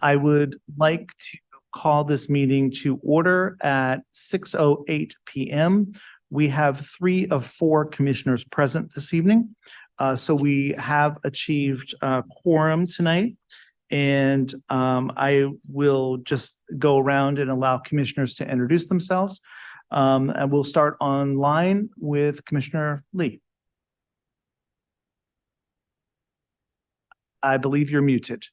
I would like to call this meeting to order at 6:08 p.m. We have 3 of 4 commissioners present this evening. So we have achieved quorum tonight. And I will just go around and allow commissioners to introduce themselves. And we'll start online with Commissioner Lee. I believe you're muted.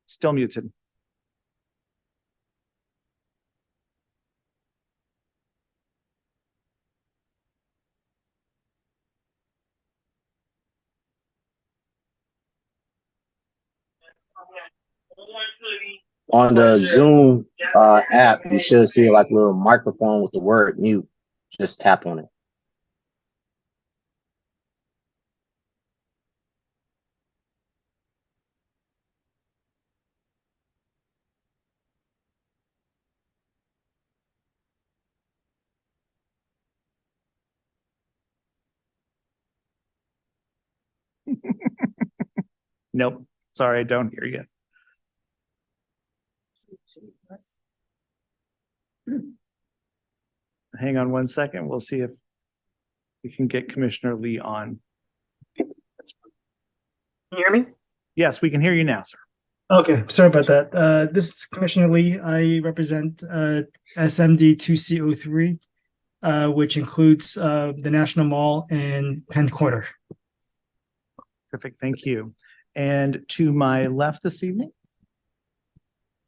Still muted. On the Zoom app, you should see like a little microphone with the word mute. Just tap on it. Nope. Sorry, I don't hear you. Hang on one second. We'll see if we can get Commissioner Lee on. Can you hear me? Yes, we can hear you now, sir. Okay, sorry about that. This is Commissioner Lee. I represent SMD 2C03, which includes the National Mall and Penn Quarter. Perfect. Thank you. And to my left this evening?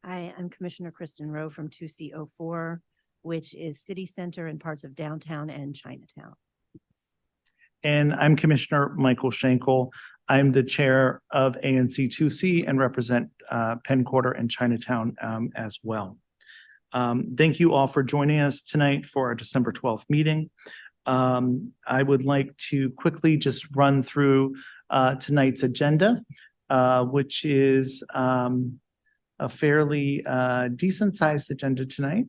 Hi, I'm Commissioner Kristen Rowe from 2C04, which is City Center and parts of downtown and Chinatown. And I'm Commissioner Michael Schenkel. I'm the chair of ANC 2C and represent Penn Quarter and Chinatown as well. Thank you all for joining us tonight for our December 12th meeting. I would like to quickly just run through tonight's agenda, which is a fairly decent sized agenda tonight.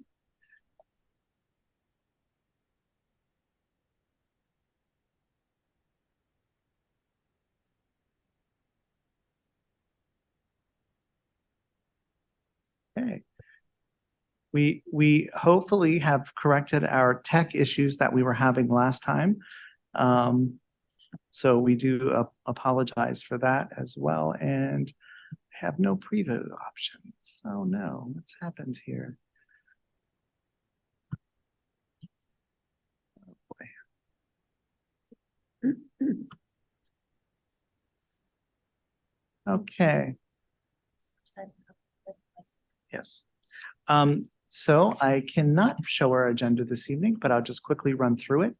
Okay. We hopefully have corrected our tech issues that we were having last time. So we do apologize for that as well, and have no preview options. Oh no, what's happened here? Oh boy. Okay. Yes. So I cannot show our agenda this evening, but I'll just quickly run through it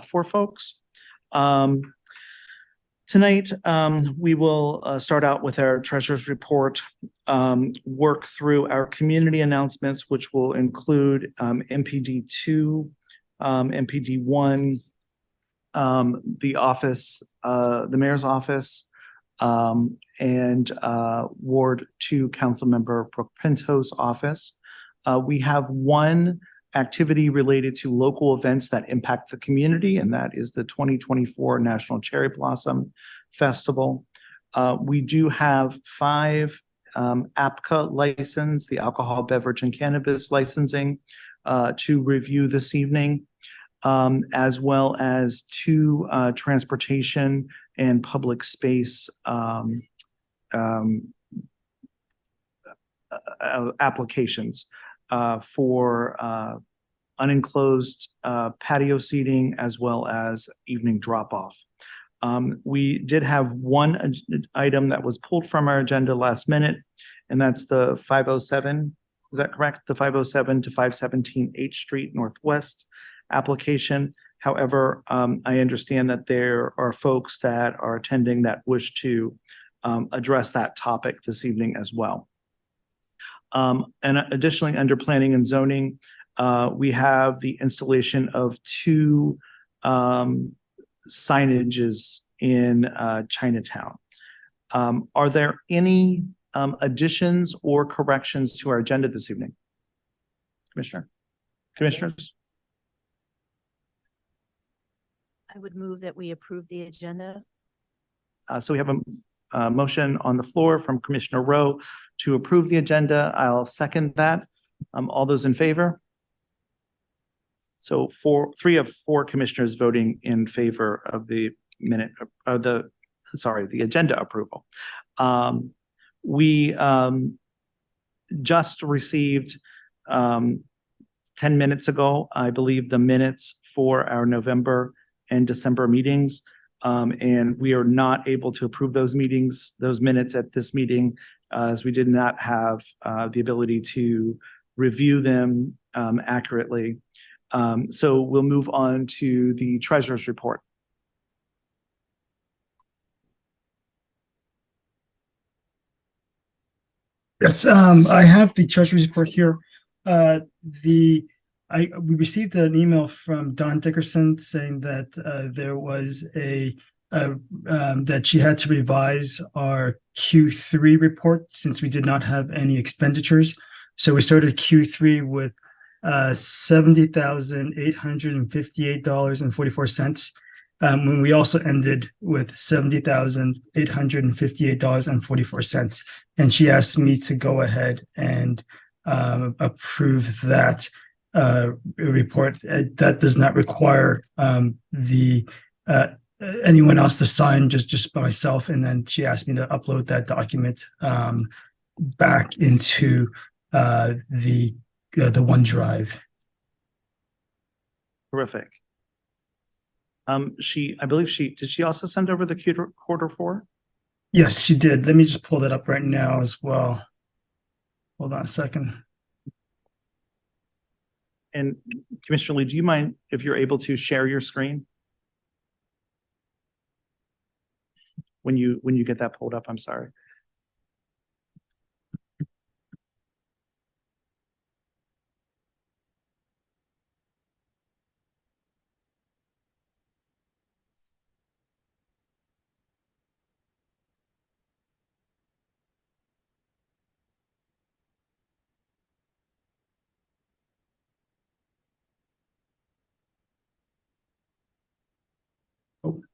for folks. Tonight, we will start out with our treasurer's report, work through our community announcements, which will include MPD 2, MPD 1, the office, the mayor's office, and Ward 2 Councilmember Brooke Pinto's office. We have one activity related to local events that impact the community, and that is the 2024 National Cherry Blossom Festival. We do have 5 APCA license, the Alcohol, Beverage, and Cannabis licensing, to review this evening, as well as 2 transportation and public space applications for unenclosed patio seating as well as evening drop-off. We did have one item that was pulled from our agenda last minute, and that's the 507, is that correct? The 507 to 517 H Street Northwest application. However, I understand that there are folks that are attending that wish to address that topic this evening as well. And additionally, under planning and zoning, we have the installation of 2 signages in Chinatown. Are there any additions or corrections to our agenda this evening? Commissioners? I would move that we approve the agenda. So we have a motion on the floor from Commissioner Rowe to approve the agenda. I'll second that. All those in favor? So three of four commissioners voting in favor of the the agenda approval. We just received 10 minutes ago, I believe, the minutes for our November and December meetings. And we are not able to approve those minutes at this meeting, as we did not have the ability to review them accurately. So we'll move on to the treasurer's report. Yes, I have the treasurer's report here. We received an email from Don Dickerson saying that there was that she had to revise our Q3 report since we did not have any expenditures. So we started Q3 with $70,858.44. When we also ended with $70,858.44. And she asked me to go ahead and approve that report. That does not require anyone else to sign, just by myself. And then she asked me to upload that document back into the OneDrive. Terrific. I believe did she also send over the quarter four? Yes, she did. Let me just pull that up right now as well. Hold on a second. And Commissioner Lee, do you mind if you're able to share your screen? When you get that pulled up, I'm sorry.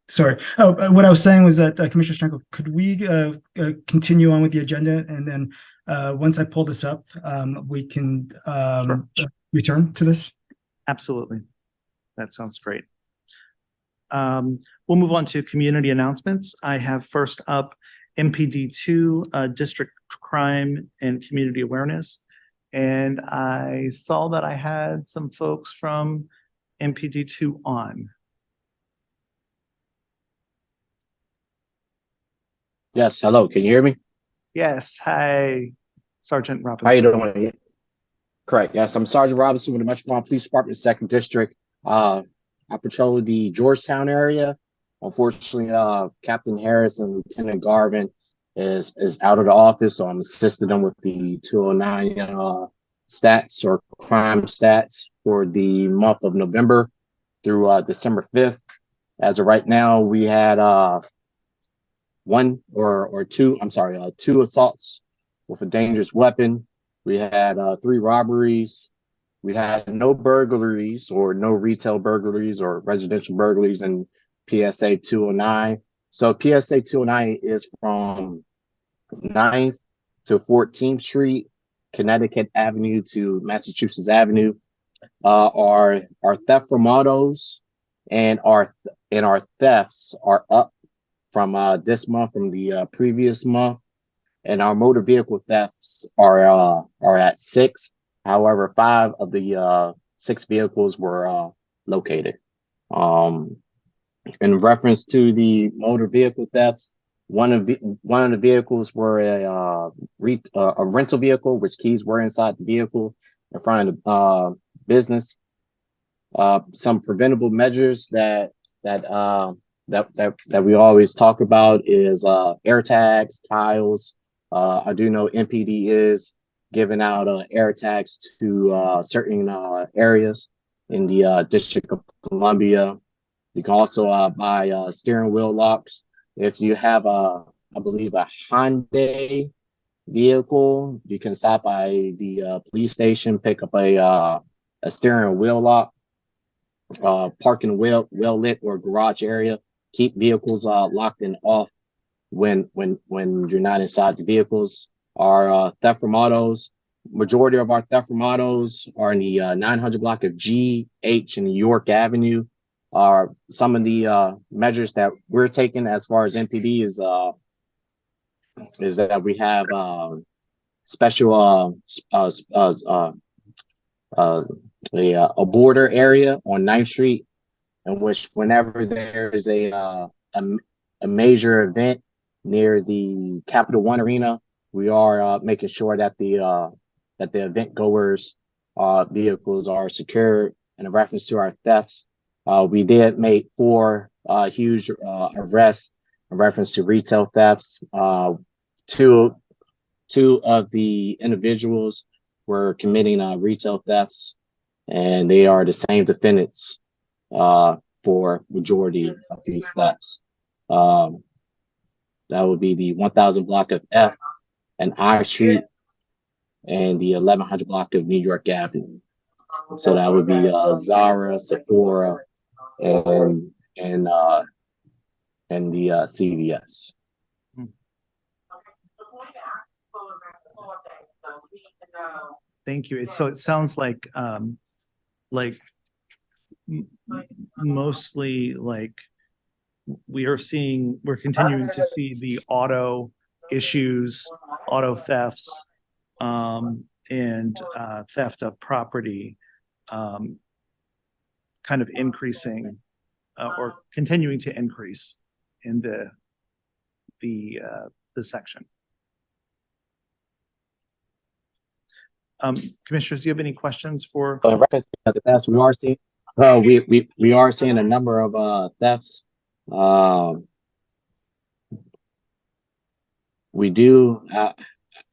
Sorry. What I was saying was that Commissioner Schneider, could we continue on with the agenda, and then once I pull this up, we can Sure. return to this? Absolutely. That sounds great. We'll move on to community announcements. I have first up MPD 2, District Crime and Community Awareness. And I saw that I had some folks from MPD 2 on. Yes, hello. Can you hear me? Yes. Hi, Sergeant Robinson. How you doing? Correct. Yes, I'm Sergeant Robinson with the Metropolitan Police Department, 2nd District. I patrol the Georgetown area. Unfortunately, Captain Harris and Lieutenant Garvin is out of the office, so I'm assisting them with the 209 stats or crime stats for the month of November through December 5th. As of right now, we had two assaults with a dangerous weapon. We had 3 robberies. We had no burglaries or no retail burglaries or residential burglaries in PSA 209. So PSA 209 is from 9th to 14th Street, Connecticut Avenue to Massachusetts Avenue. Our theft from autos and our thefts are up from this month, from the previous month, and our motor vehicle thefts are at 6. However, 5 of the 6 vehicles were located. In reference to the motor vehicle thefts, one of the vehicles were a rental vehicle, which keys were inside the vehicle in front of the business. Some preventable measures that we always talk about is air tags, tiles. I do know MPD is giving out air tags to certain areas in the District of Columbia. You can also buy steering wheel locks. If you have I believe a Hyundai vehicle, you can stop by the police station, pick up a steering wheel lock. park in a well lit or garage area. Keep vehicles locked and off when you're not inside the vehicles. Our theft from autos, majority of our theft from autos are in the 900 block of G, H, and York Avenue. Are some of the measures that we're taking as far as MPD is that we have special a border area on 9th Street, in which whenever there is a major event near the Capital One Arena, we are making sure that the event goers' vehicles are secured. In reference to our thefts, we did make 4 huge arrests in reference to retail thefts. Two of the individuals were committing retail thefts, and they are the same defendants for majority of these thefts. That would be the 1000 block of F and I Street and the 1100 block of New York Avenue. So that would be Zara, Sephora, and the CVS. Thank you. So it sounds like mostly like we're continuing to see the auto issues, auto thefts, and theft of property kind of increasing or continuing to increase in the section. Commissioners, do you have any questions for? In reference to the thefts, we are seeing we are seeing a number of thefts. We do.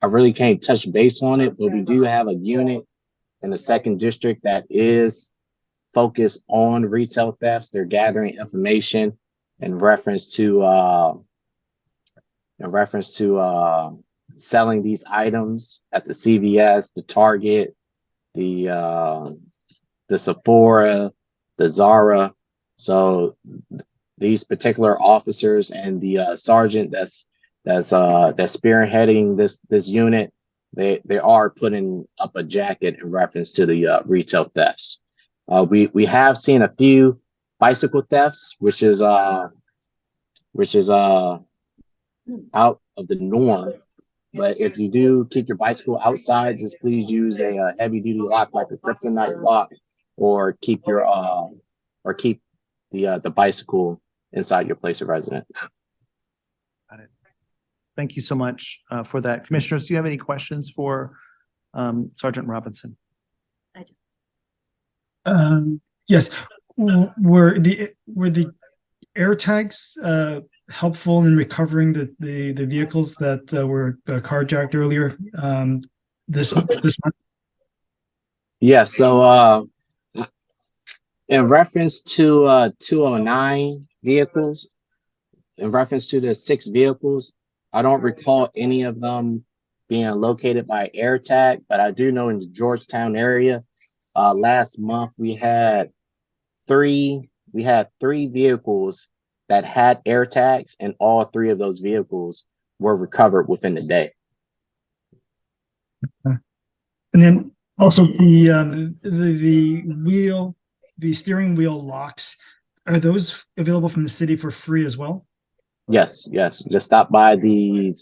I really can't touch base on it, but we do have a unit in the 2nd district that is focused on retail thefts. They're gathering information in reference to selling these items at the CVS, the Target, the Sephora, the Zara. So these particular officers and the sergeant that's spearheading this unit, they are putting up a jacket in reference to the retail thefts. We have seen a few bicycle thefts, which is out of the norm. But if you do keep your bicycle outside, just please use a heavy duty lock like a kryptonite lock, or keep the bicycle inside your place of residence. Got it. Thank you so much for that. Commissioners, do you have any questions for Sergeant Robinson? I do. Yes. Were the air tags helpful in recovering the vehicles that were carjacked earlier this month? Yeah, so in reference to 209 vehicles, in reference to the 6 vehicles, I don't recall any of them being located by AirTag, but I do know in the Georgetown area, last month we had 3 vehicles that had AirTags, and all 3 of those vehicles were recovered within the day. And then also the steering wheel locks, are those available from the city for free as well? Yes. Just stop by the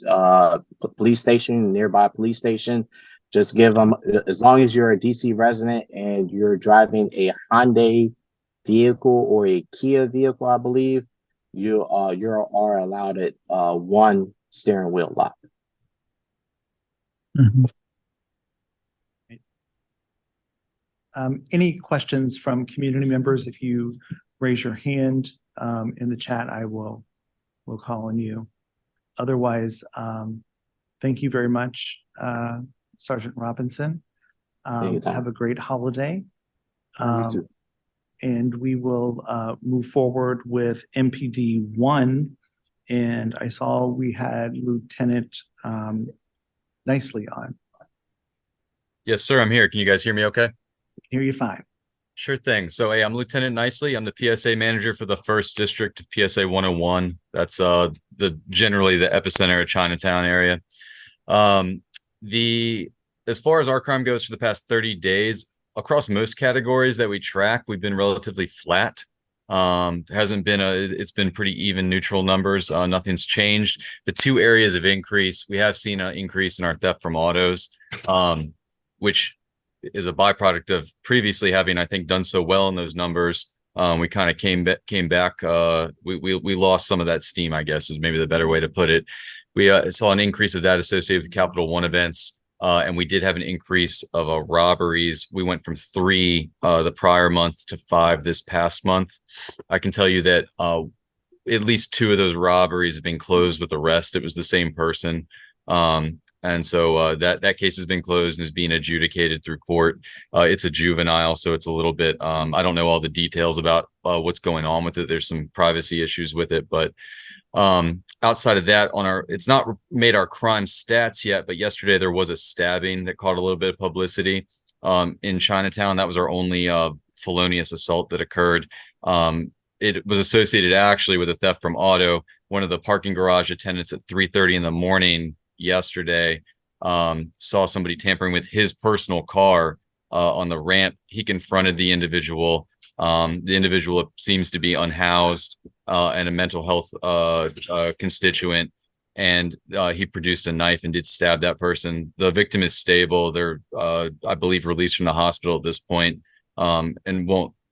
police station, nearby police station. Just give them, as long as you're a DC resident and you're driving a Hyundai vehicle or a Kia vehicle, I believe, you are allowed at 1 steering wheel lock. Mm-hmm. Any questions from community members? If you raise your hand in the chat, we'll call on you. Otherwise, thank you very much, Sergeant Robinson. Have a great holiday. You too. And we will move forward with MPD 1. And I saw we had Lieutenant Nicely on. Yes, sir. I'm here. Can you guys hear me okay? Hear you fine. Sure thing. So, hey, I'm Lieutenant Nicely. I'm the PSA manager for the first district of PSA 101. That's generally the epicenter of Chinatown area. The As far as our crime goes for the past 30 days, across most categories that we track, we've been relatively flat. It's been pretty even neutral numbers. Nothing's changed. The two areas of increase, we have seen an increase in our theft from autos, which is a byproduct of previously having, I think, done so well in those numbers. We kind of came back. We lost some of that steam, I guess, is maybe the better way to put it. We saw an increase of that associated with Capital One events. And we did have an increase of robberies. We went from 3 the prior month to 5 this past month. I can tell you that at least 2 of those robberies have been closed with arrest. It was the same person. And so that case has been closed and is being adjudicated through court. It's a juvenile, so it's a little bit, I don't know all the details about what's going on with it. There's some privacy issues with it, but outside of that, it's not made our crime stats yet, but yesterday there was a stabbing that caught a little bit of publicity in Chinatown. That was our only felonious assault that occurred. It was associated actually with a theft from auto. One of the parking garage attendants at 3:30 in the morning yesterday saw somebody tampering with his personal car on the ramp. He confronted the individual. The individual seems to be unhoused and a mental health constituent, and he produced a knife and did stab that person. The victim is stable. They're, I believe, released from the hospital at this point, and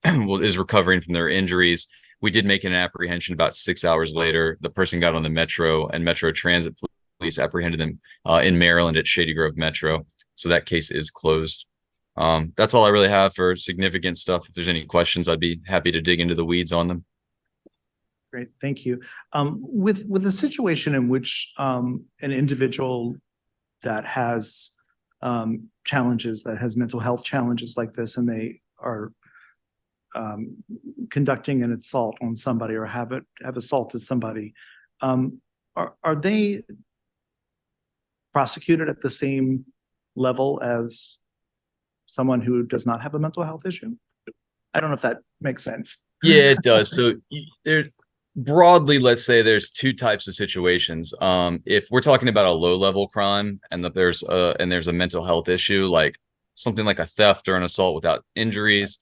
is recovering from their injuries. We did make an apprehension about 6 hours later. The person got on the Metro, and Metro Transit Police apprehended them in Maryland at Shady Grove Metro. So that case is closed. That's all I really have for significant stuff. If there's any questions, I'd be happy to dig into the weeds on them. Great, thank you. With a situation in which an individual that has challenges, that has mental health challenges like this, and they are conducting an assault on somebody or have assaulted somebody, are they prosecuted at the same level as someone who does not have a mental health issue? I don't know if that makes sense. Yeah, it does. So broadly, let's say there's 2 types of situations. If we're talking about a low-level crime and that there's a mental health issue, like something like a theft or an assault without injuries,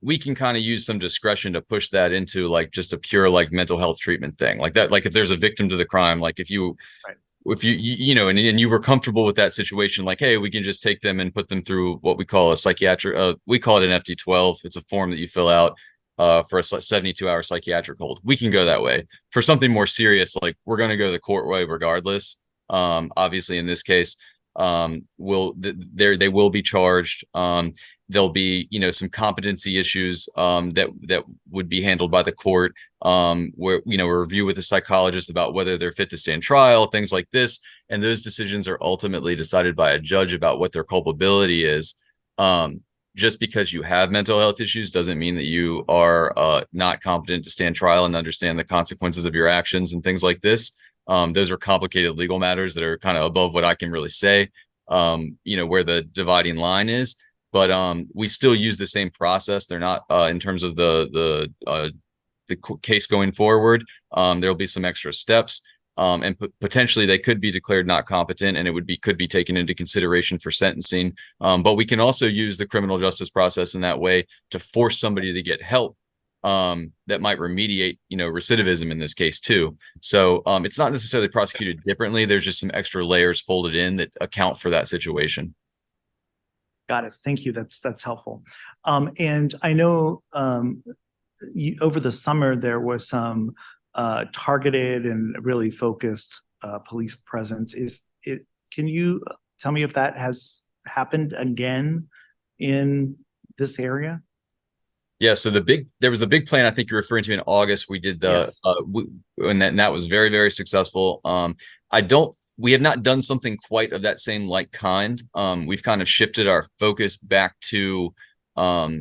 we can kind of use some discretion to push that into like just a pure like mental health treatment thing, like that. Like if there's a victim to the crime, like if you know, and you were comfortable with that situation, like, hey, we can just take them and put them through what we call a psychiatric, we call it an FD12. It's a form that you fill out for a 72-hour psychiatric hold. We can go that way. For something more serious, like we're going to go the court way regardless. Obviously, in this case, they will be charged. There'll be, you know, some competency issues that would be handled by the court, where, you know, a review with a psychologist about whether they're fit to stand trial, things like this. And those decisions are ultimately decided by a judge about what their culpability is. Just because you have mental health issues doesn't mean that you are not competent to stand trial and understand the consequences of your actions and things like this. Those are complicated legal matters that are kind of above what I can really say, you know, where the dividing line is. But we still use the same process. They're not in terms of the case going forward. There'll be some extra steps, and potentially they could be declared not competent, and it could be taken into consideration for sentencing. But we can also use the criminal justice process in that way to force somebody to get help that might remediate, you know, recidivism in this case too. So it's not necessarily prosecuted differently. There's just some extra layers folded in that account for that situation. Got it. Thank you. That's helpful. And I know over the summer there was some targeted and really focused police presence. Can you tell me if that has happened again in this area? Yeah, so there was a big plan I think you're referring to in August. We did Yes. And that was very, very successful. We have not done something quite of that same like kind. We've kind of shifted our focus back to not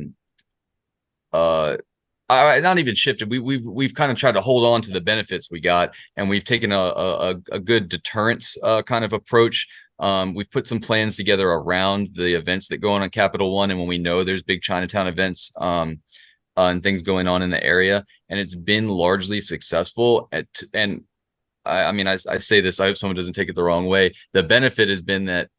even shifted. We've kind of tried to hold on to the benefits we got, and we've taken a good deterrence kind of approach. We've put some plans together around the events that go on Capital One, and when we know there's big Chinatown events and things going on in the area, and it's been largely successful. I mean, I say this, I hope someone doesn't take it the wrong way. The benefit has been that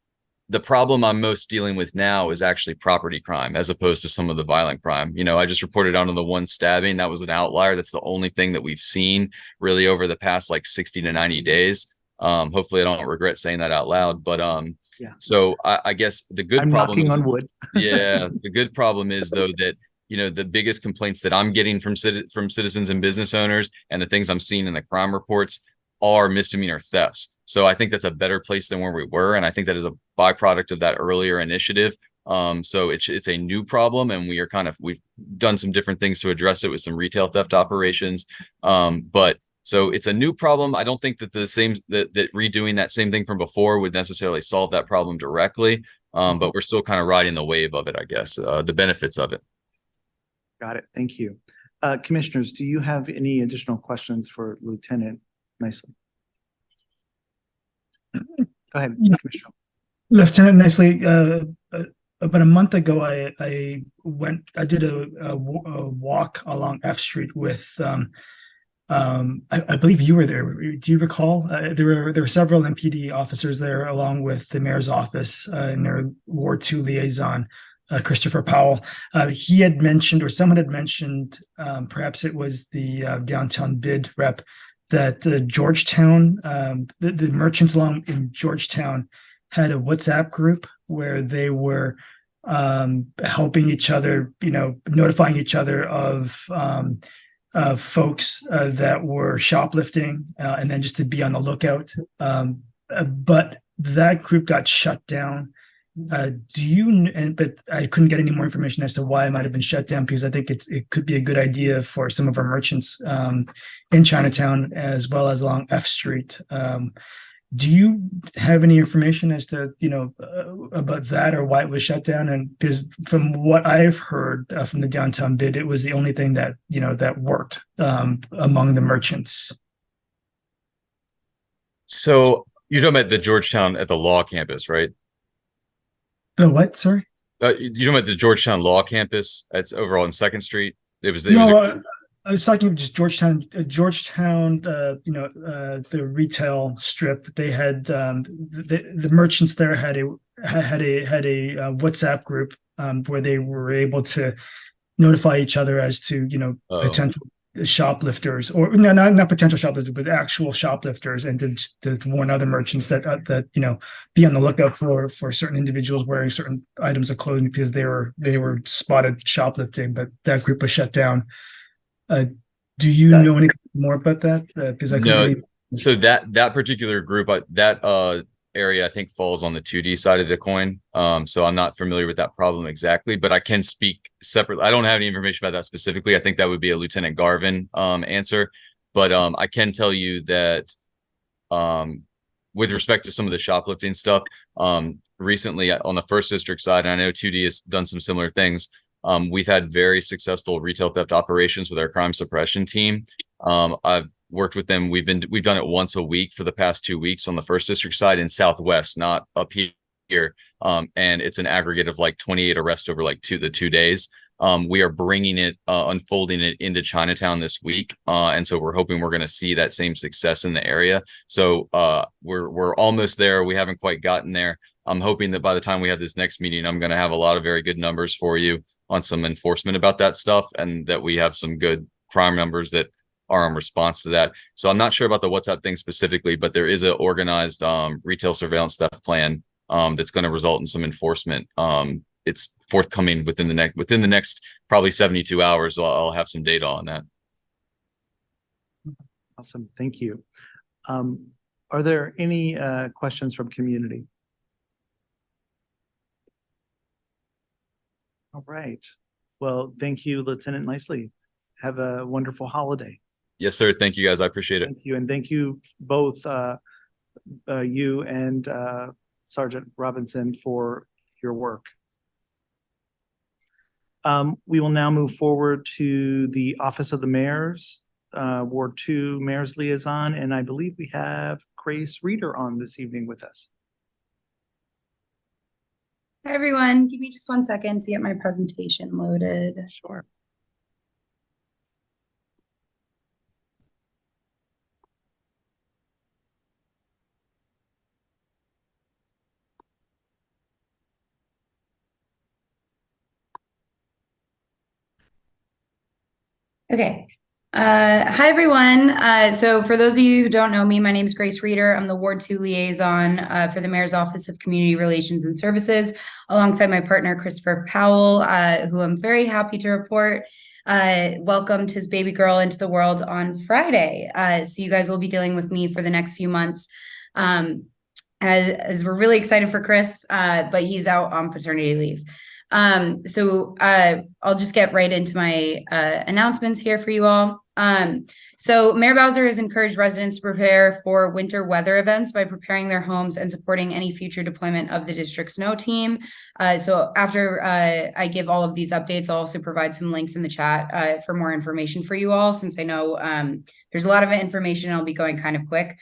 the problem I'm most dealing with now is actually property crime as opposed to some of the violent crime. You know, I just reported on the one stabbing. That was an outlier. That's the only thing that we've seen really over the past like 60 to 90 days. Hopefully I don't regret saying that out loud, but Yeah. so I guess the good I'm problem knocking is, on wood. yeah, the good problem is though that, you know, the biggest complaints that I'm getting from citizens and business owners and the things I'm seeing in the crime reports are misdemeanor thefts. So I think that's a better place than where we were. And I think that is a byproduct of that earlier initiative. So it's a new problem, and we've done some different things to address it with some retail theft operations. But so it's a new problem. I don't think that that redoing that same thing from before would necessarily solve that problem directly. But we're still kind of riding the wave of it, I guess, the benefits of it. Got it. Thank you. Commissioners, do you have any additional questions for Lieutenant Nicely? Go ahead, Yeah. Commissioner. Lieutenant Nicely, about a month ago, I did a walk along F Street with, I believe you were there. Do you recall? There were several MPD officers there, along with the mayor's office and their Ward 2 liaison, Christopher Powell. He had mentioned, or someone had mentioned, perhaps it was the downtown bid rep, that Georgetown, the merchants along in Georgetown had a WhatsApp group where they were helping each other, you know, notifying each other of folks that were shoplifting, and then just to be on the lookout. But that group got shut down. But I couldn't get any more information as to why it might have been shut down, because I think it could be a good idea for some of our merchants in Chinatown as well as along F Street. Do you have any information as to, you know, about that or why it was shut down? And because from what I've heard from the downtown bid, it was the only thing that, you know, that worked among the merchants. So you're talking about the Georgetown at the law campus, right? The what? Sorry. You're talking about the Georgetown Law Campus. That's over on 2nd Street. I was talking just Georgetown. The retail strip. They had the merchants there had a WhatsApp group where they were able to notify each other as to, you know, potential shoplifters, or no, not potential shoplifters, but actual shoplifters, and to warn other merchants that you know, be on the lookout for certain individuals wearing certain items of clothing because they were spotted shoplifting. But that group was shut down. Do you know anything more about that? Because I couldn't. So that particular group, that area, I think falls on the 2D side of the coin. So I'm not familiar with that problem exactly, but I can speak separately. I don't have any information about that specifically. I think that would be a Lieutenant Garvin answer, but I can tell you that with respect to some of the shoplifting stuff, recently on the 1st District side, and I know 2D has done some similar things. We've had very successful retail theft operations with our crime suppression team. I've worked with them. We've done it once a week for the past 2 weeks on the 1st District side in Southwest, not up here. And it's an aggregate of like 28 arrests over like 2 days. We are bringing it, unfolding it into Chinatown this week. And so we're hoping we're going to see that same success in the area. So we're almost there. We haven't quite gotten there. I'm hoping that by the time we have this next meeting, I'm going to have a lot of very good numbers for you on some enforcement about that stuff, and that we have some good crime numbers that are in response to that. So I'm not sure about the WhatsApp thing specifically, but there is an organized retail surveillance theft plan that's going to result in some enforcement. It's forthcoming within the next probably 72 hours. So I'll have some data on that. Awesome. Thank you. Are there any questions from community? All right. Well, thank you, Lieutenant Nicely. Have a wonderful holiday. Yes, sir. Thank you, guys. I appreciate it. Thank you. And thank you both, you and Sergeant Robinson, for your work. We will now move forward to the Office of the Mayor's, Ward 2 Mayor's Liaison, and I believe we have Grace Reeder on this evening with us. Hi, everyone. Give me just 1 second to get my presentation loaded. Sure. Okay. Hi, everyone. So for those of you who don't know me, my name is Grace Reeder. I'm the Ward 2 liaison for the Mayor's Office of Community Relations and Services, alongside my partner, Christopher Powell, who I'm very happy to report welcomed his baby girl into the world on Friday. So you guys will be dealing with me for the next few months. As we're really excited for Chris, but he's out on paternity leave. So I'll just get right into my announcements here for you all. So Mayor Bowser has encouraged residents to prepare for winter weather events by preparing their homes and supporting any future deployment of the district snow team. So after I give all of these updates, I'll also provide some links in the chat for more information for you all, since I know there's a lot of information. I'll be going kind of quick.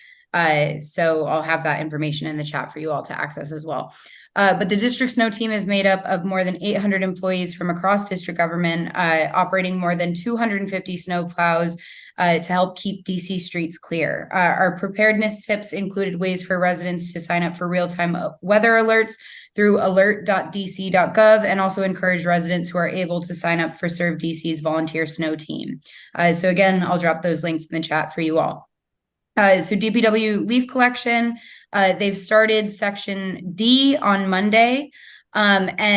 So I'll have that information in the chat for you all to access as well. But the district snow team is made up of more than 800 employees from across district government, operating more than 250 snow plows to help keep DC streets clear. Our preparedness tips included ways for residents to sign up for real-time weather alerts through alert.dc.gov, and also encourage residents who are able to sign up for Serve DC's volunteer snow team. So again, I'll drop those links in the chat for you all. So DPW leaf collection, they've started section D on Monday. So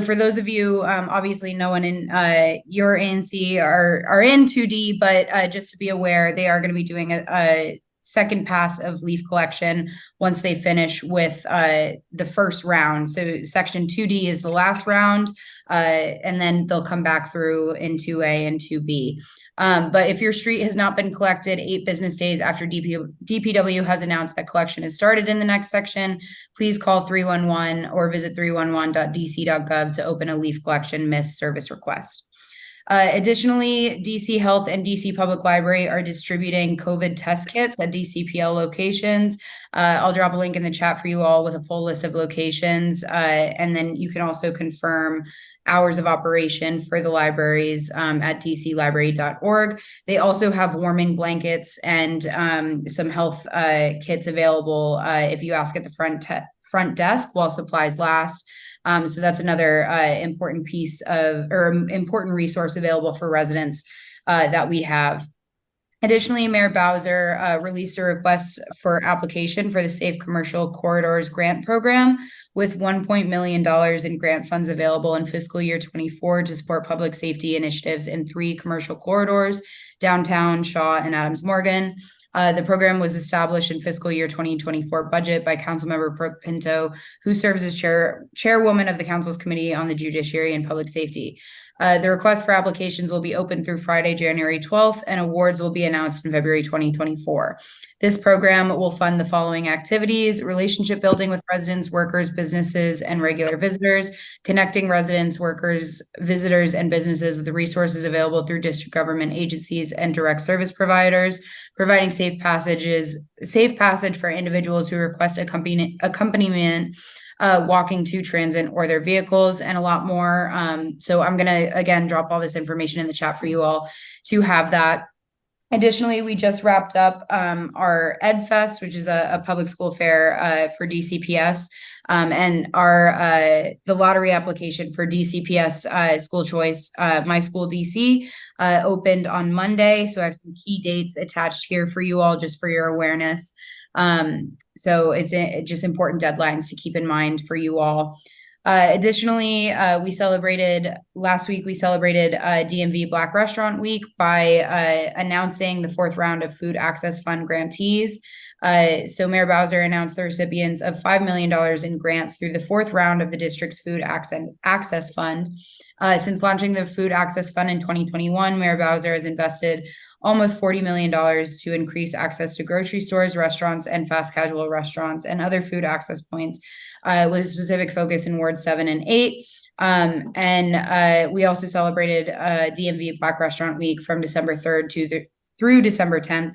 for those of you, obviously no one in your ANC are in 2D, but just to be aware, they are going to be doing a second pass of leaf collection once they finish with the first round. So section 2D is the last round, and then they'll come back through in 2A and 2B. But if your street has not been collected 8 business days after DPW has announced that collection is started in the next section, please call 311 or visit 311.dc.gov to open a leaf collection missed service request. Additionally, DC Health and DC Public Library are distributing COVID test kits at DCPL locations. I'll drop a link in the chat for you all with a full list of locations. And then you can also confirm hours of operation for the libraries at dclibrary.org. They also have warming blankets and some health kits available if you ask at the front desk while supplies last. So that's another important piece of, or important resource available for residents that we have. Additionally, Mayor Bowser released a request for application for the Safe Commercial Corridors Grant Program with $1 million in grant funds available in fiscal year 24 to support public safety initiatives in 3 commercial corridors, downtown, Shaw, and Adams Morgan. The program was established in fiscal year 2024 budget by Councilmember Brooke Pinto, who serves as chairwoman of the Council's Committee on the Judiciary and Public Safety. The request for applications will be open through Friday, January 12th, and awards will be announced in February 2024. This program will fund the following activities: relationship building with residents, workers, businesses, and regular visitors, connecting residents, workers, visitors, and businesses with the resources available through district government agencies and direct service providers, providing safe passage for individuals who request accompaniment, walking to transit or their vehicles, and a lot more. So I'm going to, again, drop all this information in the chat for you all to have that. Additionally, we just wrapped up our Ed Fest, which is a public school fair for DCPS, and the lottery application for DCPS school choice, My School DC, opened on Monday. So I have some key dates attached here for you all, just for your awareness. So it's just important deadlines to keep in mind for you all. Additionally, last week we celebrated DMV Black Restaurant Week by announcing the 4th round of Food Access Fund grantees. So Mayor Bowser announced the recipients of $5 million in grants through the 4th round of the district's Food Access Fund. Since launching the Food Access Fund in 2021, Mayor Bowser has invested almost $40 million to increase access to grocery stores, restaurants, and fast casual restaurants and other food access points, with a specific focus in Ward 7 and 8. And we also celebrated DMV Black Restaurant Week from December 3rd through December 10th,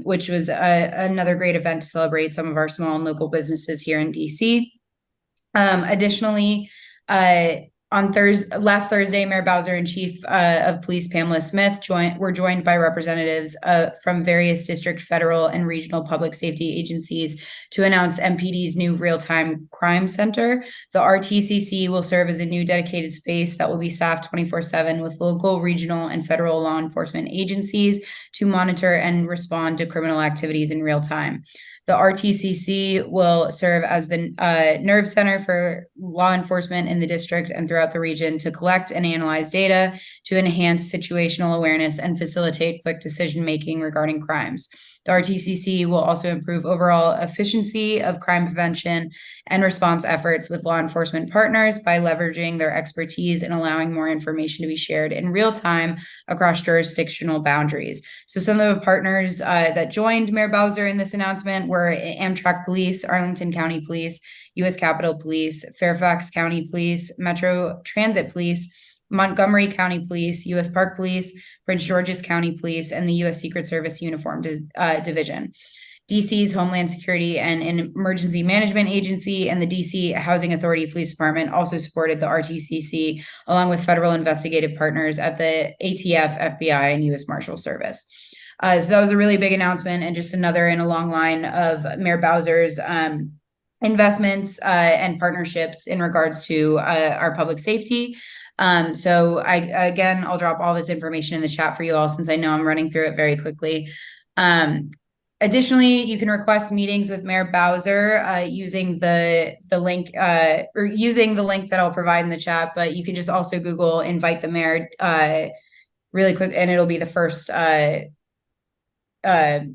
which was another great event to celebrate some of our small and local businesses here in DC. Additionally, last Thursday, Mayor Bowser and Chief of Police Pamela Smith were joined by representatives from various district, federal, and regional public safety agencies to announce MPD's new real-time crime center. The RTCC will serve as a new dedicated space that will be staffed 24/7 with local, regional, and federal law enforcement agencies to monitor and respond to criminal activities in real time. The RTCC will serve as the nerve center for law enforcement in the district and throughout the region to collect and analyze data to enhance situational awareness and facilitate quick decision-making regarding crimes. The RTCC will also improve overall efficiency of crime prevention and response efforts with law enforcement partners by leveraging their expertise and allowing more information to be shared in real time across jurisdictional boundaries. So some of the partners that joined Mayor Bowser in this announcement were Amtrak Police, Arlington County Police, U.S. Capitol Police, Fairfax County Police, Metro Transit Police, Montgomery County Police, U.S. Park Police, Prince George's County Police, and the U.S. Secret Service Uniform Division. DC's Homeland Security and Emergency Management Agency and the DC Housing Authority Police Department also supported the RTCC, along with federal investigative partners at the ATF, FBI, and U.S. Marshal Service. So that was a really big announcement and just another in a long line of Mayor Bowser's investments and partnerships in regards to our public safety. So I'll drop all this information in the chat for you all since I know I'm running through it very quickly. Additionally, you can request meetings with Mayor Bowser using the link or using the link that I'll provide in the chat, but you can just also Google invite the mayor really quick and it'll be the first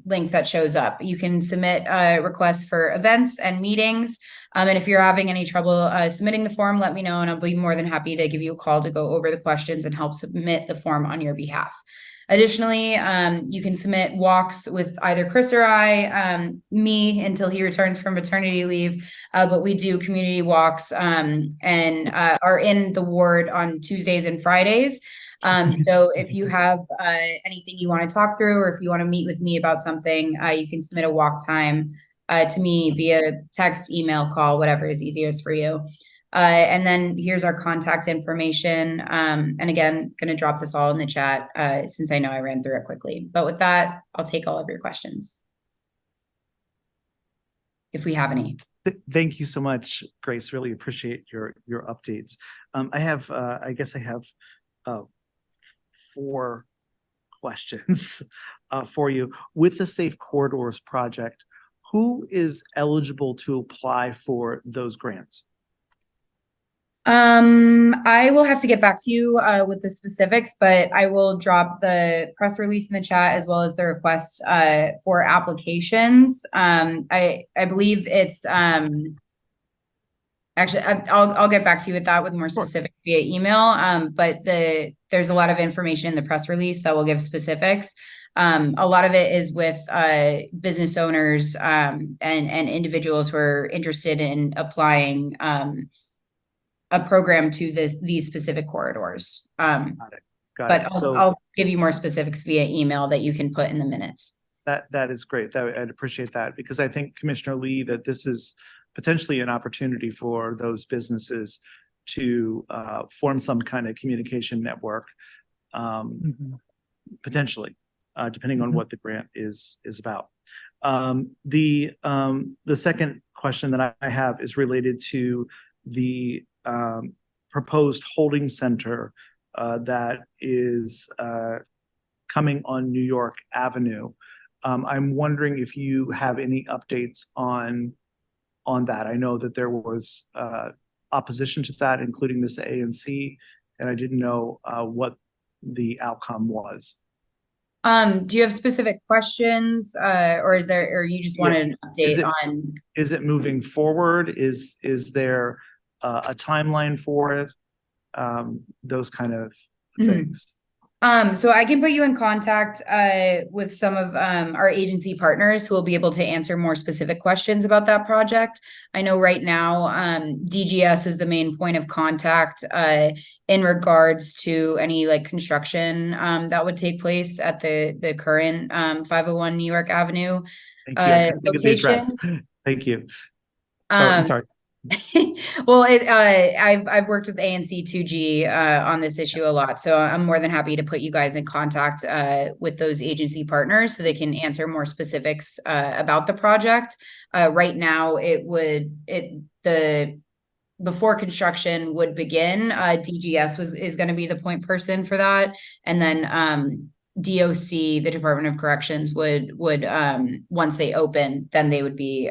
link that shows up. You can submit requests for events and meetings. And if you're having any trouble submitting the form, let me know and I'll be more than happy to give you a call to go over the questions and help submit the form on your behalf. Additionally, you can submit walks with either Chris or me until he returns from maternity leave. But we do community walks and are in the ward on Tuesdays and Fridays. So if you have anything you want to talk through, or if you want to meet with me about something, you can submit a walk time to me via text, email, call, whatever is easiest for you. And then here's our contact information. And again, going to drop this all in the chat since I know I ran through it quickly. But with that, I'll take all of your questions, if we have any. Thank you so much, Grace. Really appreciate your updates. I guess I have 4 questions for you. With the Safe Corridors project, who is eligible to apply for those grants? I will have to get back to you with the specifics, but I will drop the press release in the chat as well as the request for applications. I believe it's actually I'll get back to you with that with more specifics via email. But there's a lot of information in the press release that will give specifics. A lot of it is with business owners and individuals who are interested in applying a program to these specific corridors. Got it. I'll give you more specifics via email that you can put in the minutes. That is great. I'd appreciate that, because I think, Commissioner Lee, that this is potentially an opportunity for those businesses to form some kind of communication network, potentially, depending on what the grant is about. The second question that I have is related to the proposed holding center that is coming on New York Avenue. I'm wondering if you have any updates on that. I know that there was opposition to that, including this ANC, and I didn't know what the outcome was. Do you have specific questions, or you just wanted an update on? Is it moving forward? Is there a timeline for it? Those kind of things. So I can put you in contact with some of our agency partners who will be able to answer more specific questions about that project. I know right now DGS is the main point of contact in regards to any like construction that would take place at the current 501 New York Avenue Thank you. I couldn't think of the address. location. Thank you. I'm Um, sorry. well, I've worked with ANC 2G on this issue a lot, so I'm more than happy to put you guys in contact with those agency partners so they can answer more specifics about the project. Right now, the before construction would begin, DGS is going to be the point person for that, and then DOC, the Department of Corrections, would once they open, then they would be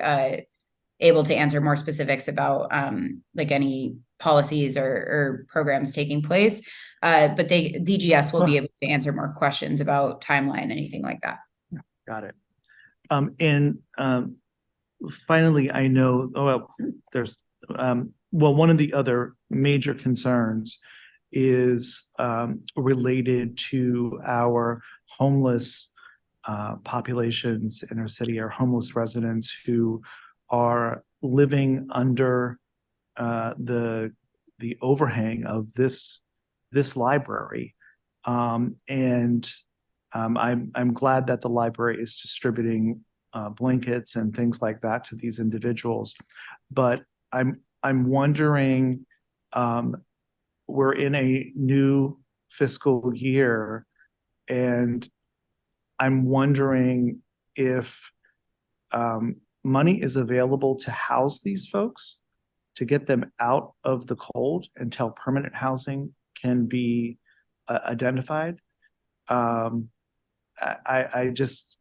able to answer more specifics about like any policies or programs taking place. But DGS will be able to answer more questions about timeline, anything like that. Got it. And finally, I know, there's, one of the other major concerns is related to our homeless populations in our city, our homeless residents who are living under the overhang of this library, and I'm glad that the library is distributing blankets and things like that to these individuals, but I'm wondering, we're in a new fiscal year, and I'm wondering if money is available to house these folks, to get them out of the cold until permanent housing can be identified. I just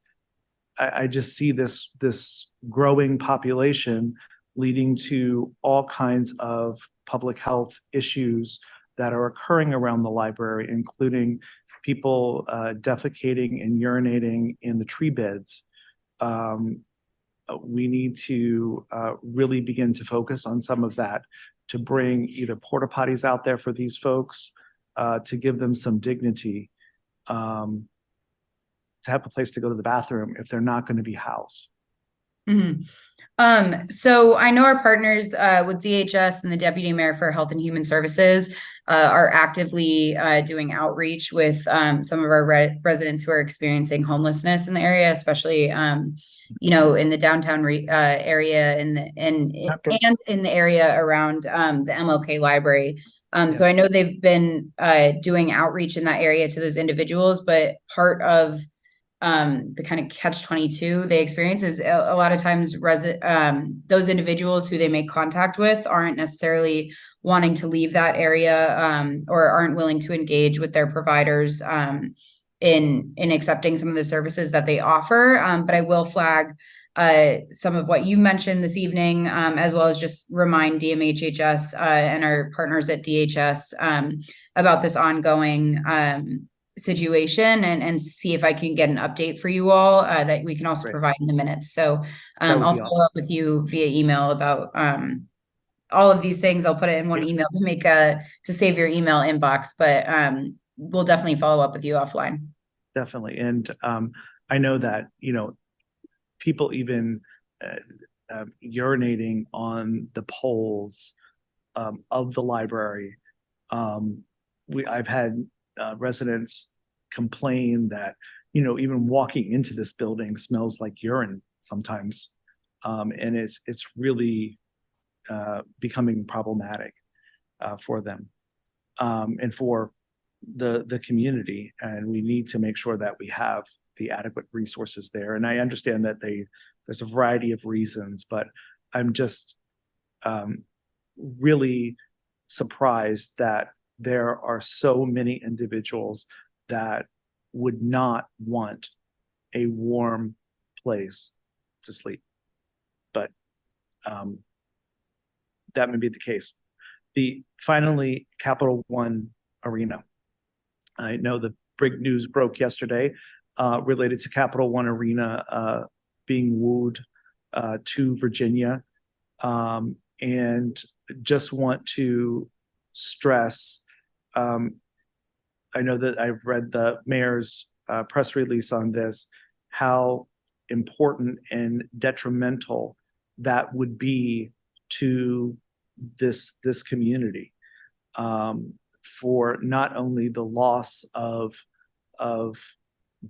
see this growing population leading to all kinds of public health issues that are occurring around the library, including people defecating and urinating in the tree beds. We need to really begin to focus on some of that, to bring either porta potties out there for these folks, to give them some dignity, to have a place to go to the bathroom if they're not going to be housed. Mm-hmm. So I know our partners with DHS and the Deputy Mayor for Health and Human Services are actively doing outreach with some of our residents who are experiencing homelessness in the area, especially in the downtown area and in the area around the MLK Library. So I know they've been doing outreach in that area to those individuals, but part of the kind of catch-22 they experience is a lot of times those individuals who they make contact with aren't necessarily wanting to leave that area or aren't willing to engage with their providers in accepting some of the services that they offer. But I will flag some of what you mentioned this evening, as well as just remind DMHHS and our partners at DHS about this ongoing situation and see if I can get an update for you all that we can also provide in the minutes. So I'll follow up with you via email about all of these things. I'll put it in one email to save your email inbox, but we'll definitely follow up with you offline. Definitely. And I know that, people even urinating on the poles of the library. I've had residents complain that, even walking into this building smells like urine sometimes. And it's really becoming problematic for them and for the community. And we need to make sure that we have the adequate resources there. And I understand that there's a variety of reasons, but I'm just really surprised that there are so many individuals that would not want a warm place to sleep. But that may be the case. Finally, Capital One Arena. I know the big news broke yesterday related to Capital One Arena being wooed to Virginia. And just want to stress, I know that I've read the mayor's press release on this, how important and detrimental that would be to this community, for not only the loss of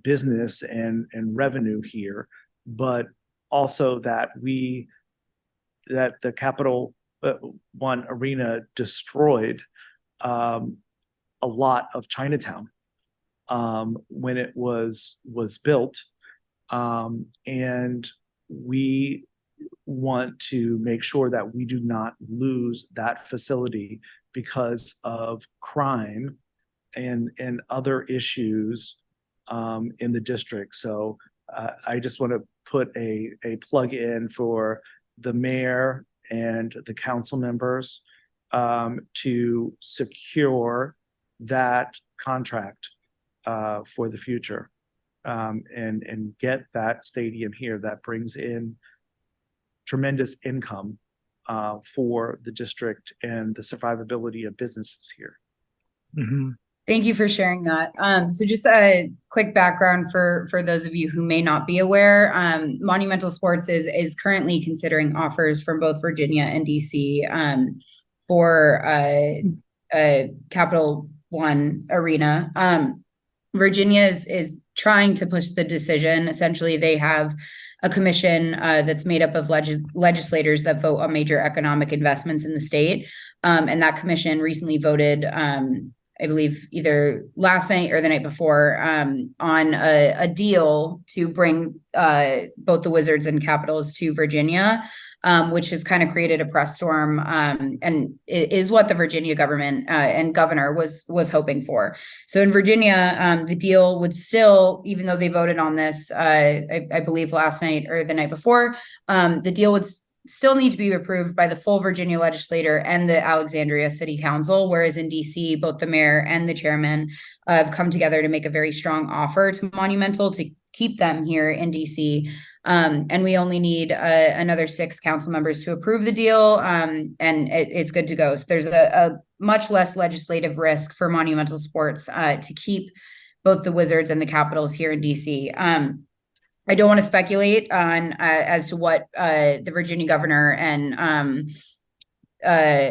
business and revenue here, but also that the Capital One Arena destroyed a lot of Chinatown when it was built, and we want to make sure that we do not lose that facility because of crime and other issues in the district. So I just want to put a plug in for the mayor and the council members to secure that contract for the future, and get that stadium here that brings in tremendous income for the district and the survivability of businesses here. Thank you for sharing that. So just a quick background for those of you who may not be aware, Monumental Sports is currently considering offers from both Virginia and DC for Capital One Arena. Virginia is trying to push the decision. Essentially, they have a commission that's made up of legislators that vote on major economic investments in the state. And that commission recently voted, I believe either last night or the night before, on a deal to bring both the Wizards and Capitals to Virginia, which has kind of created a press storm, and is what the Virginia government and governor was hoping for. So in Virginia, the deal would still, even though they voted on this, I believe last night or the night before, the deal would still need to be approved by the full Virginia legislature and the Alexandria City Council, whereas in DC, both the mayor and the chairman have come together to make a very strong offer to Monumental to keep them here in DC. And we only need another 6 council members to approve the deal, and it's good to go. So there's a much less legislative risk for Monumental Sports to keep both the Wizards and the Capitals here in DC. I don't want to speculate on as to what the Virginia governor and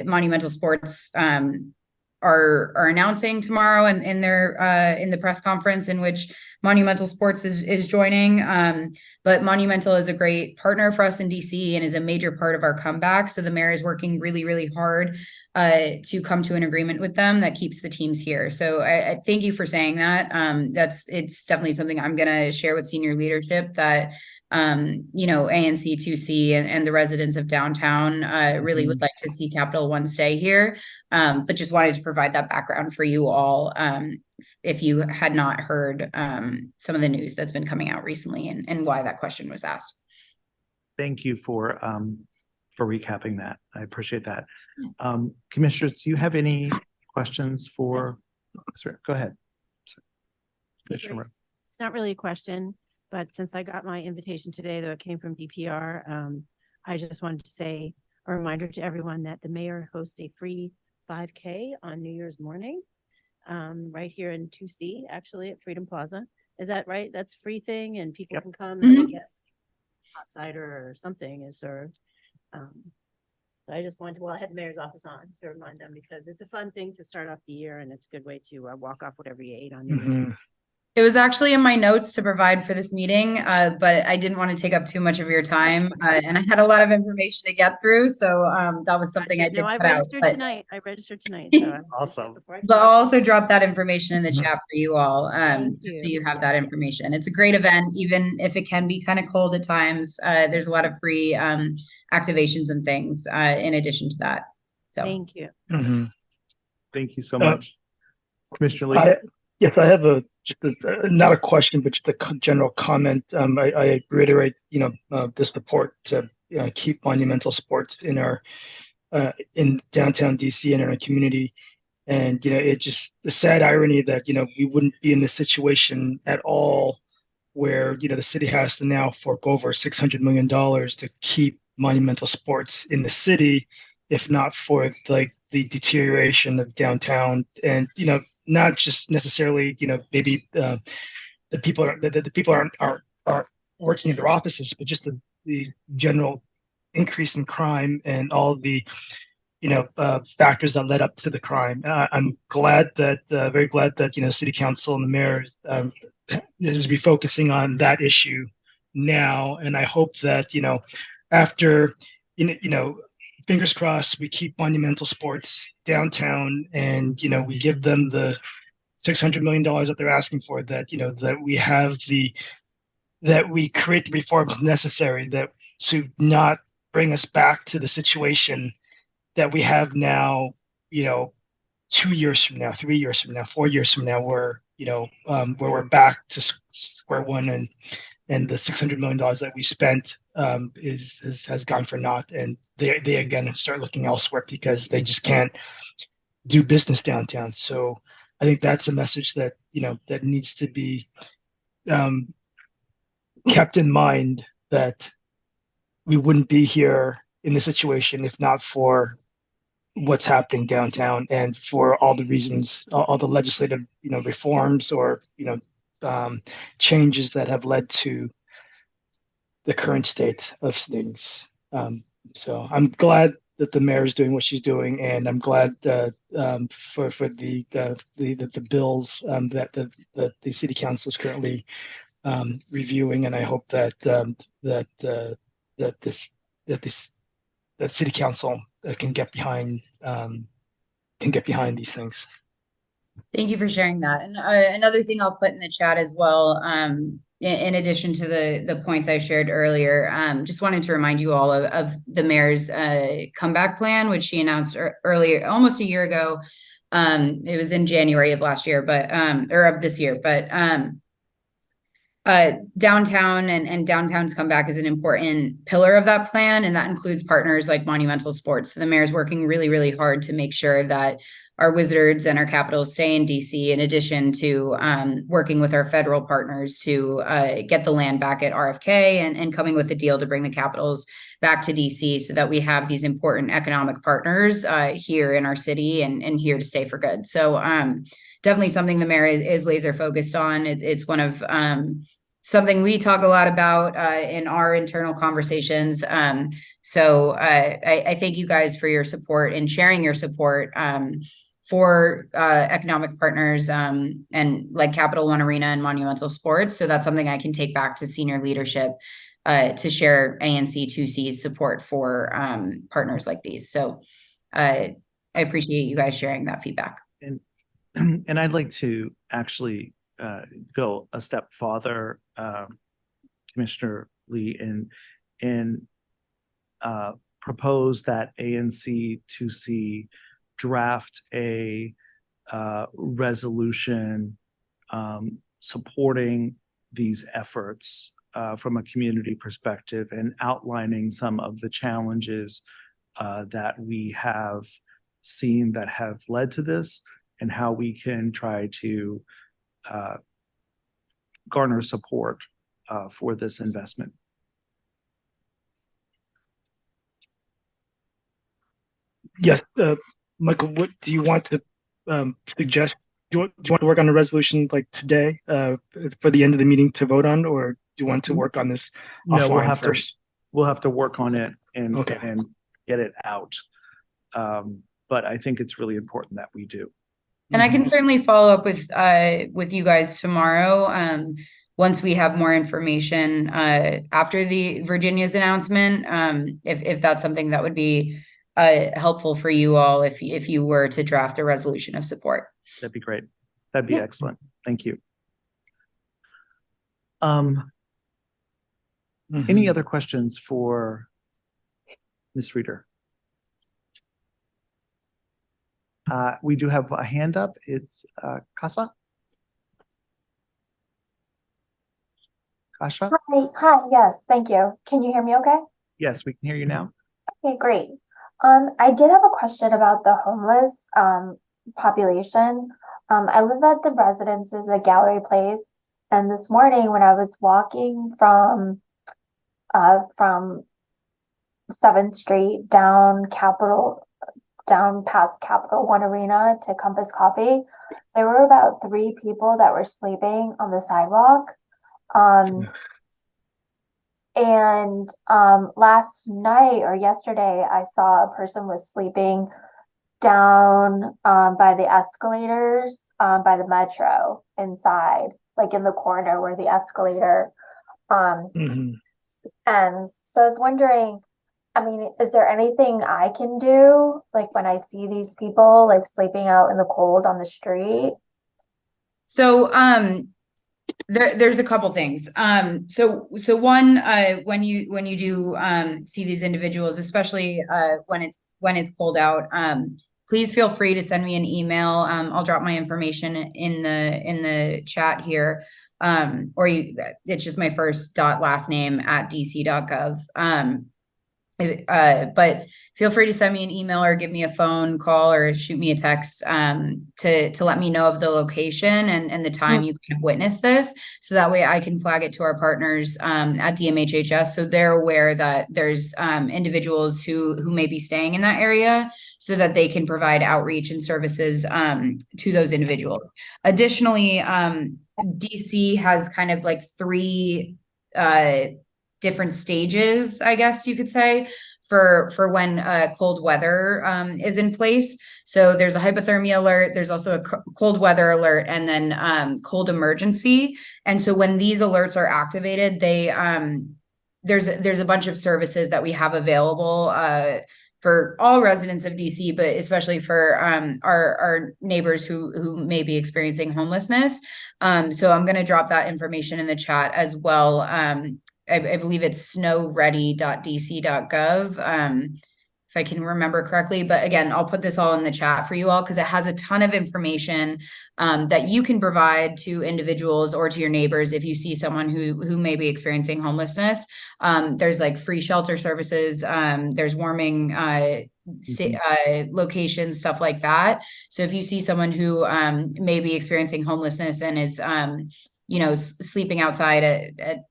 Monumental Sports are announcing tomorrow in their in the press conference in which Monumental Sports is joining. But Monumental is a great partner for us in DC and is a major part of our comeback. So the mayor is working really, really hard to come to an agreement with them that keeps the teams here. So I thank you for saying that. It's definitely something I'm going to share with senior leadership, that ANC 2C and the residents of downtown really would like to see Capital One stay here. But just wanted to provide that background for you all, if you had not heard some of the news that's been coming out recently and why that question was asked. Thank you for recapping that. I appreciate that. Commissioners, do you have any questions for? Sorry, go ahead. Commissioner. It's not really a question, but since I got my invitation today, though it came from DPR, I just wanted to say a reminder to everyone that the mayor hosts a free 5K on New Year's morning, right here in 2C, actually at Freedom Plaza. Is that right? That's a free thing, and people can come and get hot cider or something is served. I just wanted to, I had the mayor's office on to remind them, because it's a fun thing to start off the year, and it's a good way to walk off whatever you ate on New Year's Eve. It was actually in my notes to provide for this meeting, but I didn't want to take up too much of your time, and I had a lot of information to get through, so that was something I did I cut out. registered tonight. I registered tonight. So Awesome. But I'll also drop that information in the chat for you all, just so you have that information. It's a great event, even if it can be kind of cold at times. There's a lot of free activations and things in addition to that. So thank you. Thank you so much. Commissioner Lee? Yes, I have not a question, but just a general comment. I reiterate, this support to keep Monumental Sports in our in downtown DC and in our community. And it's just the sad irony that we wouldn't be in this situation at all, where the city has to now fork over $600 million to keep Monumental Sports in the city, if not for the deterioration of downtown. And not just necessarily, maybe the people are working in their offices, but just the general increase in crime and all the factors that led up to the crime. I'm glad that very glad that city council and the mayor is refocusing on that issue now, and I hope that after fingers crossed, we keep Monumental Sports downtown, and we give them the $600 million that they're asking for. That that we create the reforms necessary that to not bring us back to the situation that we have now. 2 years from now, 3 years from now, 4 years from now, where we're back to square one, and the $600 million that we spent has gone for naught, and they again start looking elsewhere because they just can't do business downtown. So I think that's a message that that needs to be kept in mind, that we wouldn't be here in this situation if not for what's happening downtown, and for all the reasons, all the legislative reforms or changes that have led to the current state of things. So I'm glad that the mayor is doing what she's doing, and I'm glad for the bills that the city council is currently reviewing, and I hope that city council can get behind these things. Thank you for sharing that. And another thing I'll put in the chat as well, in addition to the points I shared earlier, just wanted to remind you all of the mayor's comeback plan, which she announced earlier, almost a year ago. It was in January of last year, or of this year, but downtown and downtown's comeback is an important pillar of that plan, and that includes partners like Monumental Sports. So the mayor's working really, really hard to make sure that our Wizards and our Capitals stay in DC, in addition to working with our federal partners to get the land back at RFK, and coming with a deal to bring the Capitals back to DC, so that we have these important economic partners here in our city, and here to stay for good. So definitely something the mayor is laser focused on. It's one of something we talk a lot about in our internal conversations. So I thank you guys for your support and sharing your support for economic partners and like Capital One Arena and Monumental Sports. So that's something I can take back to senior leadership to share ANC 2C's support for partners like these. So I appreciate you guys sharing that feedback. And I'd like to actually go a step farther, Commissioner Lee, and propose that ANC 2C draft a resolution supporting these efforts from a community perspective, and outlining some of the challenges that we have seen that have led to this, and how we can try to garner support for this investment. Yes, Michael, what do you want to suggest? Do you want to work on a resolution like today for the end of the meeting to vote on, or do you want to work on this No, offline first? We'll have to work on it and Okay. and get it out. But I think it's really important that we do. And I can certainly follow up with you guys tomorrow, once we have more information after the Virginia's announcement, if that's something that would be helpful for you all, if you were to draft a resolution of support. That'd be great. That'd be excellent. Thank you. Any other questions for Ms. Reeder? We do have a hand up. It's Casa. Kasha? Hi, yes, thank you. Can you hear me okay? Yes, we can hear you now. Okay, great. I did have a question about the homeless population. I live at the residences at Gallery Place, and this morning when I was walking from 7th Street down past Capital One Arena to Compass Coffee, there were about 3 people that were sleeping on the sidewalk. And last night or yesterday, I saw a person was sleeping down by the escalators by the metro inside, like in the corner where the escalator ends. So I was wondering, I mean, is there anything I can do, like when I see these people like sleeping out in the cold on the street? So there's a couple things. So one, when you do see these individuals, especially when it's cold out, please feel free to send me an email. I'll drop my information in the chat here. It's just my first last name at dc.gov. But feel free to send me an email or give me a phone call or shoot me a text to let me know of the location and the time you kind of witnessed this, so that way I can flag it to our partners at DMHHS, so they're aware that there's individuals who may be staying in that area, so that they can provide outreach and services to those individuals. Additionally, DC has kind of like 3 different stages, I guess you could say, for when cold weather is in place. So there's a hypothermia alert, there's also a cold weather alert, and then cold emergency. And so when these alerts are activated, they there's a bunch of services that we have available for all residents of DC, but especially for our neighbors who may be experiencing homelessness. So I'm going to drop that information in the chat as well. I believe it's snowready.dc.gov, if I can remember correctly. But again, I'll put this all in the chat for you all, because it has a ton of information that you can provide to individuals or to your neighbors if you see someone who may be experiencing homelessness. There's like free shelter services, there's warming locations, stuff like that. So if you see someone who may be experiencing homelessness and is sleeping outside at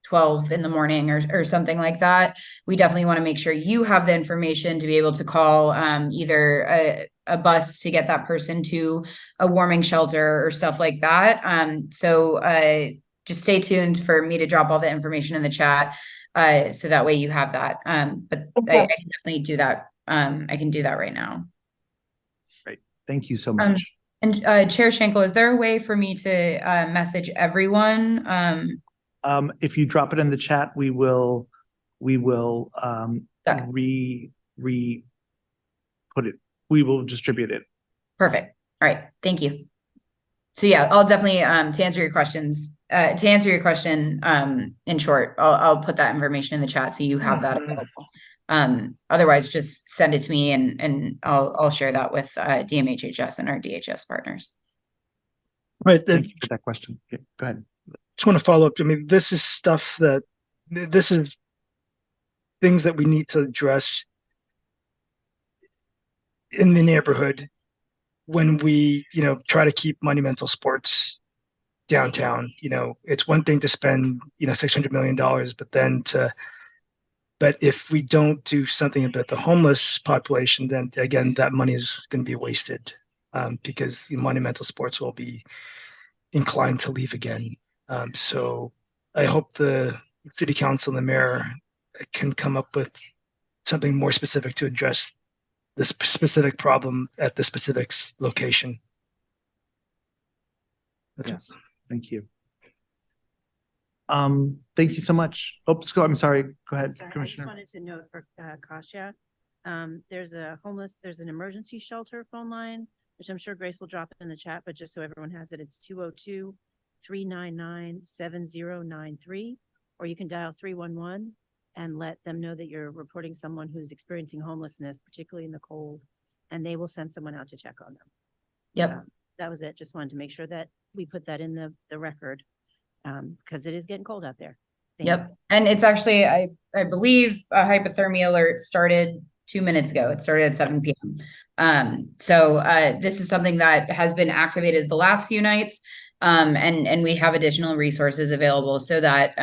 12 in the morning or something like that, we definitely want to make sure you have the information to be able to call either a bus to get that person to a warming shelter or stuff like that. So just stay tuned for me to drop all the information in the chat, so that way you have that. But I can definitely do that. I can do that right now. Great. Thank you so much. And Chair Schenkel, is there a way for me to message everyone? If you drop it in the chat, we will distribute it. Perfect. All right. Thank you. So yeah, I'll definitely to answer your question, in short, I'll put that information in the chat so you have that available. Otherwise, just send it to me and I'll share that with DMHHS and our DHS partners. Right. Thank you for that question. Okay, go ahead. Just want to follow up. I mean, this is things that we need to address in the neighborhood when we, try to keep monumental sports downtown. It's one thing to spend, $600 million, but if we don't do something about the homeless population, then again, that money is going to be wasted, because the monumental sports will be inclined to leave again. So I hope the city council and the mayor can come up with something more specific to address this specific problem at the specific location. Yes, thank you. Thank you so much. I'm sorry. Go ahead, Commissioner. I just wanted to note for Kasia, there's an emergency shelter phone line, which I'm sure Grace will drop in the chat, but just so everyone has it, it's 202-399-7093, or you can dial 311 and let them know that you're reporting someone who's experiencing homelessness, particularly in the cold, and they will send someone out to check on them. Yep. That was it. Just wanted to make sure that we put that in the record, because it is getting cold out there. Thanks. Yep. And it's actually, I believe a hypothermia alert started 2 minutes ago. It started at 7 p.m. So this is something that has been activated the last few nights. And we have additional resources available so that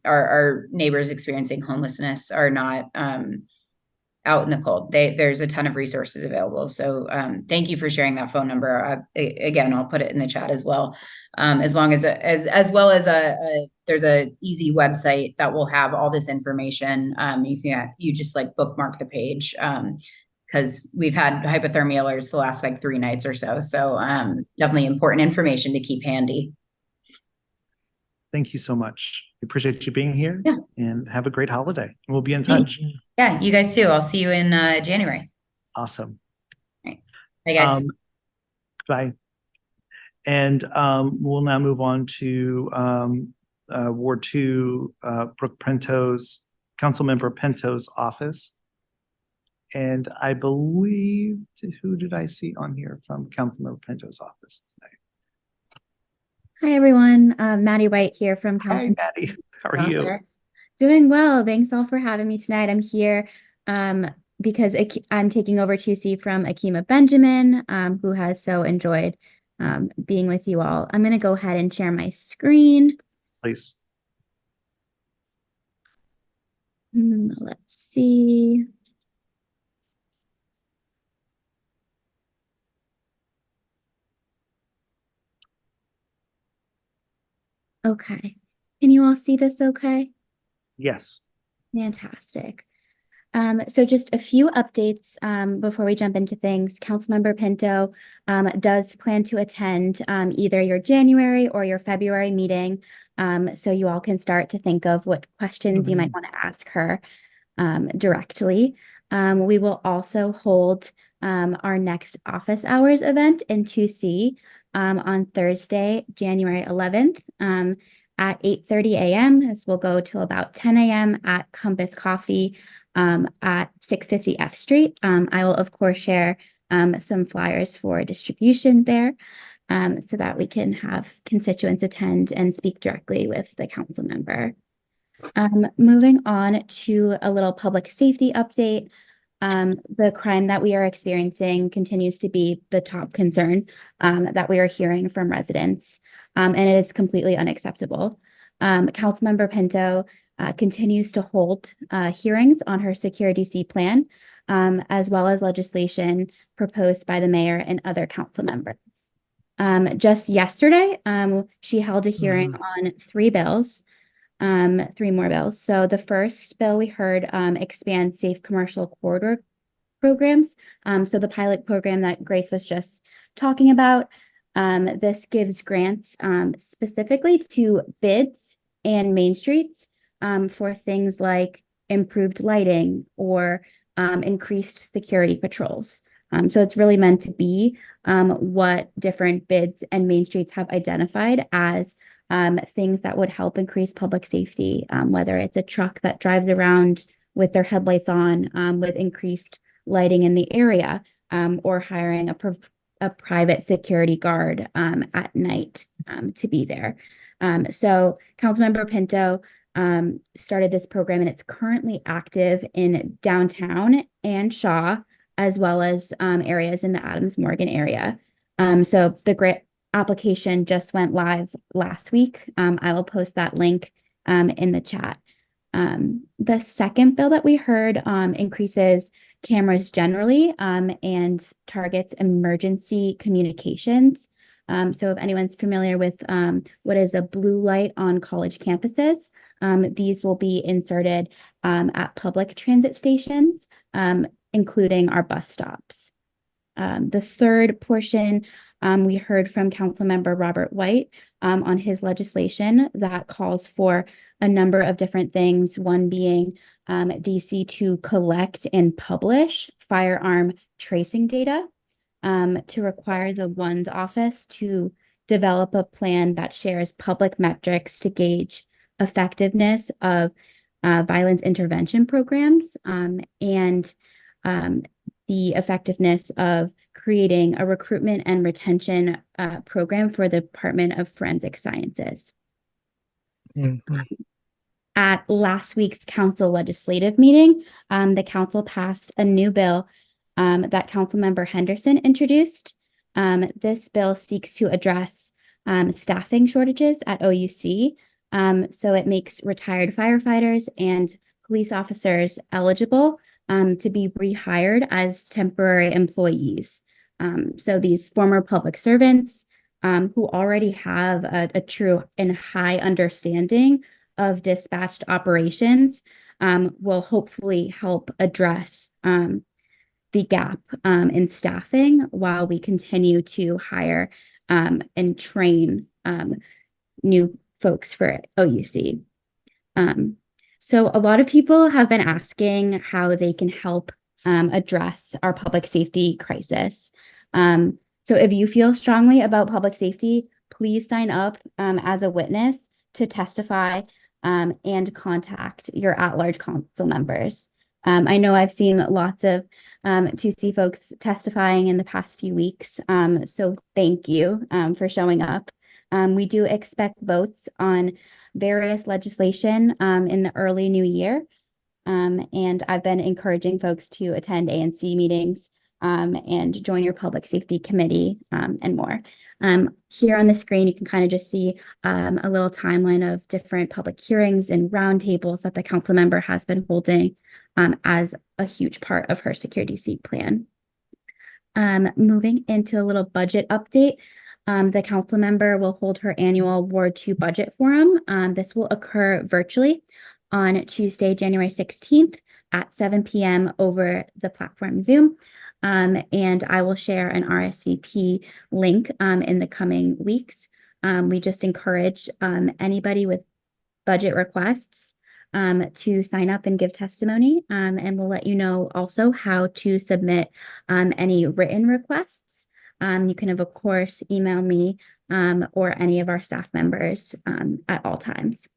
our neighbors experiencing homelessness are not out in the cold. There's a ton of resources available. So thank you for sharing that phone number. Again, I'll put it in the chat as well. As long as there's a easy website that will have all this information. You just like bookmark the page. Because we've had hypothermia alerts the last like 3 nights or so. So definitely important information to keep handy. Thank you so much. We appreciate you being here. Yeah. And have a great holiday. We'll be in touch. Yeah, you guys too. I'll see you in January. Awesome. All right. Bye, guys. Bye. And we'll now move on to Ward 2, Brooke Councilmember Pinto's office. And I believe, who did I see on here from Councilmember Pinto's office tonight? Hi, everyone. Maddie White here from Hi, Maddie. How are you? Doing well. Thanks all for having me tonight. I'm here because I'm taking over 2C from Akima Benjamin, who has so enjoyed being with you all. I'm going to go ahead and share my screen. Please. Let's see. Okay. Can you all see this okay? Yes. Fantastic. So just a few updates before we jump into things. Councilmember Pinto does plan to attend either your January or your February meeting, so you all can start to think of what questions you might want to ask her directly. We will also hold our next office hours event in 2C on Thursday, January 11th at 8:30 a.m. This will go till about 10 a.m. at Compass Coffee at 650 F Street. I will, of course, share some flyers for distribution there so that we can have constituents attend and speak directly with the council member. Moving on to a little public safety update. The crime that we are experiencing continues to be the top concern that we are hearing from residents, and it is completely unacceptable. Councilmember Pinto continues to hold hearings on her Security C plan, as well as legislation proposed by the mayor and other council members. Just yesterday, she held a hearing on 3 bills. 3 more bills. So the first bill we heard expands safe commercial corridor programs. So the pilot program that Grace was just talking about, this gives grants specifically to bids and main streets for things like improved lighting or increased security patrols. So it's really meant to be what different bids and main streets have identified as things that would help increase public safety, whether it's a truck that drives around with their headlights on with increased lighting in the area, or hiring a private security guard at night to be there. So Councilmember Pinto started this program, and it's currently active in downtown and Shaw, as well as areas in the Adams Morgan area. So the grant application just went live last week. I will post that link in the chat. The second bill that we heard increases cameras generally and targets emergency communications. So if anyone's familiar with what is a blue light on college campuses, these will be inserted at public transit stations, including our bus stops. The third portion, we heard from Councilmember Robert White on his legislation that calls for a number of different things, one being DC to collect and publish firearm tracing data, to require the ONE's office to develop a plan that shares public metrics to gauge effectiveness of violence intervention programs, and the effectiveness of creating a recruitment and retention program for the Department of Forensic Sciences. At last week's council legislative meeting, the council passed a new bill that Councilmember Henderson introduced. This bill seeks to address staffing shortages at OUC. So it makes retired firefighters and police officers eligible to be rehired as temporary employees. So these former public servants who already have a true and high understanding of dispatched operations will hopefully help address the gap in staffing while we continue to hire and train new folks for OUC. So a lot of people have been asking how they can help address our public safety crisis. So if you feel strongly about public safety, please sign up as a witness to testify and contact your at-large council members. I know I've seen lots of 2C folks testifying in the past few weeks, so thank you for showing up. We do expect votes on various legislation in the early new year, and I've been encouraging folks to attend ANC meetings and join your public safety committee and more. Here on the screen, you can kind of just see a little timeline of different public hearings and roundtables that the council member has been holding as a huge part of her Secure DC plan. Moving into a little budget update, the council member will hold her annual Ward 2 budget forum. This will occur virtually on Tuesday, January 16th at 7 p.m. over the platform Zoom. And I will share an RSVP link in the coming weeks. We just encourage anybody with budget requests to sign up and give testimony. And we'll let you know also how to submit any written requests. You can, of course, email me or any of our staff members at all times.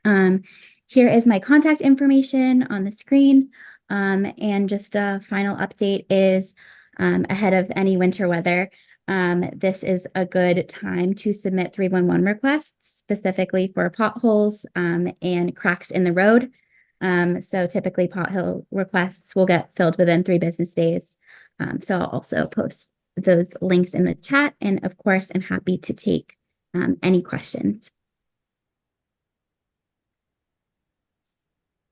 Here is my contact information on the screen. And just a final update is ahead of any winter weather, this is a good time to submit 311 requests, specifically for potholes and cracks in the road. So typically pothole requests will get filled within 3 business days. So I'll also post those links in the chat. And of course, I'm happy to take any questions.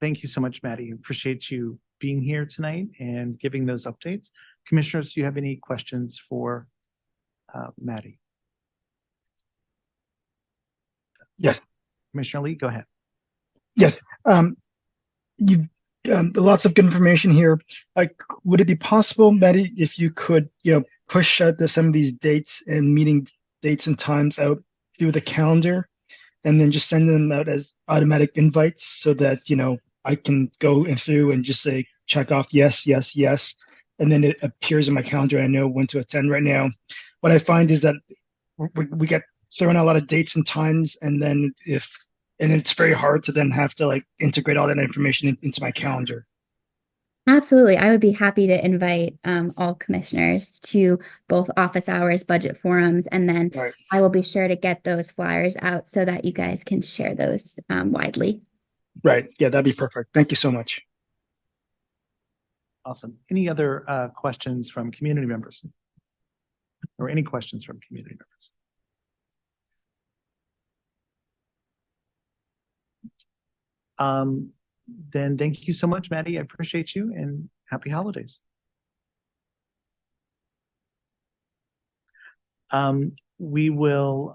Thank you so much, Maddie. Appreciate you being here tonight and giving those updates. Commissioners, do you have any questions for Maddie? Yes. Commissioner Lee, go ahead. Yes. You lots of good information here. Would it be possible, Maddie, if you could, push out some of these dates and meeting dates and times out through the calendar, and then just send them out as automatic invites so that I can go through and just say check off yes, yes, yes, and then it appears in my calendar. I know when to attend. Right now, what I find is that we get thrown out a lot of dates and times, and then it's very hard to then have to integrate all that information into my calendar. Absolutely. I would be happy to invite all commissioners to both office hours, budget forums, and then Right. I will be sure to get those flyers out so that you guys can share those widely. Right. Yeah, that'd be perfect. Thank you so much. Awesome. Any other questions from community members? Or any questions from community members? Then thank you so much, Maddie. I appreciate you and happy holidays. We will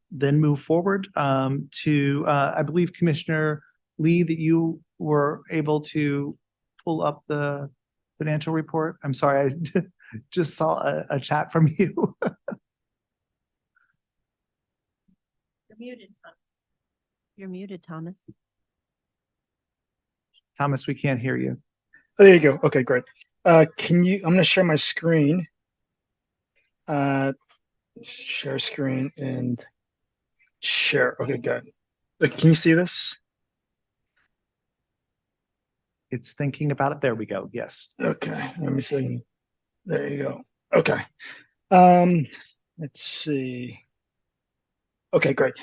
then move forward to, I believe, Commissioner Lee, that you were able to pull up the financial report. I'm sorry, I just saw a chat from you. You're muted, Thomas. You're muted, Thomas. Thomas, we can't hear you. Oh, there you go. Okay, great. I'm going to share my screen. Share screen and share. Okay, good. Can you see this? It's thinking about it. There we go. Yes. Okay, let me see. There you go. Okay. Let's see. Okay, great.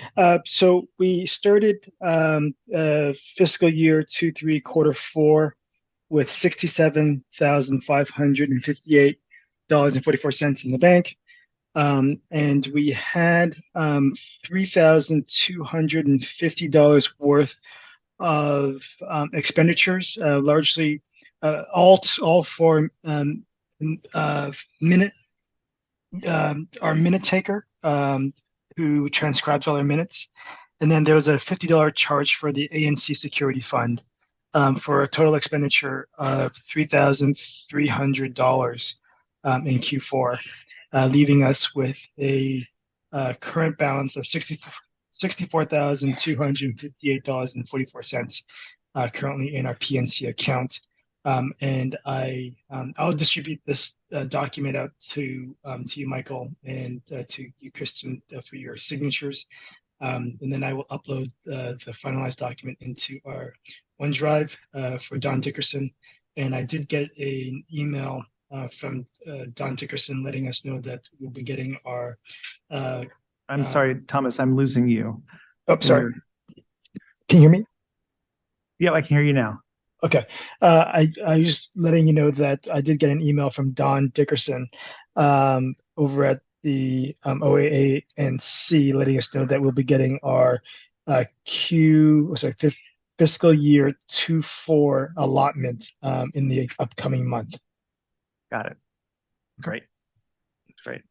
So we started fiscal year 23 quarter 4 with $67,558.44 in the bank. And we had $3,250 worth of expenditures, largely all four minute our minute taker who transcribes all our minutes, and then there was a $50 charge for the ANC security fund for a total expenditure of $3,300 in Q4, leaving us with a current balance of $64,258.44 currently in our PNC account. And I'll distribute this document out to you, Michael, and to you, Kristen, for your signatures. And then I will upload the finalized document into our OneDrive for Don Dickerson. And I did get an email from Don Dickerson letting us know that we'll be getting our. I'm sorry, Thomas, I'm losing you. Oh, sorry. Can you hear me? Yeah, I can hear you now. Okay. I was just letting you know that I did get an email from Don Dickerson over at the OAANC letting us know that we'll be getting our fiscal year 24 allotment in the upcoming month. Got it. Great. That's great.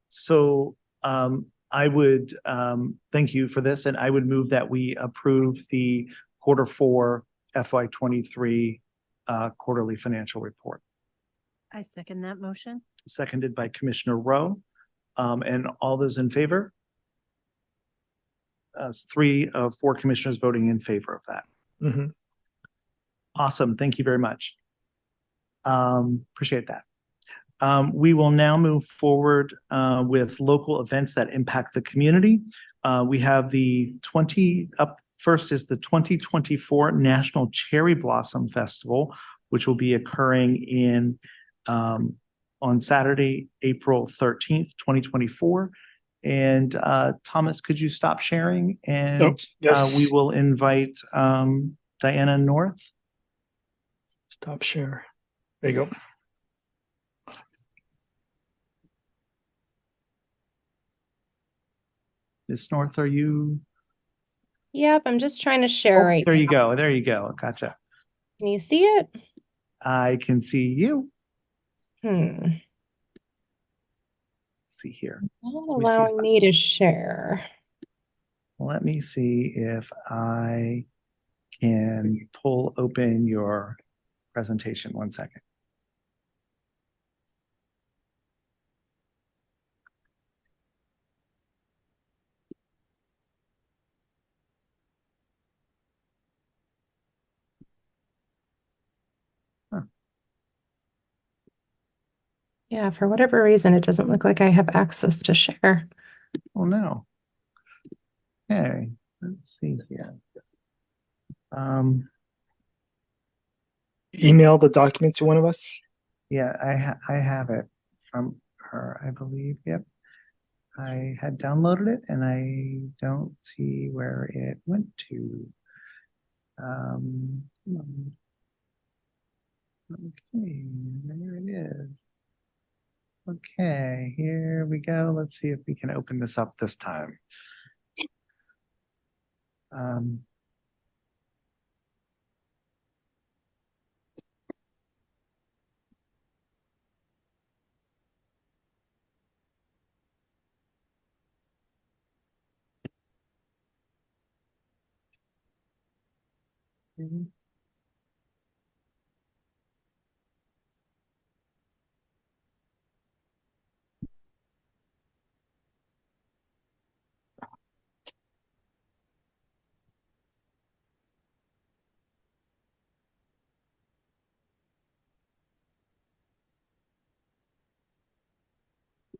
So I would thank you for this, and I would move that we approve the Q4 FY23 quarterly financial report. I second that motion. Seconded by Commissioner Rowe. And all those in favor? 3 of 4 commissioners voting in favor of that. Mm-hmm. Awesome. Thank you very much. Appreciate that. We will now move forward with local events that impact the community. We have first is the 2024 National Cherry Blossom Festival, which will be occurring on Saturday, April 13th, 2024. And Thomas, could you stop sharing? And yes. We will invite Diana North. Stop share. There you go. Ms. North, are you? Yep, I'm just trying to share right There now. you go. There you go. Gotcha. Can you see it? I can see you. Let's see here. Not allowing me to share. Let me see if I can pull open your presentation. 1 second. Yeah, for whatever reason, it doesn't look like I have access to share. Oh, no. Okay, let's see here. Email the document to one of us. Yeah, I have it from her, I believe. Yep. I had downloaded it and I don't see where it went to. Okay, there it is. Okay, here we go. Let's see if we can open this up this time.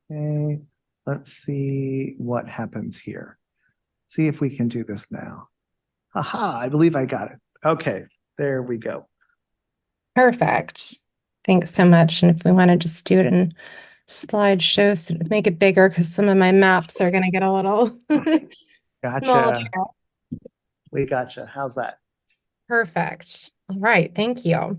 Okay, let's see what happens here. See if we can do this now. Aha, I believe I got it. Okay, there we go. Perfect. Thanks so much. And if we want to just do it in slideshow, so make it bigger because some of my maps are going to get a little Gotcha. smaller. We gotcha. How's that? Perfect. All right. Thank you.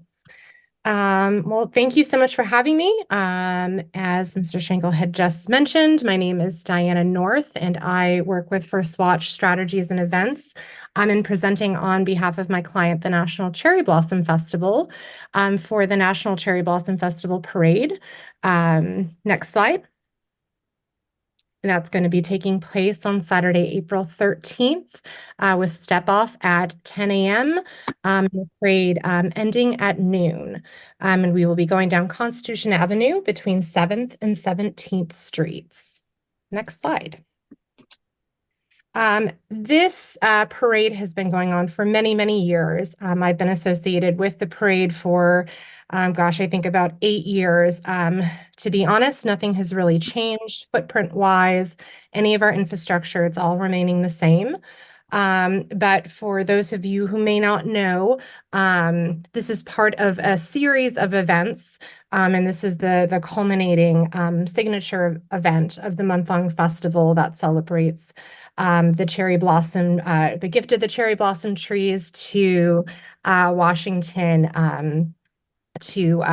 Well, thank you so much for having me. As Mr. Schenkel had just mentioned, my name is Diana North, and I work with First Watch Strategies and Events. I'm in presenting on behalf of my client, the National Cherry Blossom Festival, for the National Cherry Blossom Festival Parade. Next slide. And that's going to be taking place on Saturday, April 13th, with step off at 10 a.m. The parade ending at noon. And we will be going down Constitution Avenue between 7th and 17th Streets. Next slide. This parade has been going on for many, many years. I've been associated with the parade for gosh, I think about 8 years. To be honest, nothing has really changed footprint-wise. Any of our infrastructure, it's all remaining the same. But for those of you who may not know, this is part of a series of events, and this is the culminating signature event of the month-long festival that celebrates the cherry blossom, the gift of the cherry blossom trees to Washington, to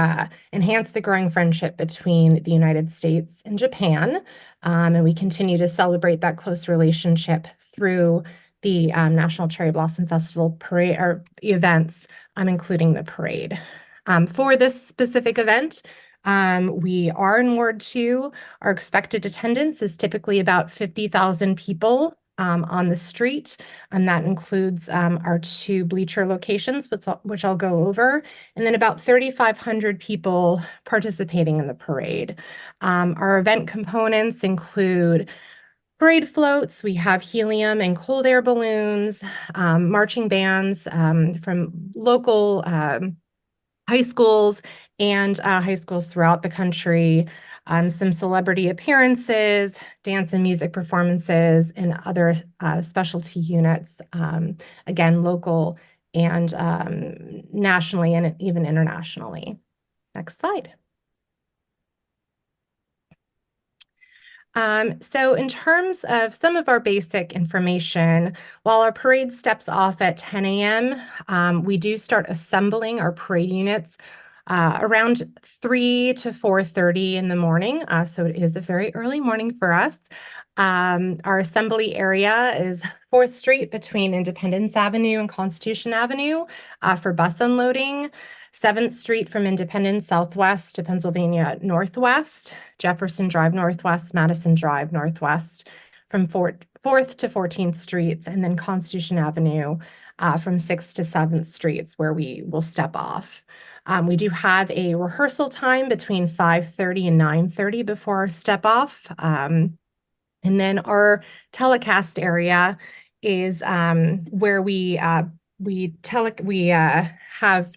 enhance the growing friendship between the United States and Japan. And we continue to celebrate that close relationship through the National Cherry Blossom Festival parade or events, including the parade. For this specific event, we are in Ward 2. Our expected attendance is typically about 50,000 people on the street, and that includes our 2 bleacher locations, which I'll go over, and then about 3,500 people participating in the parade. Our event components include parade floats, we have helium and cold air balloons, marching bands from local high schools and high schools throughout the country, some celebrity appearances, dance and music performances, and other specialty units, again, local and nationally and even internationally. Next slide. So in terms of some of our basic information, while our parade steps off at 10 a.m., we do start assembling our parade units around 3 to 4:30 in the morning. So it is a very early morning for us. Our assembly area is 4th Street between Independence Avenue and Constitution Avenue for bus unloading. 7th Street from Independence Southwest to Pennsylvania Northwest, Jefferson Drive Northwest, Madison Drive Northwest from 4th to 14th Streets, and then Constitution Avenue from 6th to 7th Streets where we will step off. We do have a rehearsal time between 5:30 and 9:30 before our step off. And then our telecast area is where we have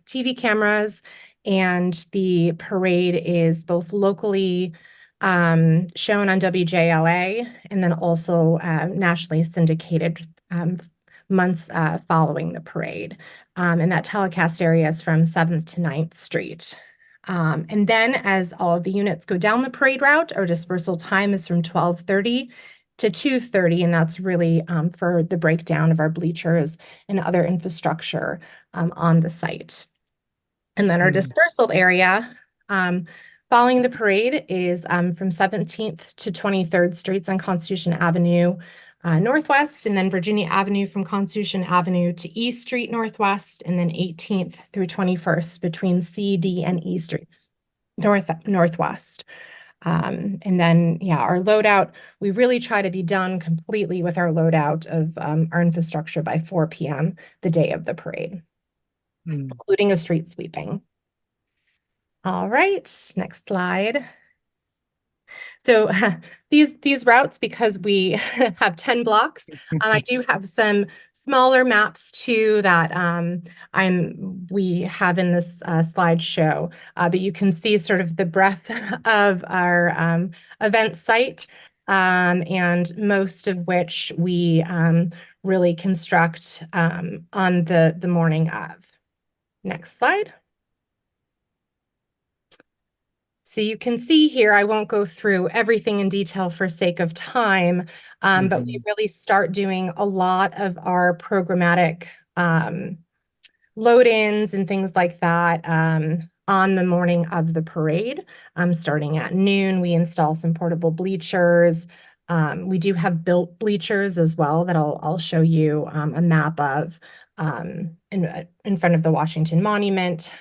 TV cameras, and the parade is both locally shown on WJLA and then also nationally syndicated months following the parade. And that telecast area is from 7th to 9th Street. And then as all of the units go down the parade route, our dispersal time is from 12:30 to 2:30, and that's really for the breakdown of our bleachers and other infrastructure on the site. And then our dispersal area following the parade is from 17th to 23rd Streets on Constitution Avenue Northwest, and then Virginia Avenue from Constitution Avenue to East Street Northwest, and then 18th through 21st between C, D, and E Streets Northwest. And then, yeah, our loadout, we really try to be done completely with our loadout of our infrastructure by 4 p.m. the day of the parade, including a street sweeping. All right, next slide. So these routes, because we have 10 blocks, I do have some smaller maps too that we have in this slideshow, but you can see sort of the breadth of our event site, and most of which we really construct on the morning of. Next slide. So you can see here, I won't go through everything in detail for sake of time, but we really start doing a lot of our programmatic load-ins and things like that on the morning of the parade. Starting at noon, we install some portable bleachers. We do have built bleachers as well that I'll show you a map of in front of the Washington Monument,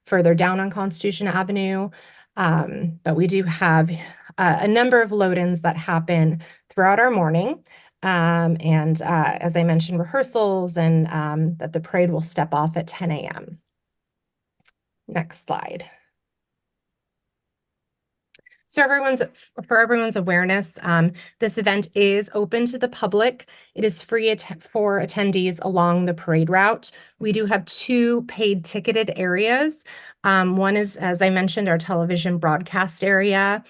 further down on Constitution Avenue. But we do have a number of load-ins that happen throughout our morning. As I mentioned, rehearsals and that the parade will step off at 10 a.m. Next slide. So for everyone's awareness, this event is open to the public. It is free for attendees along the parade route. We do have 2 paid ticketed areas. One is, as I mentioned, our television broadcast area,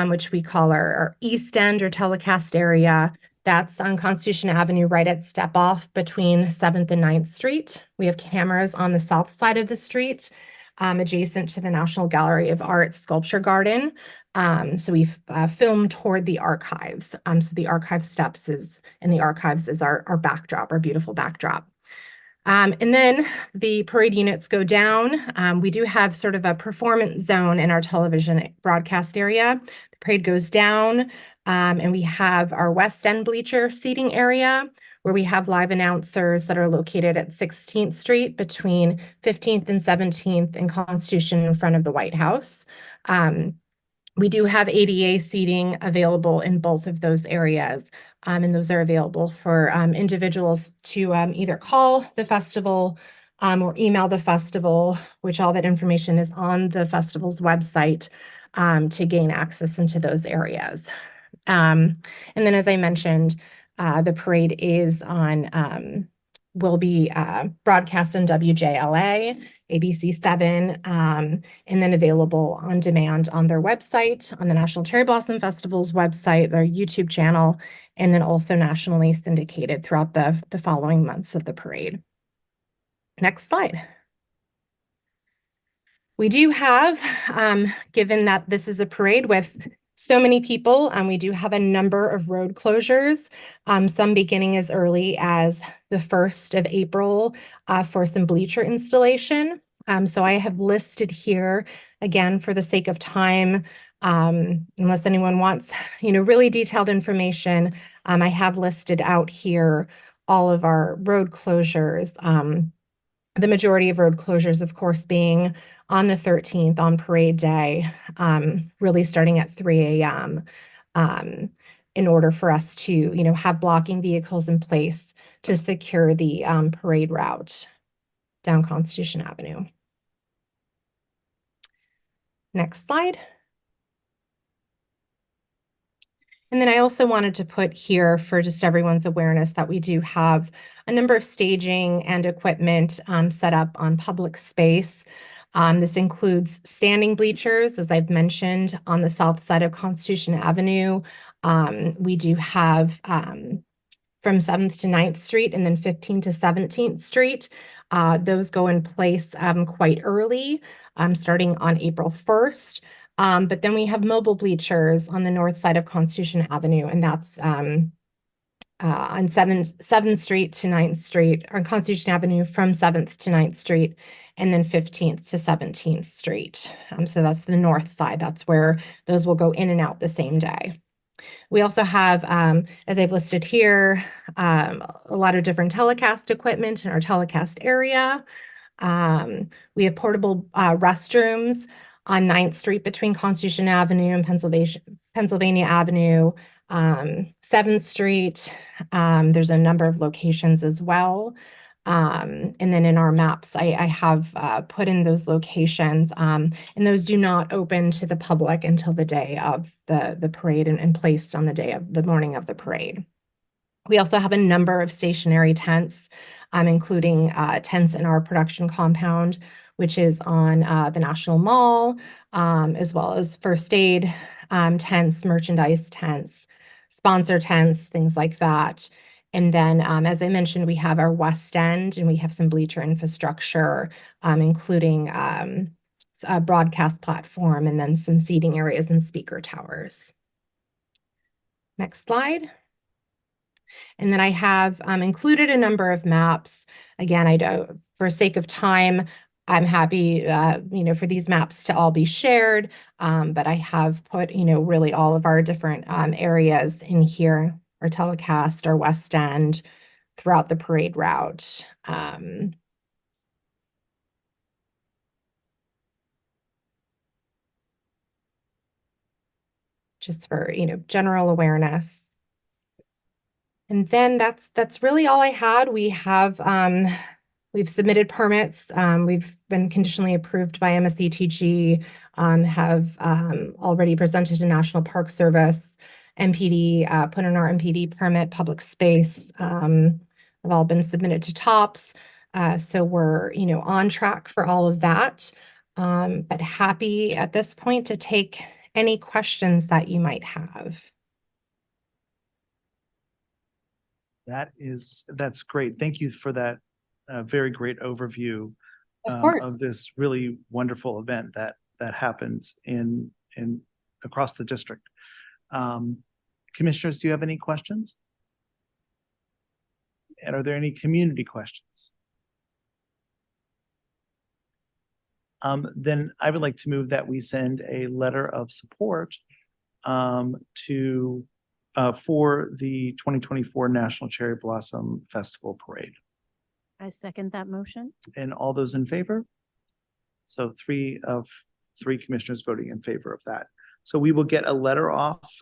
which we call our East End or telecast area. That's on Constitution Avenue, right at step off between 7th and 9th Street. We have cameras on the south side of the street, adjacent to the National Gallery of Art Sculpture Garden. So we've filmed toward the archives. So the archive steps in the archives is our backdrop, our beautiful backdrop. And then the parade units go down. We do have sort of a performance zone in our television broadcast area. The parade goes down, and we have our West End bleacher seating area where we have live announcers that are located at 16th Street between 15th and 17th in Constitution in front of the White House. We do have ADA seating available in both of those areas, and those are available for individuals to either call the festival or email the festival, which all that information is on the festival's website to gain access into those areas. And then, as I mentioned, the parade is will be broadcast on WJLA, ABC7, and then available on demand on their website, on the National Cherry Blossom Festival's website, their YouTube channel, and then also nationally syndicated throughout the following months of the parade. Next slide. We do have, given that this is a parade with so many people, we do have a number of road closures, some beginning as early as the 1st of April for some bleacher installation. So I have listed here, again, for the sake of time, unless anyone wants, really detailed information, I have listed out here all of our road closures. The majority of road closures, of course, being on the 13th on parade day, really starting at 3 a.m. In order for us to, have blocking vehicles in place to secure the parade route down Constitution Avenue. Next slide. And then I also wanted to put here for just everyone's awareness that we do have a number of staging and equipment set up on public space. This includes standing bleachers, as I've mentioned, on the south side of Constitution Avenue. We do have from 7th to 9th Street and then 15th to 17th Street. Those go in place quite early, starting on April 1st. But then we have mobile bleachers on the north side of Constitution Avenue, and that's on 7th Street to 9th Street, on Constitution Avenue from 7th to 9th Street, and then 15th to 17th Street. So that's the north side. That's where those will go in and out the same day. We also have, as I've listed here, a lot of different telecast equipment in our telecast area. We have portable restrooms on 9th Street between Constitution Avenue and Pennsylvania Avenue, 7th Street. There's a number of locations as well. And then in our maps, I have put in those locations, and those do not open to the public until the day of the parade and placed on the morning of the parade. We also have a number of stationary tents, including tents in our production compound, which is on the National Mall, as well as first aid tents, merchandise tents, sponsor tents, things like that. And then, as I mentioned, we have our West End, and we have some bleacher infrastructure, including a broadcast platform, and then some seating areas and speaker towers. Next slide. And then I have included a number of maps. Again, for sake of time, I'm happy, for these maps to all be shared. But I have put, really all of our different areas in here, our telecast, our West End, throughout the parade route. Just for, general awareness. And then that's really all I had. We've submitted permits. We've been conditionally approved by MSCTG, have already presented to National Park Service, MPD, put in our MPD permit, public space, have all been submitted to TOPS. So we're, on track for all of that. But happy at this point to take any questions that you might have. That's great. Thank you for that very great overview Of course. of this really wonderful event that happens in across the district. Commissioners, do you have any questions? And are there any community questions? Then I would like to move that we send a letter of support for the 2024 National Cherry Blossom Festival Parade. I second that motion. And all those in favor? So 3 of 3 commissioners voting in favor of that. So we will get a letter off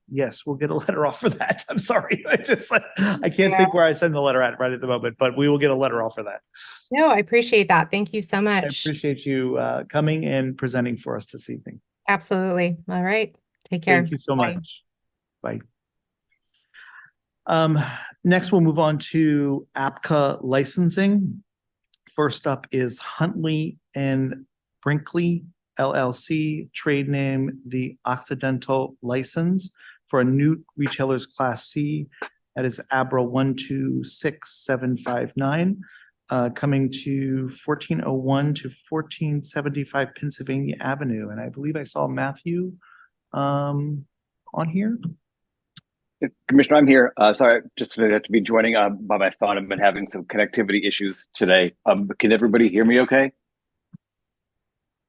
yes, we'll get a letter off for that. I'm sorry. I can't think where I send the letter at right at the moment, but we will get a letter off for that. No, I appreciate that. Thank you so much. I appreciate you coming and presenting for us this evening. Absolutely. All right. Take care. Thank you so Bye. much. Bye. Next, we'll move on to APCA licensing. First up is Huntley and Brinkley LLC, trade name The Occidental License for a new retailer's Class C. That is Abra 126759, coming to 1401 to 1475 Pennsylvania Avenue. And I believe I saw Matthew on here. Commissioner, I'm here. Sorry, just to be joining by my phone. I've been having some connectivity issues today. Can everybody hear me okay?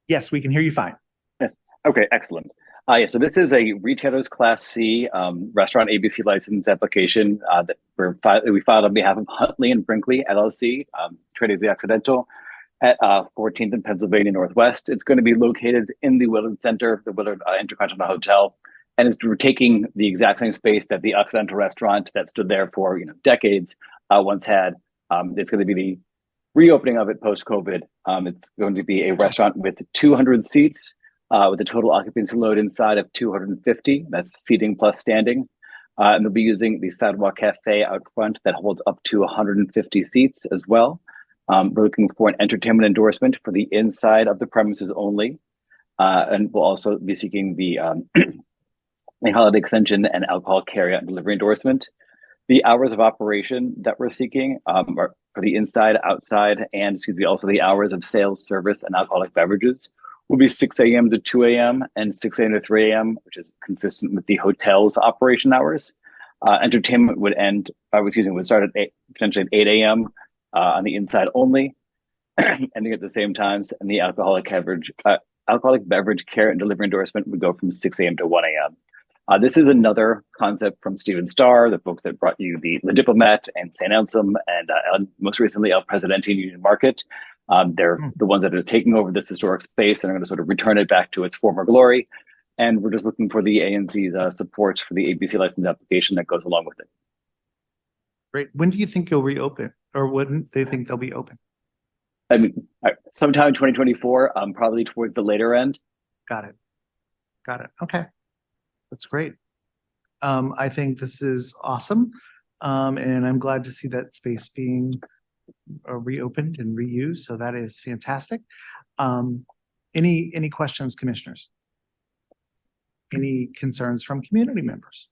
Yes, we can hear you fine. Yes. Okay, excellent. Yeah, so this is a retailer's Class C restaurant ABC license application that we filed on behalf of Huntley and Brinkley LLC, trade as The Occidental, at 14th and Pennsylvania Northwest. It's going to be located in the Willard Center, the Willard Intercontinental Hotel, and it's taking the exact same space that the Occidental restaurant that stood there for decades once had. It's going to be the reopening of it post-COVID. It's going to be a restaurant with 200 seats, with a total occupancy load inside of 250. That's seating plus standing. And they'll be using the Sidewalk Cafe out front that holds up to 150 seats as well. We're looking for an entertainment endorsement for the inside of the premises only. And we'll also be seeking the holiday extension and alcohol carryout and delivery endorsement. The hours of operation that we're seeking are for the inside, outside, and also the hours of sales, service, and alcoholic beverages will be 6 a.m. to 2 a.m. and 6 a.m. to 3 a.m., which is consistent with the hotel's operation hours. Entertainment would start at potentially at 8 a.m. On the inside only, ending at the same times, and the alcoholic beverage carryout and delivery endorsement would go from 6 a.m. to 1 a.m. This is another concept from Steven Starr, the folks that brought you the Diplomat and St. Anselm, and most recently El Presidente and Union Market. They're the ones that are taking over this historic space and are going to sort of return it back to its former glory. And we're just looking for the ANC's support for the ABC license application that goes along with it. Great. When do you think you'll reopen, or when they think they'll be open? I mean, sometime in 2024, probably towards the later end. Got it. Okay. That's great. I think this is awesome. And I'm glad to see that space being reopened and reused. So that is fantastic. Any questions, commissioners? Any concerns from community members?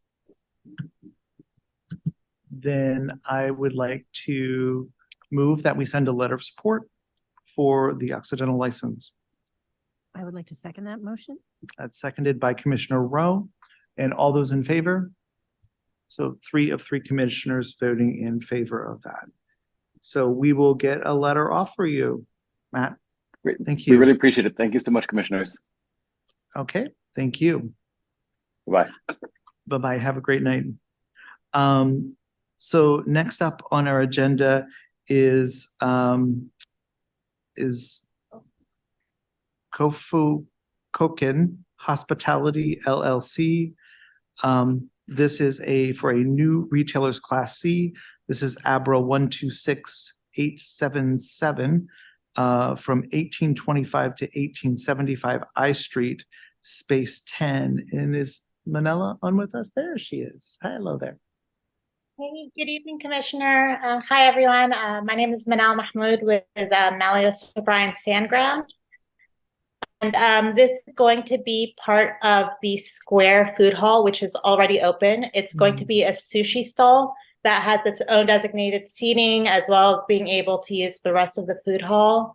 Then I would like to move that we send a letter of support for the Occidental license. I would like to second that motion. That's seconded by Commissioner Rowe. And all those in favor? So 3 of 3 commissioners voting in favor of that. So we will get a letter off for you, Matt. Great. Thank We you. really appreciate it. Thank you so much, commissioners. Okay, thank you. Bye. Bye-bye. Have a great night. So next up on our agenda is Kofu Koken Hospitality LLC. This is for a new retailers class C. This is ABRA 126877 from 1825 to 1875 I Street, space 10. And is Manila on with us? There she is. Hello there. Hey, good evening, Commissioner. Hi, everyone. My name is Manal Mahmood with Malleus O'Brien Sandground. And this is going to be part of the Square Food Hall, which is already open. It's going to be a sushi stall that has its own designated seating, as well as being able to use the rest of the food hall.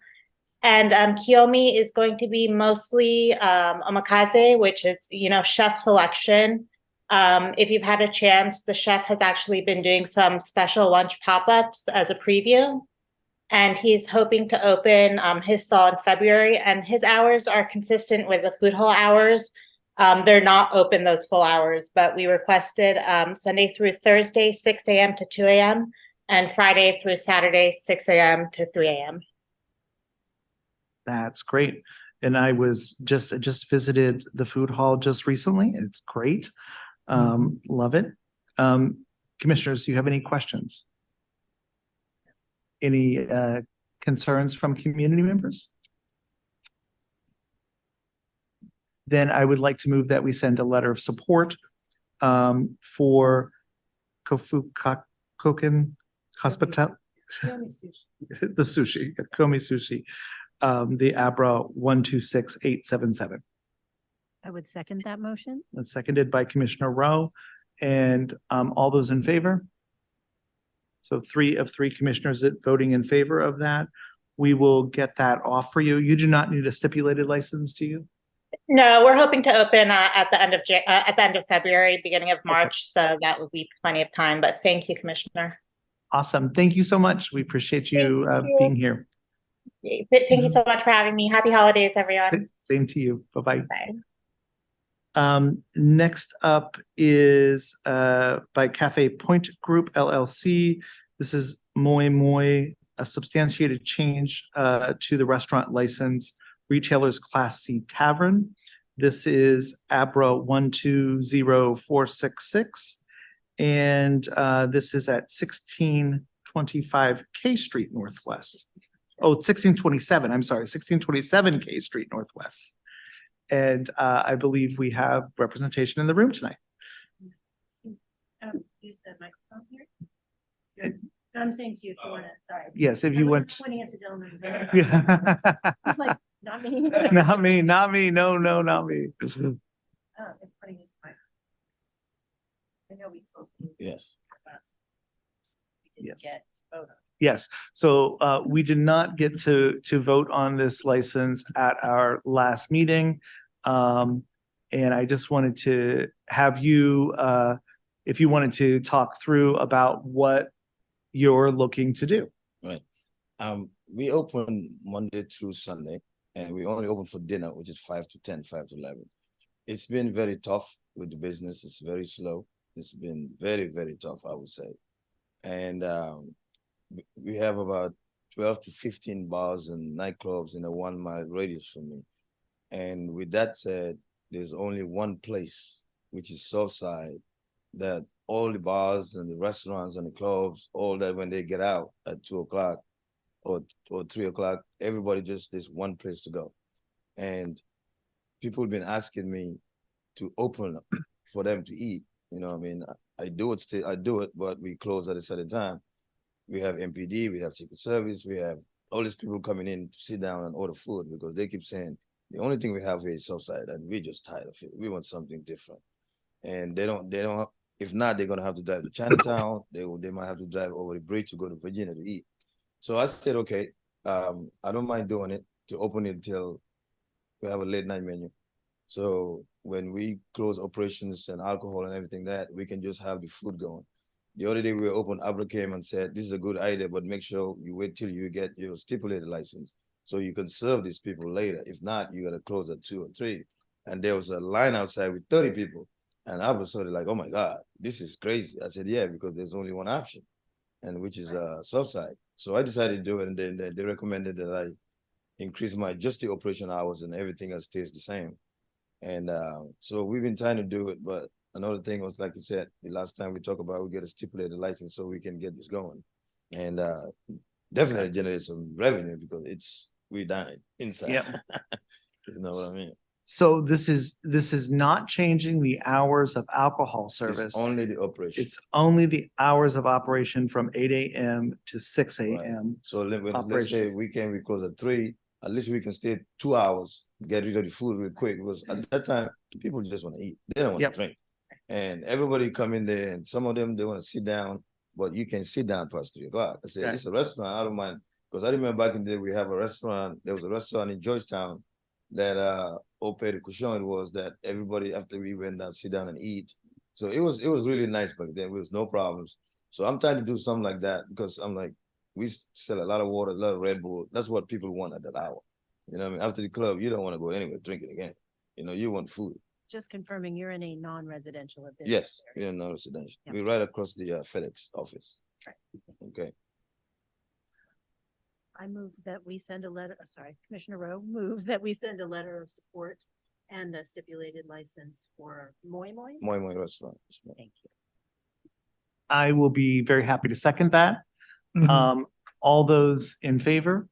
And Kiyomi is going to be mostly omakase, which is, chef selection. If you've had a chance, the chef has actually been doing some special lunch pop-ups as a preview. And he's hoping to open his stall in February, and his hours are consistent with the food hall hours. They're not open those full hours, but we requested Sunday through Thursday, 6 a.m. to 2 a.m., and Friday through Saturday, 6 a.m. to 3 a.m. That's great. And I was just visited the food hall just recently. It's great. Love it. Commissioners, do you have any questions? Any concerns from community members? Then I would like to move that we send a letter of support for Kofu Koken Hospital, the sushi, Komi Sushi, the ABRA 126877. I would second that motion. That's seconded by Commissioner Rowe. And all those in favor? So 3 of 3 commissioners voting in favor of that. We will get that off for you. You do not need a stipulated license, do you? No, we're hoping to open at the end of February, beginning of March. So that would be plenty of time. But thank you, Commissioner. Awesome. Thank you so much. We appreciate you, being here. Thank you so much for having me. Happy holidays, everyone. Same to you. Bye-bye. Bye. Next up is by Cafe Point Group LLC. This is Moi Moi, a substantiated change to the restaurant license, Retailers Class C Tavern. This is ABRA 120466, and this is at 1625 K Street Northwest. Oh, 1627. I'm sorry, 1627 K Street Northwest. And I believe we have representation in the room tonight. Use the microphone here. No, I'm saying to you if you want to, sorry. Yes, if you want. Pointing at the gentleman. Yeah. It's like, not me. Not me, not me. No, not me. Oh, it's putting his mic. I know we spoke. Yes. Yes. Get vote on. Yes, so we did not get to vote on this license at our last meeting. And I just wanted to have you, if you wanted to talk through about what you're looking to do. Right. We open Monday through Sunday, and we only open for dinner, which is 5 to 10, 5 to 11. It's been very tough with the business. It's very slow. It's been very, very tough, I would say. And we have about 12 to 15 bars and nightclubs in a 1 mile radius from me. And with that said, there's only one place, which is Southside, that all the bars and the restaurants and the clubs, all that when they get out at 2 o'clock or 3 o'clock, everybody just, there's one place to go. And people have been asking me to open up for them to eat. You know what I mean? I do it, but we close at a certain time. We have MPD, we have Secret Service, we have all these people coming in to sit down and order food because they keep saying, the only thing we have here is Southside, and we're just tired of it. We want something different. And they don't, if not, they're gonna have to drive to Chinatown. They might have to drive over the bridge to go to Virginia to eat. So I said, okay, I don't mind doing it, to open it until we have a late night menu. So when we close operations and alcohol and everything that, we can just have the food going. The other day we were open, Abra came and said, this is a good idea, but make sure you wait till you get your stipulated license so you can serve these people later. If not, you got to close at 2 or 3. And there was a line outside with 30 people. And I was sort of like, oh my God, this is crazy. I said, yeah, because there's only one option, and which is south side. So I decided to do it, and then they recommended that I increase my just the operation hours and everything else stays the same. And so we've been trying to do it, but another thing was, like you said, the last time we talked about, we get a stipulated license so we can get this going. And definitely generate some revenue because we dying inside. Yep. You know what I mean? So this is not changing the hours of alcohol service. It's only the operation. It's only the hours of operation from 8 a.m. to 6 Right. a.m. So let's say operations. weekend we close at 3, at least we can stay 2 hours, get rid of the food real quick, because at that time people just want to eat. They don't want Yep. to drink. And everybody come in there, and some of them they want to sit down, but you can sit down past 3 o'clock. I said, Right. it's a restaurant, I don't mind. Because I remember back in the day we have a restaurant, there was a restaurant in Georgetown that Ope de Cochon was, that everybody after we went down sit down and eat. So it was really nice back then. There was no problems. So I'm trying to do something like that, because I'm like, we sell a lot of water, a lot of Red Bull. That's what people want at that hour. You know what I mean? After the club, you don't want to go anywhere drinking again. You know, you want food. Just confirming you're in a non-residential business. Yes, area. we're in non-residential. Yep. We're right across the FedEx office. Right. Okay. I move that we send a letter, Commissioner Rowe moves that we send a letter of support and a stipulated license for Moi Moi. Moi Moi restaurant. Thank you. I will be very happy to second that. Mhm. All those in favor?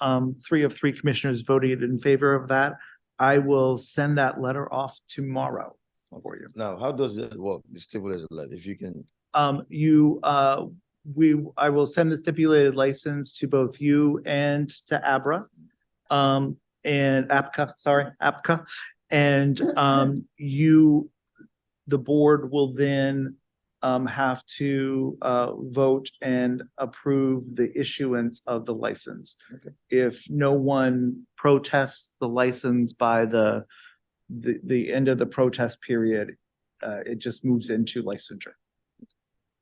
3 of 3 commissioners voted in favor of that. I will send that letter off tomorrow for you. Now, how does that work? The stipulated letter, if you can. I will send the stipulated license to both you and to Abra, and APCA. And, the board will then, have to, vote and approve the issuance of the license. Okay. If no one protests the license by the end of the protest period, it just moves into licensure.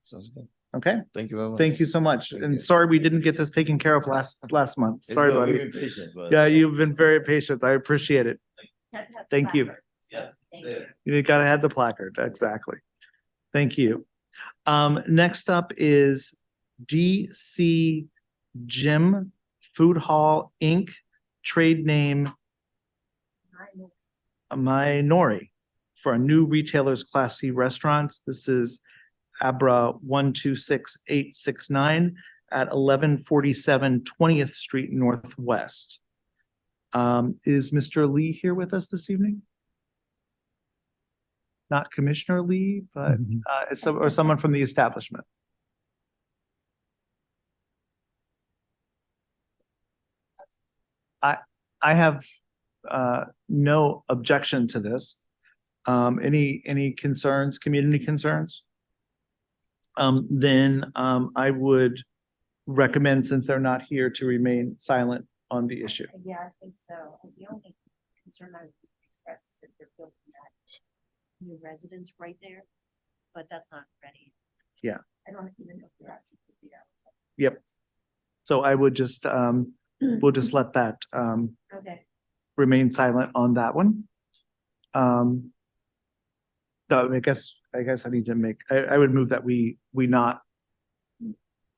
Sounds good. Okay? Thank you very much. Thank you so much. Thank And you. sorry we didn't get this taken care of last month. It's Sorry, good. buddy. We've been patient, but. Yeah, you've been very patient. I appreciate it. Thank you. Yeah. Thank you. You gotta have the placard. Exactly. Thank you. Next up is DC Gym Food Hall, Inc., trade name Minori for a new retailer's Class C restaurants. This is Abra 126869 at 1147 20th Street Northwest. Is Mr. Lee here with us this evening? Not Commissioner Lee, but or someone from the establishment. I have no objection to this. Any concerns, community concerns? Then I would recommend, since they're not here, to remain silent on the issue. Yeah, I think so. The only concern I would express is that they're building that new residence right there, but that's not ready. Yeah. I don't even know if they're asking for the hours. Yep. So I would just, we'll just let that Okay. remain silent on that one. So I guess I need to make, I would move that we not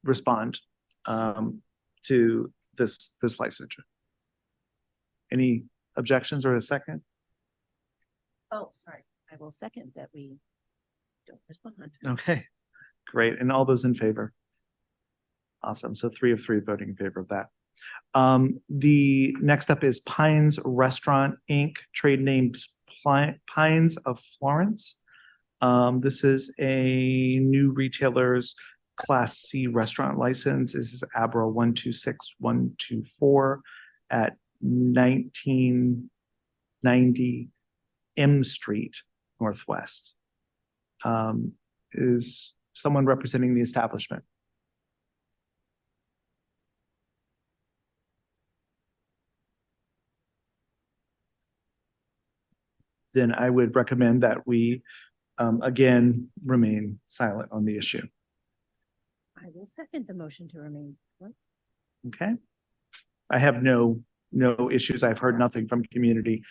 respond to this licensure. Any objections or a second? Oh, sorry. I will second that we don't respond. Okay, great. And all those in favor? Awesome. So 3 of 3 voting in favor of that. The next up is Pines Restaurant, Inc., trade name Pines of Florence. This is a new retailer's Class C restaurant license. This is Abra 126124 at 1990 M Street Northwest. Is someone representing the establishment? then I would recommend that we again remain silent on the issue. I will second the motion to remain. silent. Okay. I have no issues. I've heard nothing from community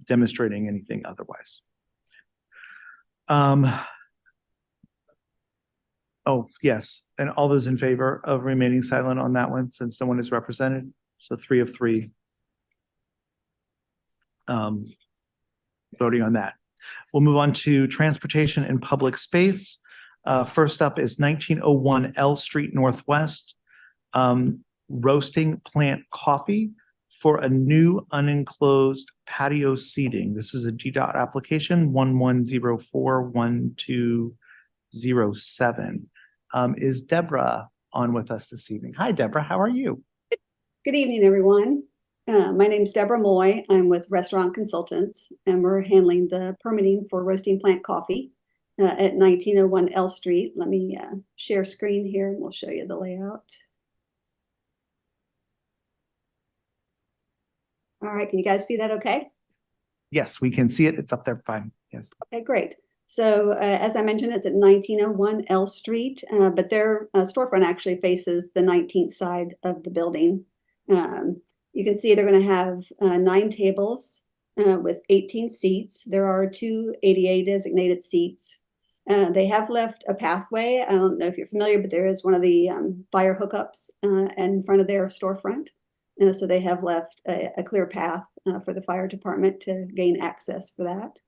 demonstrating anything otherwise. Oh, yes. And all those in favor of remaining silent on that one, since no one is represented? So 3 of 3 voting on that. We'll move on to transportation and public space. First up is 1901 L Street Northwest, roasting plant coffee for a new unenclosed patio seating. This is a GDOT application 11041207. Is Deborah on with us this evening? Hi, Deborah. How are you? Good evening, everyone. My name is Deborah Moy. I'm with Restaurant Consultants, and we're handling the permitting for roasting plant coffee at 1901 L Street. Let me share screen here, and we'll show you the layout. All right, can you guys see that okay? Yes, we can see it. It's up there fine. Yes. Okay, great. So as I mentioned, it's at 1901 L Street, but their storefront actually faces the 19th side of the building. You can see they're going to have 9 tables with 18 seats. There are 2 ADA designated seats. They have left a pathway. I don't know if you're familiar, but there is one of the fire hookups in front of their storefront. So they have left a clear path for the fire department to gain access for that.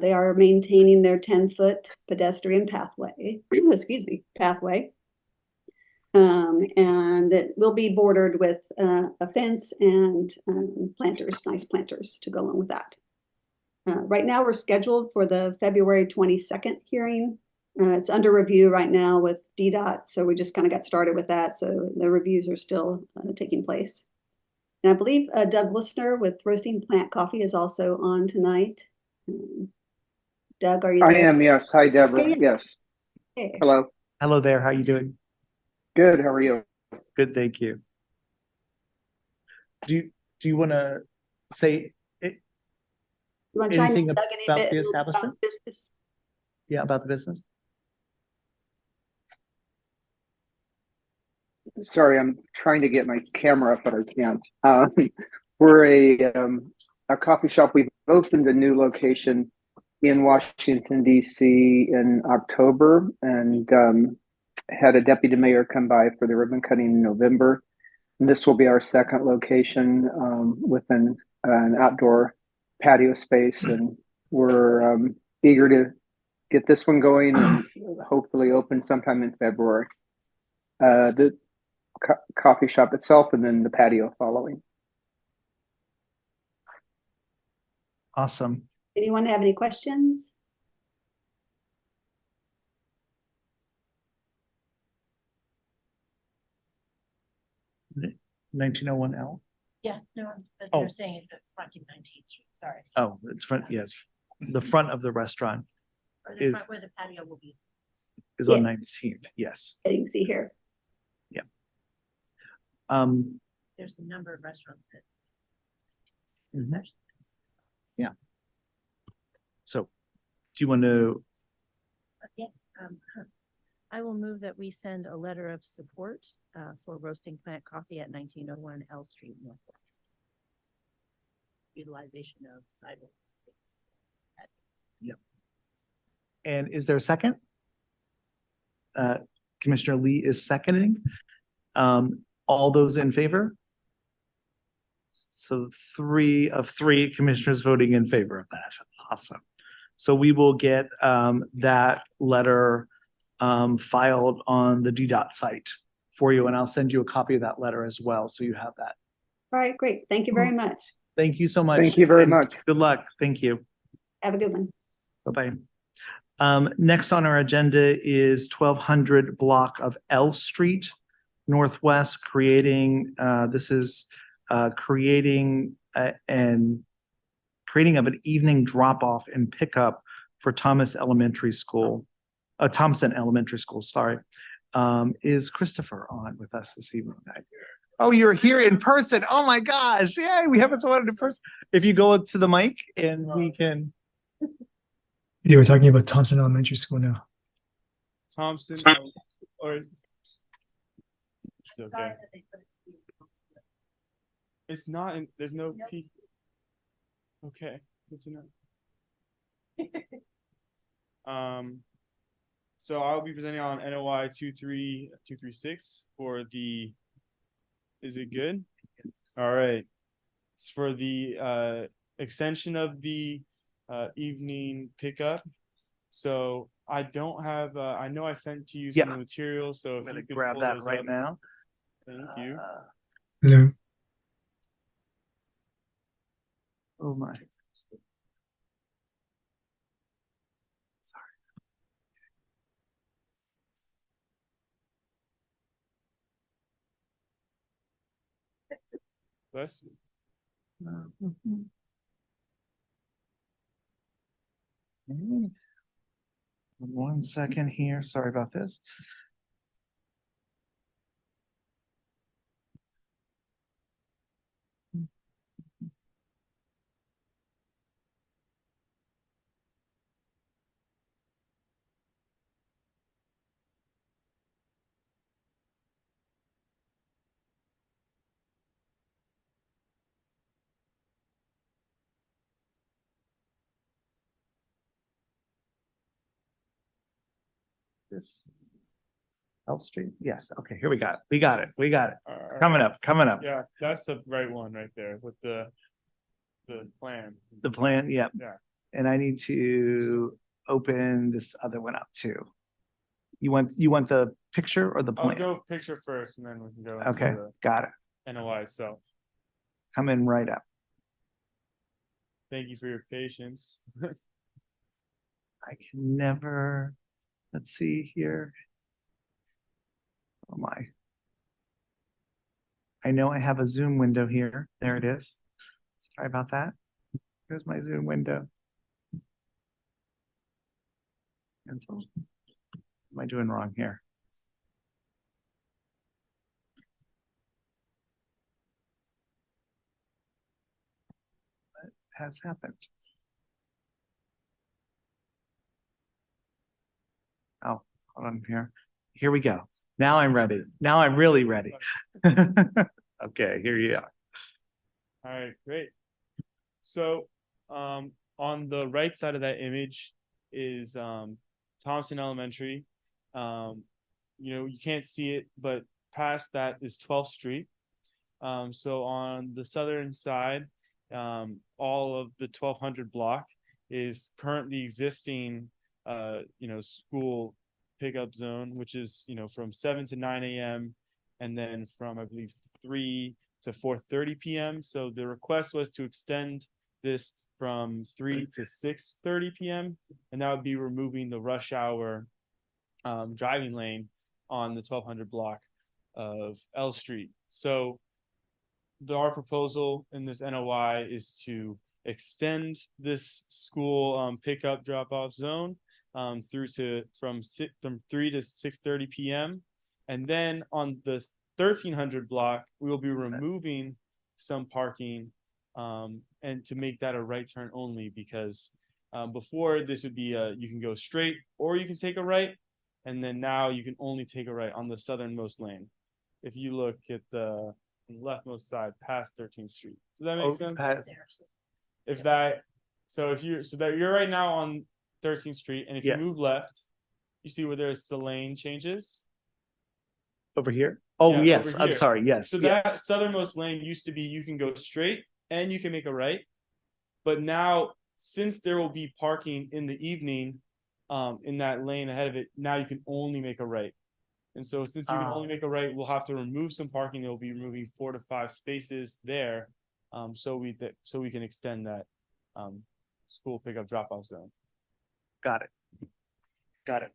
They are maintaining their 10-foot pedestrian pathway, excuse me, pathway. And it will be bordered with a fence and planters, nice planters to go along with that. Right now we're scheduled for the February 22nd hearing. It's under review right now with DDOT, so we just kind of got started with that. So the reviews are still taking place. And I believe Doug Listener with Roasting Plant Coffee is also on tonight. Doug, are you there? I am, yes. Hi, Deborah. Hey. Yes. Hey. Hello. Hello there. How are you doing? Good. How are you? Good, thank you. Do you want to say You want to chime anything in, Doug, any about bit the about establishment? the business? Yeah, about the business. Sorry, I'm trying to get my camera up, but I can't. We're a coffee shop. We've opened a new location in Washington, D.C. in October, and had a deputy mayor come by for the ribbon cutting in November. And this will be our second location with an outdoor patio space, and we're eager to get this one going and hopefully open sometime in February. The coffee shop itself, and then the patio following. Awesome. Anyone have any questions? The 1901 L. Yeah, no, but Oh. they're saying it's the fronting 19th Street, sorry. Oh, it's front. Yes, the front of the restaurant Or the is front where the patio will be. on Yeah. 19th. Yes. You can see here. Yeah. There's a number of restaurants that. Mhm. Yeah. So, do you want to? Yes, I will move that we send a letter of support for roasting plant coffee at 1901 L Street Northwest. Utilization of sidewalk space. Yep. And is there a second? Commissioner Lee is seconding. All those in favor? So 3 of 3 commissioners voting in favor of that. Awesome. So we will get that letter filed on the DDOT site for you, and I'll send you a copy of that letter as well, so you have that. All right, great. Thank you very much. Thank you so much. Thank you very and much. Good luck. Thank you. Have a good one. Bye-bye. Next on our agenda is 1200 block of L Street Northwest, creating creating of an evening drop-off and pickup for Thompson Elementary School, sorry. Is Christopher on with us this evening? Oh, you're here in person. Oh my gosh. Yay, we haven't saw it in person. If you go to the mic and we can. Yeah, we're talking about Thompson Elementary School now. Thompson, or it's okay. It's not in, there's no P. Okay, good to know. So I'll be presenting on NOI 23236 for the, is it good? All right. It's for the extension of the evening pickup. So I don't have, I know I sent to you some of the materials, so if you could grab pull that those right up. now. Thank you. Hello. Oh my. Bless you. One second here. Sorry about this. This L Street. Yes. Okay. Here we got it. We got it. We got it. Coming up. Coming up. Yeah, that's the right one right there with the plan. The plan. Yep. Yeah. And I need to open this other one up too. You want the picture or the I'll plan? go picture first and then we can go into Okay. Got it. the NOI itself. Coming right up. Thank you for your patience. I can never. Let's see here. Oh my. I know I have a Zoom window here. There it is. Sorry about that. Here's my Zoom window. Cancel. What am I doing wrong here? What has happened? Oh, hold on here. Here we go. Now I'm ready. Now I'm really ready. Okay, here you are. All right, great. So on the right side of that image is Thompson Elementary. You can't see it, but past that is 12th Street. So on the southern side, all of the 1200 block is currently existing school pickup zone, which is from 7 to 9 a.m. and then from I believe 3 to 4:30 p.m. So the request was to extend this from 3 to 6:30 p.m. and that would be removing the rush hour driving lane on the 1200 block of L Street. So our proposal in this NOI is to extend this school pickup drop-off zone from 3 to 6:30 p.m. And then on the 1300 block, we will be removing some parking and to make that a right turn only, because before this would be you can go straight or you can take a right, and then now you can only take a right on the southernmost lane. If you look at the leftmost side past 13th Street. Does that make sense? You're right now on 13th Street, and if you move left, you see where there's the lane changes. Over here? Oh, Yeah, yes. over I'm here. sorry. Yes. So yes. that southernmost lane used to be you can go straight and you can make a right. But now, since there will be parking in the evening in that lane ahead of it, now you can only make a right. And so since you can only make a right, we'll have to remove some parking. They'll be removing 4 to 5 spaces there so we can extend that school pickup drop-off zone. Got it. Got it.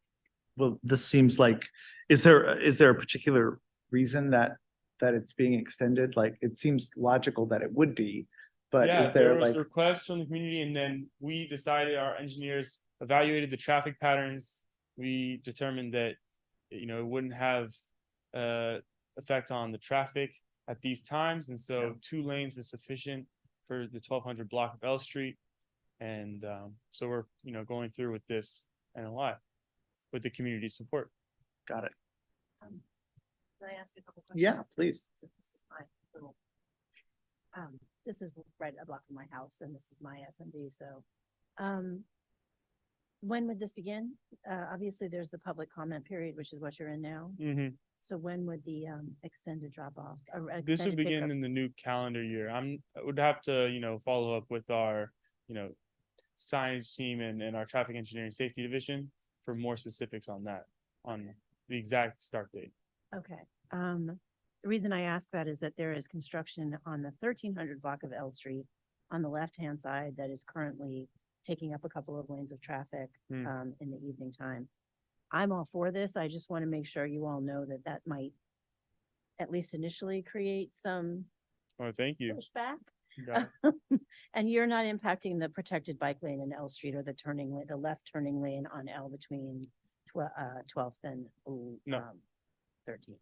Well, this seems like, is there a particular reason that it's being extended? Like, it seems logical that it would be, but yeah, is there was like requests from the community, and then we decided, our engineers evaluated the traffic patterns. We determined that it wouldn't have effect on the traffic, at these times. And so 2 lanes is sufficient for the 1200 block of L Street. And so we're, going through with this NOI with the community support. Got it. Can I ask a couple questions? Yeah, please. So this is my little, this is right a block from my house, and this is my SMD. So, when would this begin? Obviously, there's the public comment period, which is what you're in now. Mm-hmm. So when would the extended drop off? This would begin in the new calendar year. I would have to, follow up with our, science team and our traffic engineering safety division for more specifics on that, on the exact start date. Okay. The reason I ask that is that there is construction on the 1300 block of L Street on the left-hand side that is currently taking up a couple of lanes of traffic in the evening time. I'm all for this. I just want to make sure you all know that that might at least initially create some thank you. Pushback. And you're not impacting the protected bike lane in L Street or the turning lane, the left turning lane on L between 12th and 13th.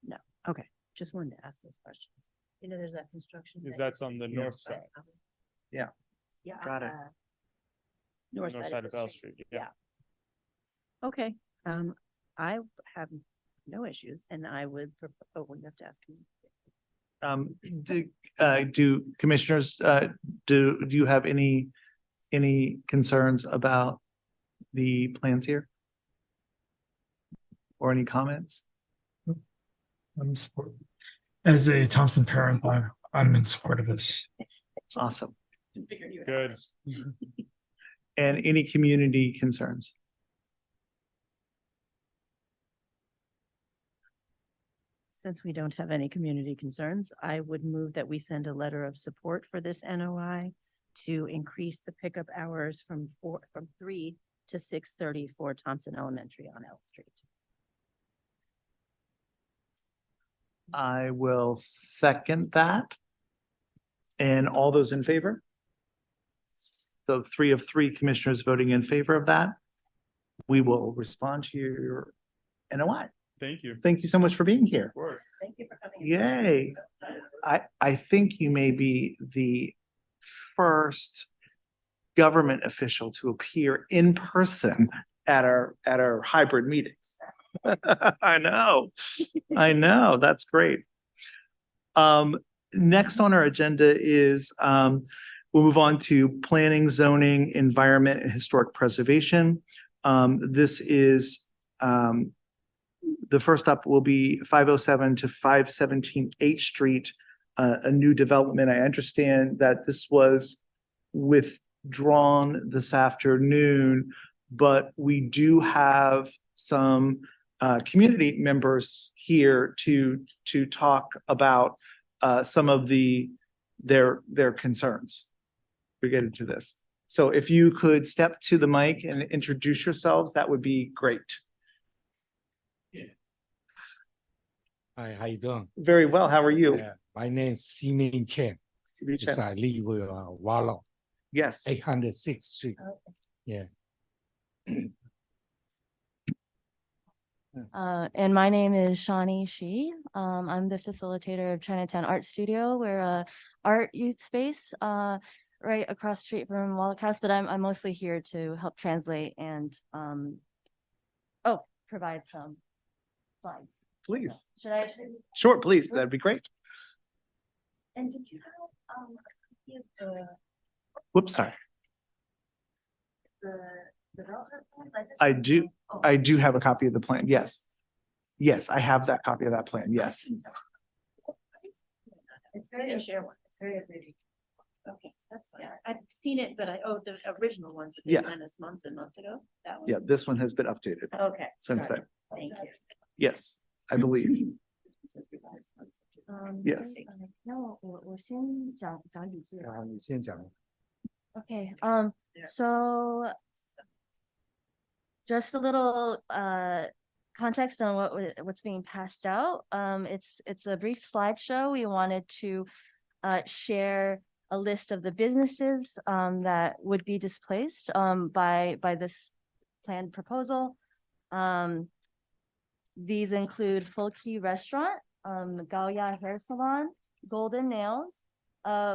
No. Okay. Just wanted to ask those questions. There's that construction. Because that's on the north side. Yeah. Yeah. Got it. North side of L Street. Yeah. Okay. I have no issues, and I would. You have to ask me. Do commissioners, do you have any concerns about the plans here? Or any comments? I'm in support. As a Thompson parent, I'm in support of this. Awesome. Good. And any community concerns? Since we don't have any community concerns, I would move that we send a letter of support for this NOI to increase the pickup hours from 3 to 6:30 for Thompson Elementary on L Street. I will second that. And all those in favor? So 3 of 3 commissioners voting in favor of that. We will respond to your NOI. Thank you. Thank you so much for being here. Of course. Thank you for coming. Yay. I think you may be the first government official to appear in person at our hybrid meetings. I know. That's great. Next on our agenda is we'll move on to planning, zoning, environment, and historic preservation. This is the first up will be 507 to 517 H Street, a new development. I understand that this was withdrawn this afternoon, but we do have some community members here to talk about some of their concerns related to this. So if you could step to the mic and introduce yourselves, that would be great. Hi, how you doing? Very well. How are you? My name is Ximin Chen. Yes, I live with Wallow. Yes. 806th Street. Yeah. And my name is Shawnee Shi. I'm the facilitator of Chinatown Art Studio. We're a art youth space right across the street from Wallach House, but I'm mostly here to help translate and provide some slides. Please. Should I? Sure, please. That'd be great. And did you have a copy of the Whoops, sorry. development plan? I do have a copy of the plan. Yes. Yes, I have that copy of that plan. Yes. It's very share one. It's very abbreviated. Okay, that's fine. I've seen it, but the original ones that they Yeah. sent us months and months ago. That one. Yeah, this one has been updated. Okay. Since got then. it. Thank you. Yes, I believe. Yes. 那我先讲几句。你先讲。Okay. So just a little context on what's being passed out. It's a brief slideshow. We wanted to share a list of the businesses that would be displaced by this planned proposal. These include Full Key Restaurant, Gaoya Hair Salon, Golden Nails,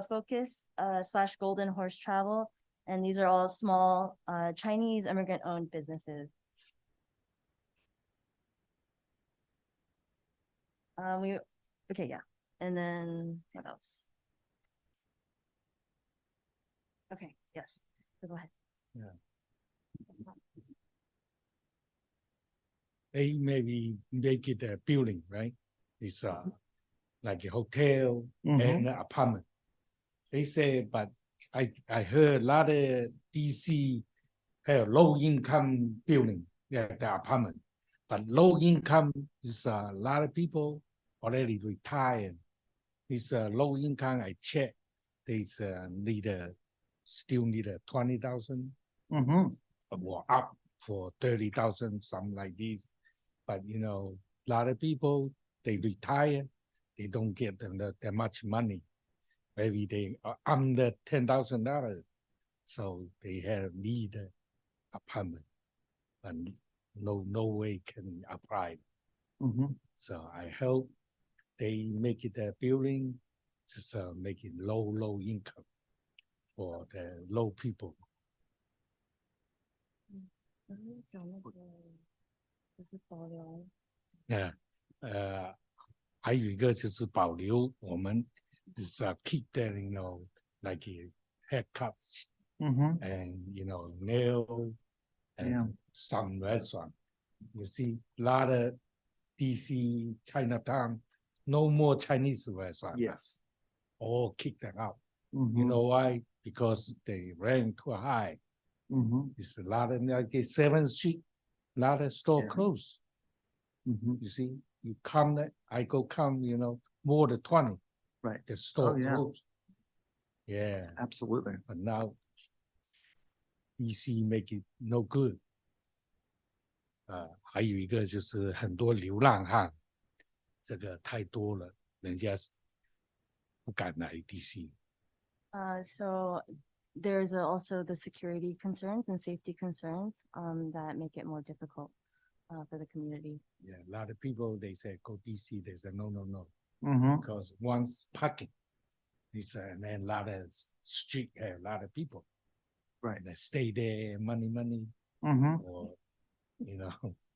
Focus / Golden Horse Travel, and these are all small Chinese immigrant-owned businesses. Okay, yeah, and then what else? Okay, yes, so go ahead. Yeah. They maybe make it a building, right? It's like a hotel and an apartment. They say, but I heard a lot of DC have low income building, yeah, the apartment. But low income is a lot of people already retired. It's low income. I check. They still need a 20,000 or up for 30,000, something like this. But a lot of people they retire, they don't get that much money. Maybe they are under $10,000, so they need an apartment, and no way can apply. So I hope they make it a building, just make it low income for the low people. Yeah, 还有一个就是保留我们就是keep that like haircuts and nail and some restaurant. You see a lot of DC Chinatown, no more Chinese restaurant. Yes. All kick them out. You know why? Because they rent too high. It's a lot of like 7th Street, a lot of store closed. You see, you come there, I go more than 20. Right. The store yeah. closed. Yeah. Absolutely. But now DC make it no good. 还有一个就是很多流浪汉，这个太多了，人家不敢来 DC. So there's also the security concerns and safety concerns that make it more difficult for the community. Yeah, a lot of people, they say, go DC. They say, no. Mm-hmm. Because once parking, and then a lot of street, a lot of people. Right. They stay there, money, Mm-hmm. or,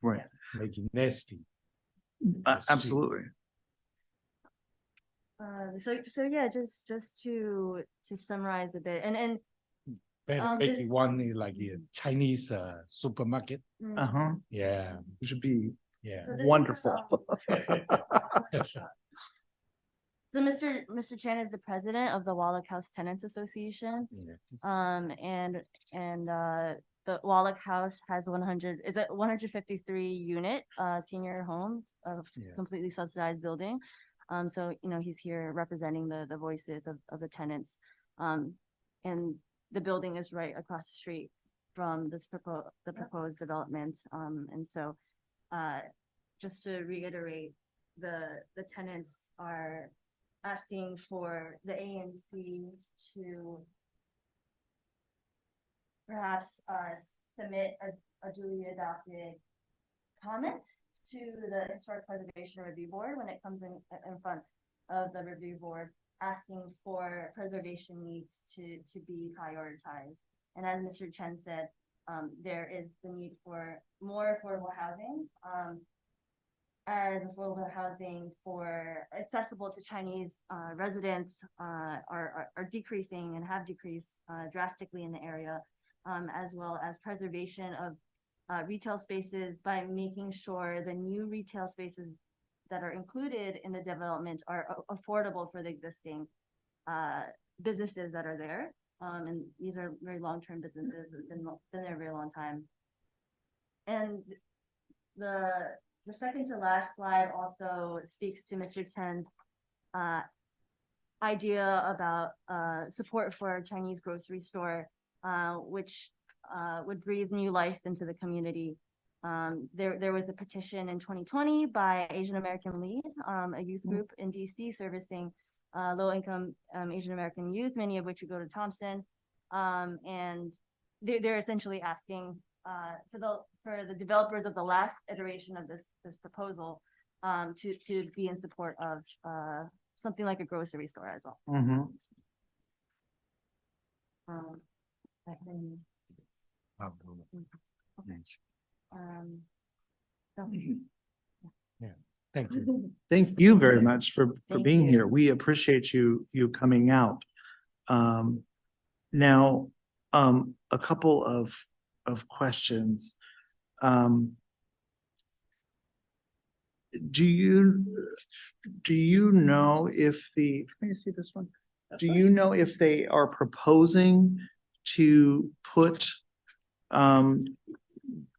right. make it nasty. Absolutely. So yeah, just to summarize a bit, and better make it one like a Chinese supermarket. Yeah, it should be So wonderful. So Mr. Chan is the president of the Wallach House Tenants Association. And the Wallach House has 153 unit senior homes of completely subsidized building. So he's here representing the voices of the tenants. And the building is right across the street from the proposed development. And so just to reiterate, the tenants are asking for the ANC to perhaps submit a duly adopted comment to the Historic Preservation Review Board when it comes in front of the review board, asking for preservation needs to be prioritized. And as Mr. Chen said, there is the need for more affordable housing, as affordable housing for accessible to Chinese residents are decreasing and have decreased drastically in the area, as well as preservation of retail spaces by making sure the new retail spaces that are included in the development are affordable for the existing businesses that are there. And these are very long-term businesses that have been there a very long time. And the second to last slide also speaks to Mr. Chen's idea about support for a Chinese grocery store, which would breathe new life into the community. There was a petition in 2020 by Asian American Lead, a youth group in DC servicing low-income Asian American youth, many of which would go to Thompson. And they're essentially asking for the developers of the last iteration of this proposal to be in support of something like a grocery store as well. Mm-hmm. I can, so- Yeah, thank you. Thank you very much for Thank being you. here. We appreciate you coming out. Now, a couple of questions. Do you know if can you see this one? Do you know if they are proposing to put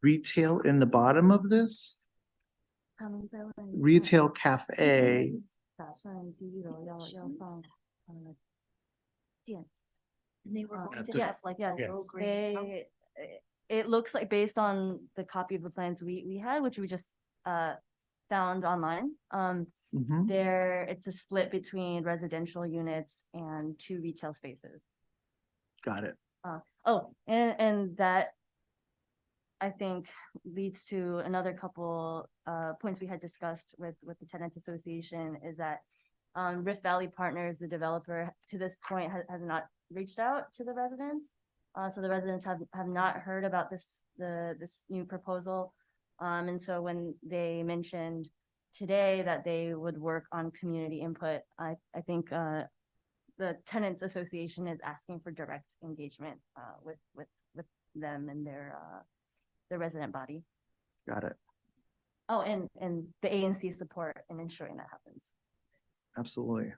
retail in the bottom of this? 他们在问 Retail cafe. 打算第一楼要放店。They were going to yes, like yeah, they it looks like based on the copy of the plans we had, which we just found online. Mhm. There it's a split between residential units and 2 retail spaces. Got it. And that I think leads to another couple points we had discussed with the Tenants Association is that Rift Valley Partners, the developer, to this point has not reached out to the residents. So the residents have not heard about this new proposal. And so when they mentioned today that they would work on community input, I think the Tenants Association is asking for direct engagement with them and their resident body. Got it. Oh, and the ANC support in ensuring that happens. Absolutely.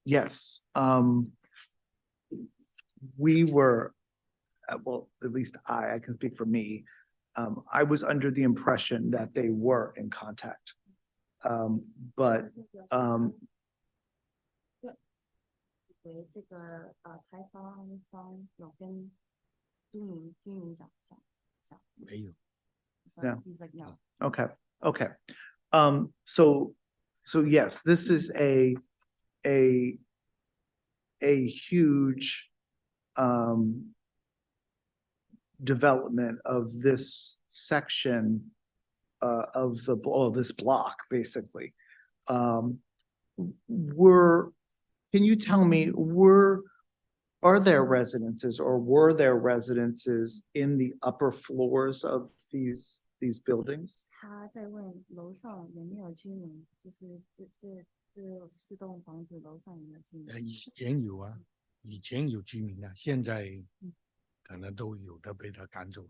Yes. We were, well, at least I can speak for me. I was under the impression that they were in contact. But 这个开发方有跟居民讲。没有。So No. he's like, no. Okay. So yes, this is a huge development of this section of this block, basically. Can you tell me, are there residences or were there residences in the upper floors of these buildings? 他在问楼上有没有居民，就是这4栋房子楼上有没有居民？以前有啊，以前有居民啊，现在可能都有的被他赶走了。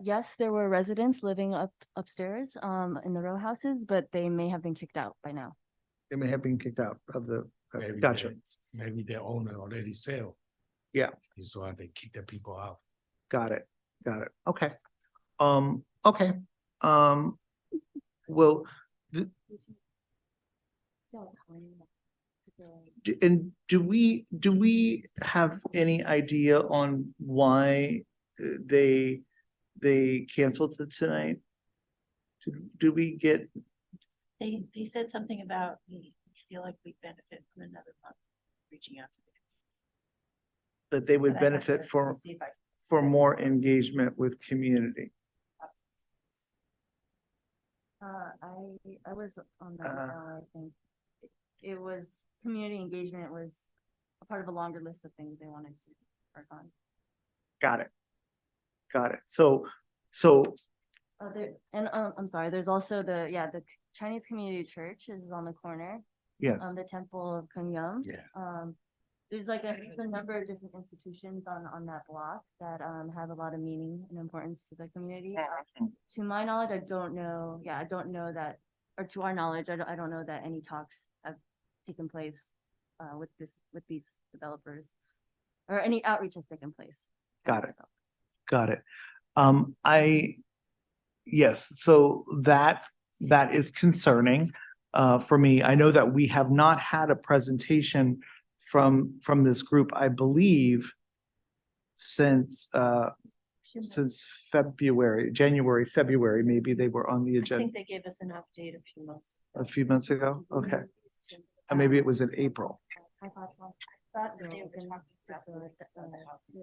Yes, there were residents living upstairs in the row houses, but they may have been kicked out by now. They may have been kicked out of the, Maybe gotcha. Maybe the owner already sell. Yeah. That's why they kick the people out. Got it. Okay. Okay. Well, and do we have any idea on why they canceled it tonight? Do we get? They said something about we feel like we benefit from another month reaching out to them. That they would But I have benefit to for see if I- more engagement with community. I was on that. I think it was community engagement was a part of a longer list of things they wanted to work on. Got it. So I'm sorry. There's also the Chinese Community Church is on the corner. Yes. The Temple of Kungyam. Yeah. There's like a number of different institutions on that block that have a lot of meaning and importance to the community. To my knowledge, I don't know. Yeah, I don't know that, or to our knowledge, I don't know that any talks have taken place with these developers, or any outreach has taken place. Got it. Yes, so that is concerning for me. I know that we have not had a presentation from this group, I believe, since January, February, maybe they were on the I agenda think they gave us an update a few months a few months ago. Okay. And maybe it was in April. They were talking about the houses.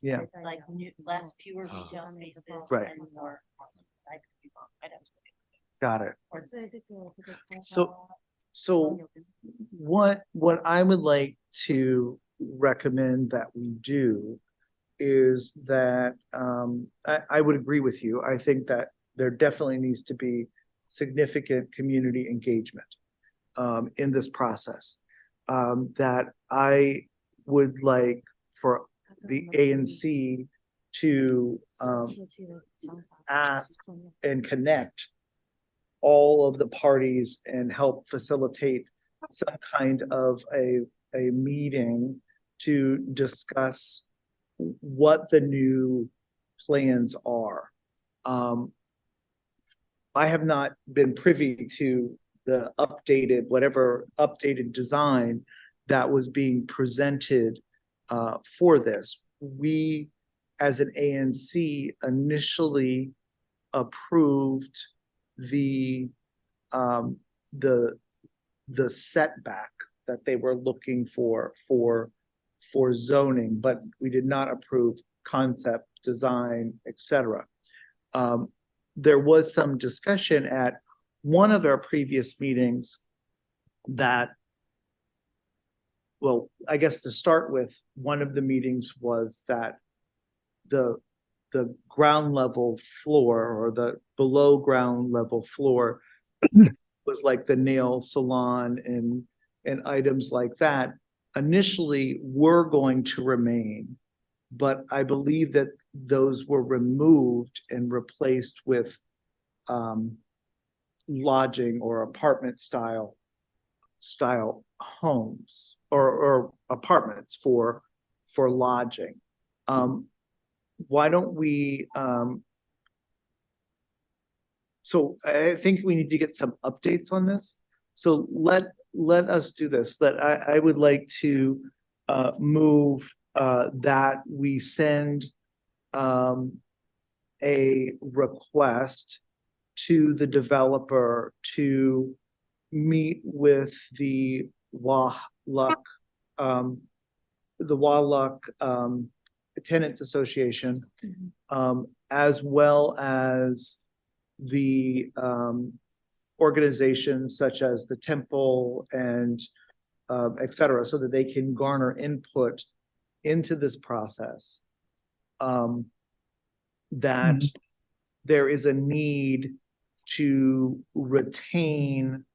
Yeah. Like less, fewer retail spaces. Right. And more. I don't know. Got it. So what I would like to recommend that we do is that I would agree with you. I think that there definitely needs to be significant community engagement in this process. That I would like for the ANC to ask and connect all of the parties and help facilitate some kind of a meeting to discuss what the new plans are. I have not been privy to the whatever updated design that was being presented for this. We, as an ANC, initially approved the setback that they were looking for zoning, but we did not approve concept, design, etc. There was some discussion at one of our previous meetings that, well, I guess to start with, one of the meetings was that the ground level floor or the below ground level floor was like the nail salon and items like that initially were going to remain, but I believe that those were removed and replaced with lodging or apartment style homes or apartments for lodging. Why don't we so I think we need to get some updates on this. So let us do this. I would like to move that we send a request to the developer to meet with the Wahluck Tenants Association, as well as the organizations such as the Temple and et cetera, so that they can garner input into this process. That there is a need to retain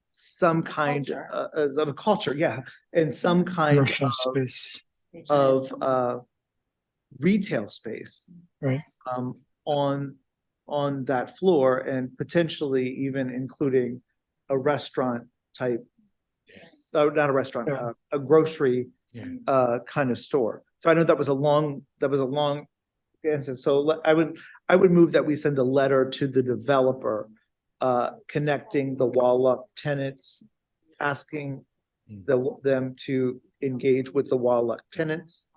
some kind of a culture, yeah, and some kind Commercial of space. Retail space, right, on that floor, and potentially even including a restaurant type, not a restaurant, a grocery kind of store. So I know that was a long answer. So I would move that we send a letter to the developer connecting the Wahluck tenants, asking them to engage with the Wahluck tenants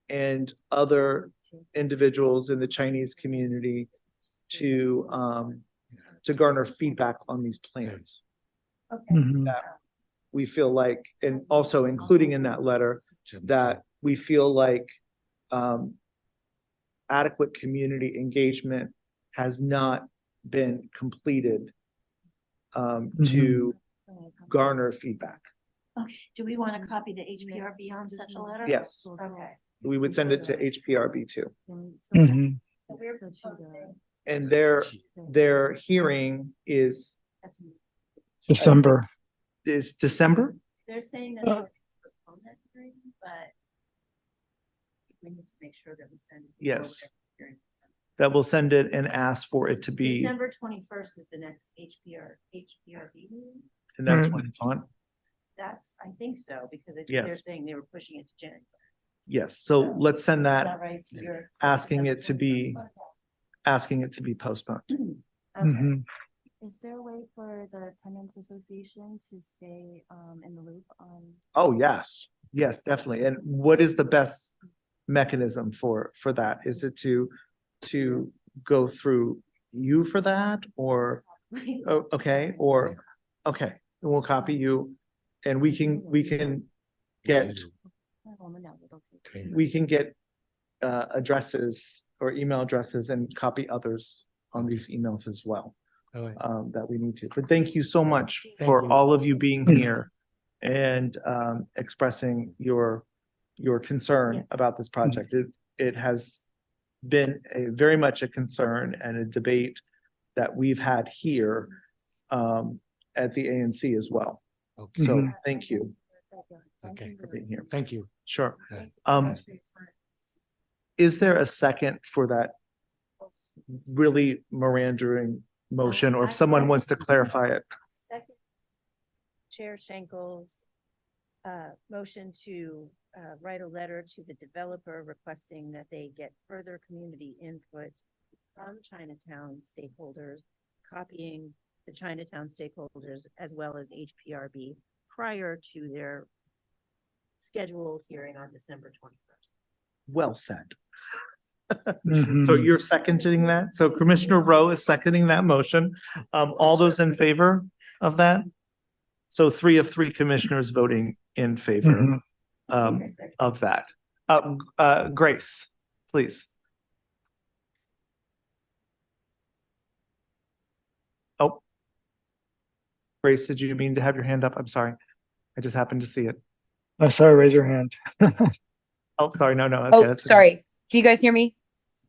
and other individuals in the Chinese community to garner feedback on these plans. That we feel like, and also including in that letter, that we feel like adequate community engagement has not been completed to garner feedback. Okay, do we want to copy the HPRB on such a letter? Yes. Okay. We would send it to HPRB too. Mm-hmm. And their hearing is December. Is December? They're saying that they're postpone that hearing, but we need to make sure that we send it. Yes. That we'll send it and ask for it to be. December 21st is the next HPRB meeting. And that's when it's on? I think so, because they're Yes. saying they were pushing it to January. Yes, so let's send Is that, that right? asking it to be postponed. Okay. Is there a way for the Tenants Association to stay in the loop on? Oh, yes, definitely. And what is the best mechanism for that? Is it to go through you for that, or okay, we'll copy you, and we can get addresses or email addresses and copy others on these emails as well. All right. That we need to. But thank you so much Thank for you. all of you being here and expressing your concern about this project. It has been very much a concern and a debate that we've had here at the ANC as well. Okay. So thank you Okay. for being here. Thank you. Sure. Yeah. Is there a second for that really meandering motion, or if someone wants to clarify it? Second, Chair Schenkel's motion to write a letter to the developer requesting that they get further community input from Chinatown stakeholders, copying the Chinatown stakeholders as well as HPRB prior to their scheduled hearing on December 21st. Well said. Mhm. So you're seconding that? So Commissioner Rowe is seconding that motion. All those in favor of that? So 3 of 3 commissioners voting in favor of that. Grace, please. Oh. Grace, did you mean to have your hand up? I'm sorry. I just happened to see it. Oh, sorry, raise your hand. Oh, sorry. No. Okay, Oh, that's sorry. Can you guys hear me?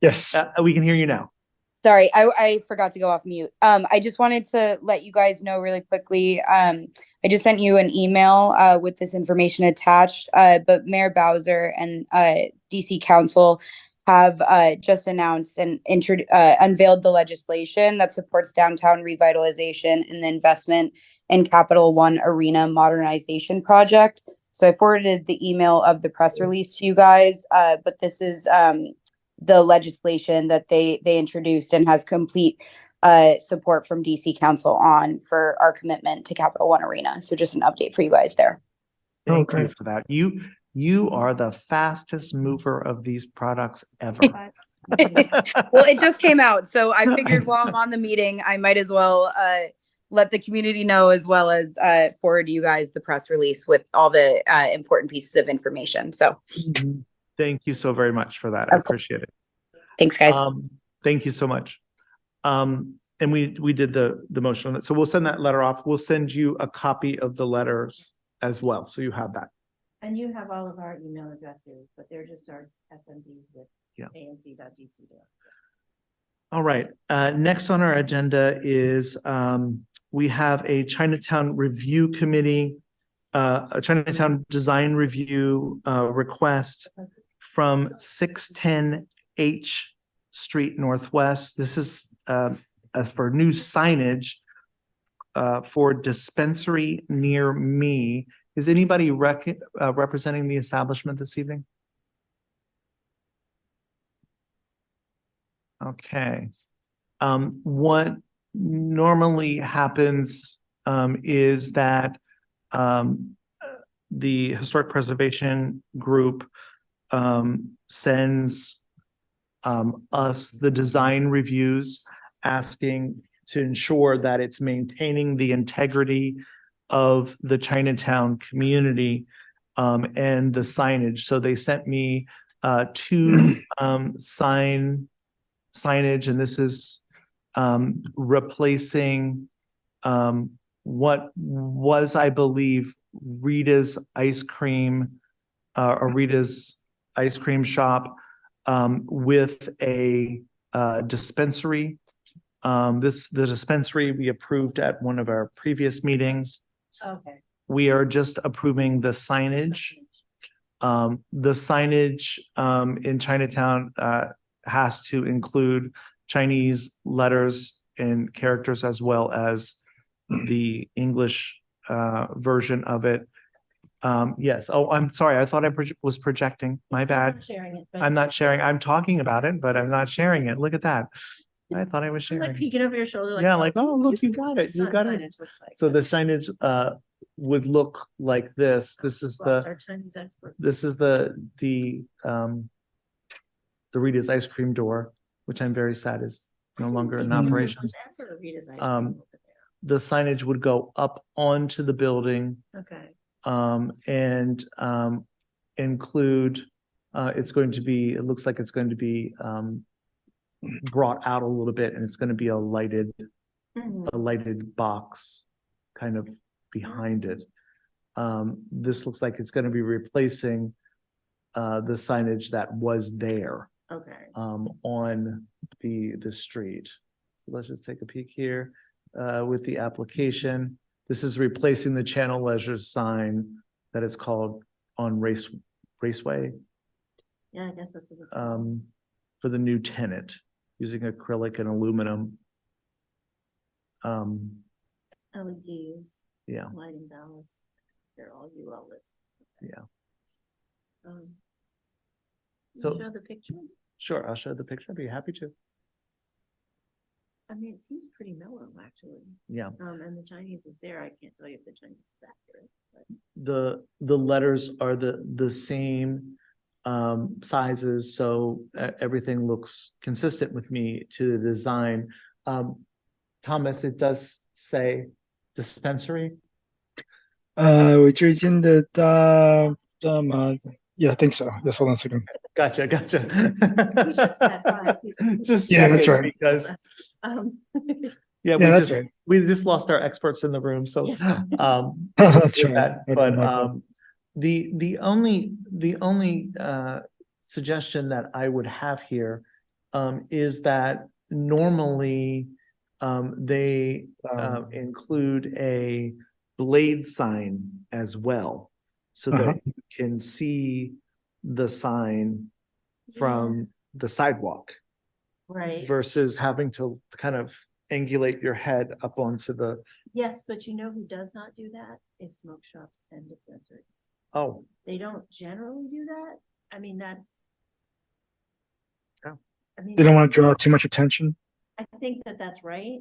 Yes. we can hear you now. Sorry, I forgot to go off mute. I just wanted to let you guys know really quickly. I just sent you an email with this information attached. But Mayor Bowser and DC Council have just announced and unveiled the legislation that supports downtown revitalization and the investment in Capital One Arena modernization project. So I forwarded the email of the press release to you guys, but this is the legislation that they introduced and has complete support from DC Council on for our commitment to Capital One Arena. So just an update for you guys there. Thank you for that. You are the fastest mover of these products ever. Well, it just came out, so I figured while I'm on the meeting, I might as well let the community know, as well as forward you guys the press release with all the important pieces of information. So thank you so very much for that. I appreciate it. Thanks, guys. Thank you so much. And we did the motion on it. So we'll send that letter off. We'll send you a copy of the letters as well. So you have that. And you have all of our email addresses, but they're just our SMBs with anc.dc. All right. Next on our agenda is we have a Chinatown Review Committee, a Chinatown Design Review request from 610 H Street Northwest. This is as for new signage for dispensary near me. Is anybody representing the establishment this evening? Okay. What normally happens is that the Historic Preservation Group sends us the design reviews, asking to ensure that it's maintaining the integrity of the Chinatown community and the signage. So they sent me 2 signage, and this is replacing what was, I believe, Rita's ice cream or Rita's ice cream shop with a dispensary. The dispensary we approved at one of our previous meetings. Okay. We are just approving the signage. The signage in Chinatown has to include Chinese letters and characters as well as the English version of it. Yes. Oh, I'm sorry. I thought I was projecting. My bad. I'm not sharing. I'm talking about it, but I'm not sharing it. Look at that. I thought I was sharing. Like peeking over your shoulder. Like, Yeah, like, oh, look, you got it. You got it. So the signage would look like this. This is the Rita's ice cream door, which I'm very sad is no longer in operation. The signage would go up onto the building. Okay. And include It's going to be, it looks like it's going to be brought out a little bit, and it's going to be a lighted box kind of behind it. This looks like it's going to be replacing the signage that was there Okay. on the street. So let's just take a peek here with the application. This is replacing the Channel Leisure sign that is called on Raceway Yeah, I guess that's what it's. for the new tenant, using acrylic and aluminum. LEDs. Yeah. Lighting ballast. They're all UL listed. Yeah. Can So- you show the picture? Sure, I'll show the picture. I'd be happy to. I mean, it seems pretty mellow, actually. Yeah. And the Chinese is there. I can't tell you if the Chinese is accurate, but. The letters are the same sizes, so everything looks consistent with me to the design. Thomas, it does say dispensary. 我最近的yeah, I think so. Yes, hold on a second. Gotcha. We just had 5 people. Just Yeah, that's checking right. because Yeah, we that's just right. we just lost our experts in the room. So That's with right. that, but the only suggestion that I would have here is that normally they include a blade sign as well, so that you can see the sign from the sidewalk Right. versus having to kind of angulate your head up onto the, Yes, but you know who does not do that is smoke shops and dispensaries. oh, They don't generally do that. I mean, that's. Oh. I mean, They don't want to draw too much attention. I think that that's right,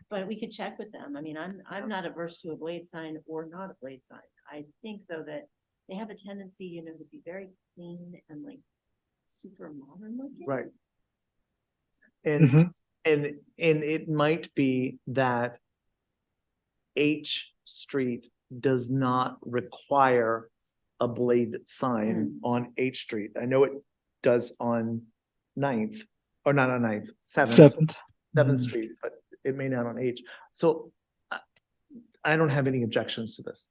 but we could check with them. I mean, I'm not averse to a blade sign or not a blade sign. I think though that they have a tendency, you know, to be very clean and like super modern looking. right. And and it might be that H Street does not require a blade sign on H Street. I know it does on 9th, or not on 9th, 7th Street, but it may not on H. So I don't have any objections to this.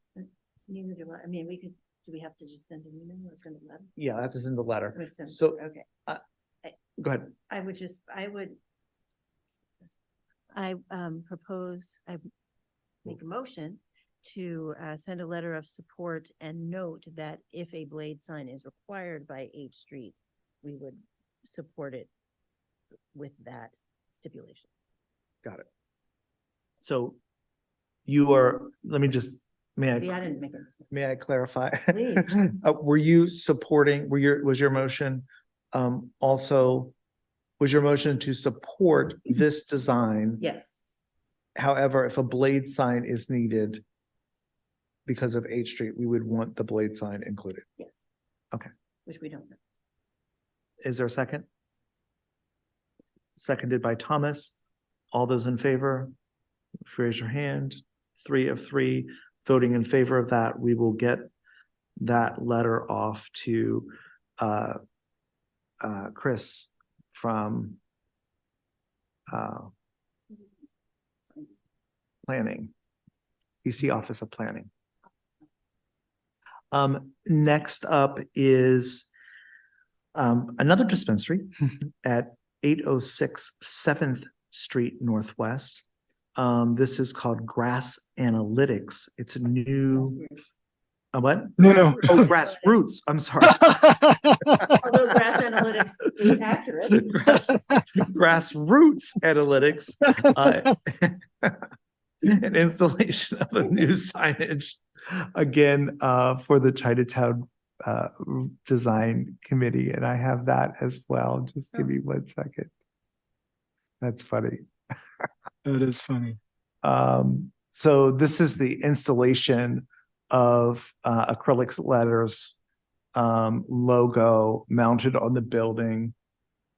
Neither do I. I mean, do we have to just send an email or send a letter? Yeah, that is in the letter. Or send- So Okay. go ahead. I would propose, I make a motion to send a letter of support and note that if a blade sign is required by H Street, we would support it with that stipulation. Got it. So you are, let me just, See, I didn't make it. may I clarify? Please. Were you supporting, was your motion also, was your motion to support this design? Yes. However, if a blade sign is needed because of H Street, we would want the blade sign included. Yes. Okay. Which we don't know. Is there a second? Seconded by Thomas. All those in favor, raise your hand. 3 of 3 voting in favor of that. We will get that letter off to Chris from planning, DC Office of Planning. Next up is another dispensary at 806 7th Street Northwest. This is called Grass Analytics. It's a new, what? No. Oh, Grassroots. I'm sorry. Although Grass Analytics is accurate. Grassroots Analytics, an installation of a new signage again for the Chinatown Design Committee, and I have that as well. Just give me 1 second. That's funny. That is funny. So this is the installation of acrylic letters logo mounted on the building.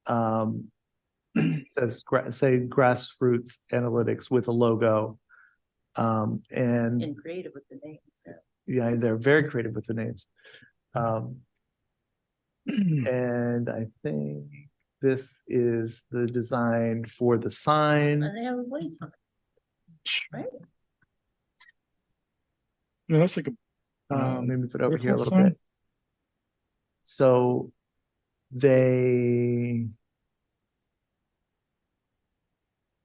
Says say Grassroots Analytics with a logo. And creative with the names. yeah, they're very creative with the names. And I think this is the design for the sign. They have a blade sign, right? No, that's like a Let me put it over here a vertical little sign. bit. So they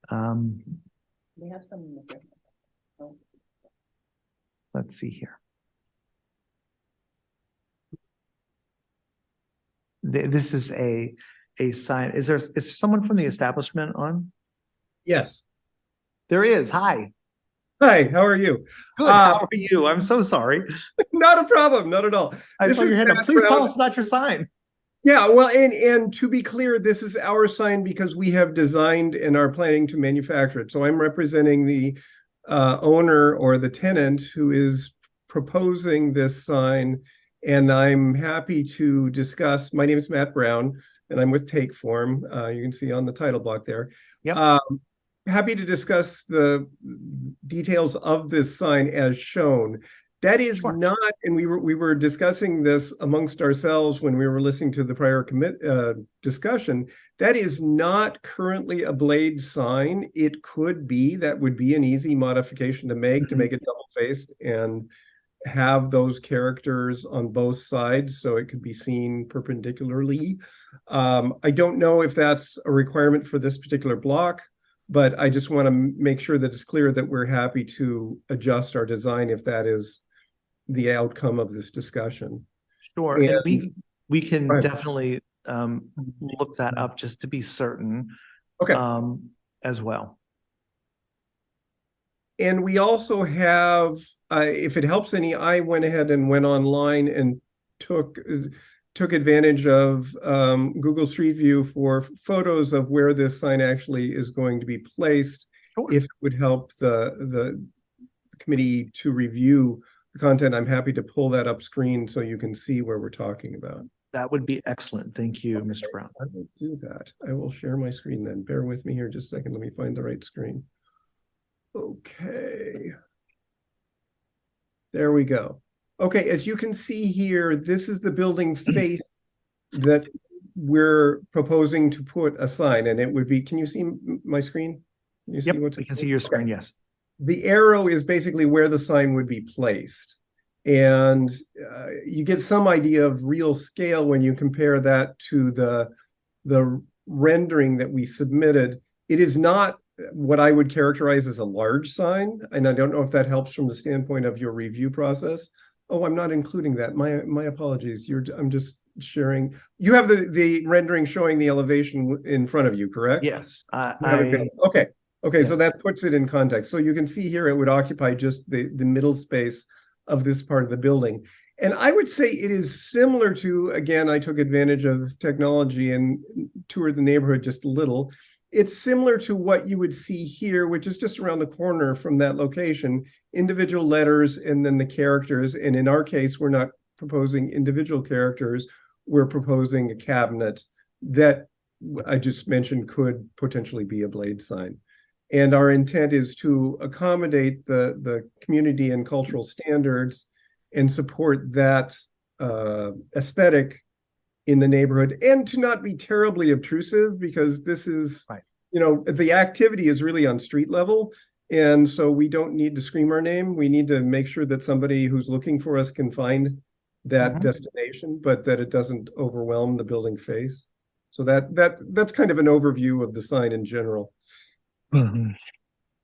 They have some in the front. Oh. let's see here. This is a sign. Is there someone from the establishment on? Yes. There is. Hi. Hi, how are you? Good. How are you? I'm so sorry. Not a problem, not at all. I This saw is your hand up. Matt Please tell Brown. us about your sign. Yeah, well, and to be clear, this is our sign because we have designed and are planning to manufacture it. So I'm representing the owner or the tenant who is proposing this sign, and I'm happy to discuss. My name is Matt Brown, and I'm with Takeform. You can see on the title block there. Yep. Happy to discuss the details of this sign as shown. That is not, and we were discussing this amongst ourselves when we were listening to the prior discussion. That is not currently a blade sign. It could be, that would be an easy modification to make it double-faced and have those characters on both sides so it could be seen perpendicularly. I don't know if that's a requirement for this particular block, but I just want to make sure that it's clear that we're happy to adjust our design if that is the outcome of this discussion. Sure. And we can definitely look that up just to be certain. Okay. As well. And we also have, if it helps any, I went ahead and went online and took advantage of Google Street View for photos of where this sign actually is going to be placed. Sure. If it would help the committee to review the content, I'm happy to pull that up screen so you can see where we're talking about. That would be excellent. Thank you, Mr. Brown. I will do that. I will share my screen then. Bear with me here just a second. Let me find the right screen. Okay. There we go. Okay, as you can see here, this is the building face that we're proposing to put a sign, and it would be, can you see my screen? Can you see what's we can see your screen, yes. The arrow is basically where the sign would be placed. And you get some idea of real scale when you compare that to the rendering that we submitted. It is not what I would characterize as a large sign, and I don't know if that helps from the standpoint of your review process. Oh, I'm not including that. My apologies. I'm just sharing. You have the rendering showing the elevation in front of you, correct? Yes. Okay, so that puts it in context. So you can see here it would occupy just the middle space of this part of the building. And I would say it is similar to, again, I took advantage of technology and toured the neighborhood just a little. It's similar to what you would see here, which is just around the corner from that location, individual letters and then the characters. And in our case, we're not proposing individual characters. We're proposing a cabinet that I just mentioned could potentially be a blade sign. And our intent is to accommodate the community and cultural standards and support that aesthetic in the neighborhood, and to not be terribly obtrusive, because this is, the activity is really on street level. And so we don't need to scream our name. We need to make sure that somebody who's looking for us can find that destination, but that it doesn't overwhelm the building face. So that's kind of an overview of the sign in general. And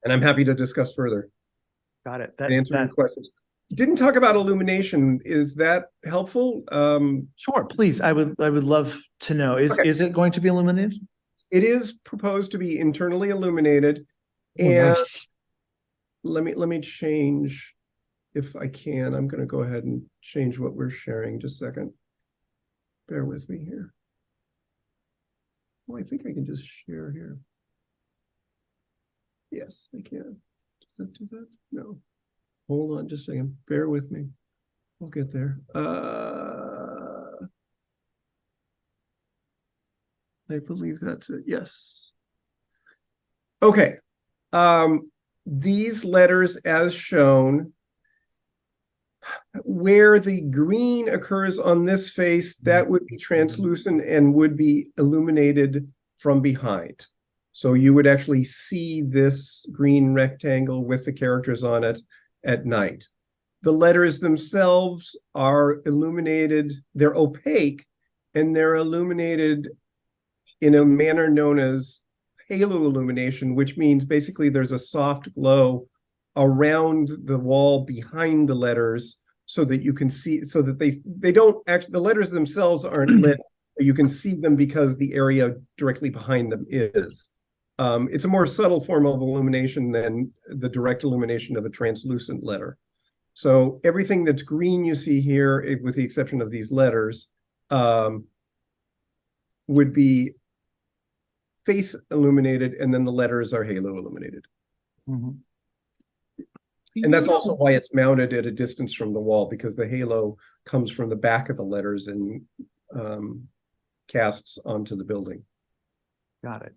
I'm happy to discuss further. Got it. Answer your questions. Didn't talk about illumination. Is that helpful? Sure, please. I would love to know. Is it going to be illuminated? It is proposed to be internally illuminated. Oh, And nice. let me change, if I can. I'm going to go ahead and change what we're sharing. Just a second. Bear with me here. Oh, I think I can just share here. Yes, I can. Does that do that? No. Hold on just a second. Bear with me. We'll get there. I believe that's it. Yes. Okay. These letters as shown, Where the green occurs on this face, that would be translucent and would be illuminated from behind. So you would actually see this green rectangle with the characters on it at night. The letters themselves are illuminated, they're opaque, and they're illuminated in a manner known as halo illumination, which means basically there's a soft glow around the wall behind the letters so that you can see, so that they don't actually, the letters themselves aren't lit, but you can see them because the area directly behind them is. It's a more subtle form of illumination than the direct illumination of a translucent letter. So everything that's green you see here, with the exception of these letters, would be face illuminated, and then the letters are halo illuminated. Mm-hmm. And that's also why it's mounted at a distance from the wall, because the halo comes from the back of the letters and casts onto the building. Got it.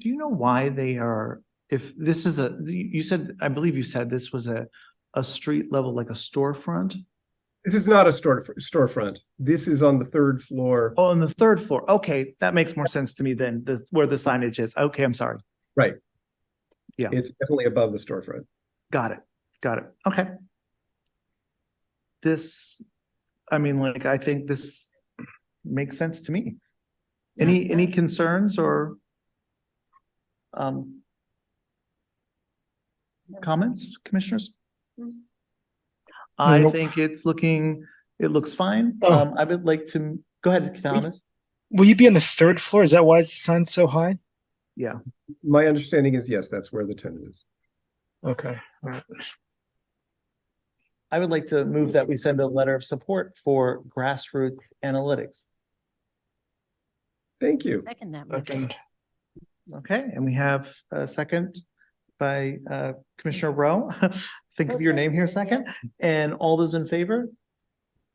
Do you know why they are, if this is you said, I believe you said this was a street level, like a storefront? This is not a storefront. This is on the third floor. Oh, on the third floor. Okay, that makes more sense to me than where the signage is. Okay, I'm sorry. Right. Yeah. It's definitely above the storefront. Got it. Got it. Okay. This, I mean, like, I think this makes sense to me. Any concerns or comments, commissioners? I think it looks fine. I would like to, go ahead, Thomas. Will you be on the third floor? Is that why the sign's so high? Yeah. My understanding is yes, that's where the tenant is. Okay. All right. I would like to move that we send a letter of support for grassroots analytics. Thank you. Second that. Second. Okay, and we have a second by Commissioner Rowe. Think of your name here second. And all those in favor?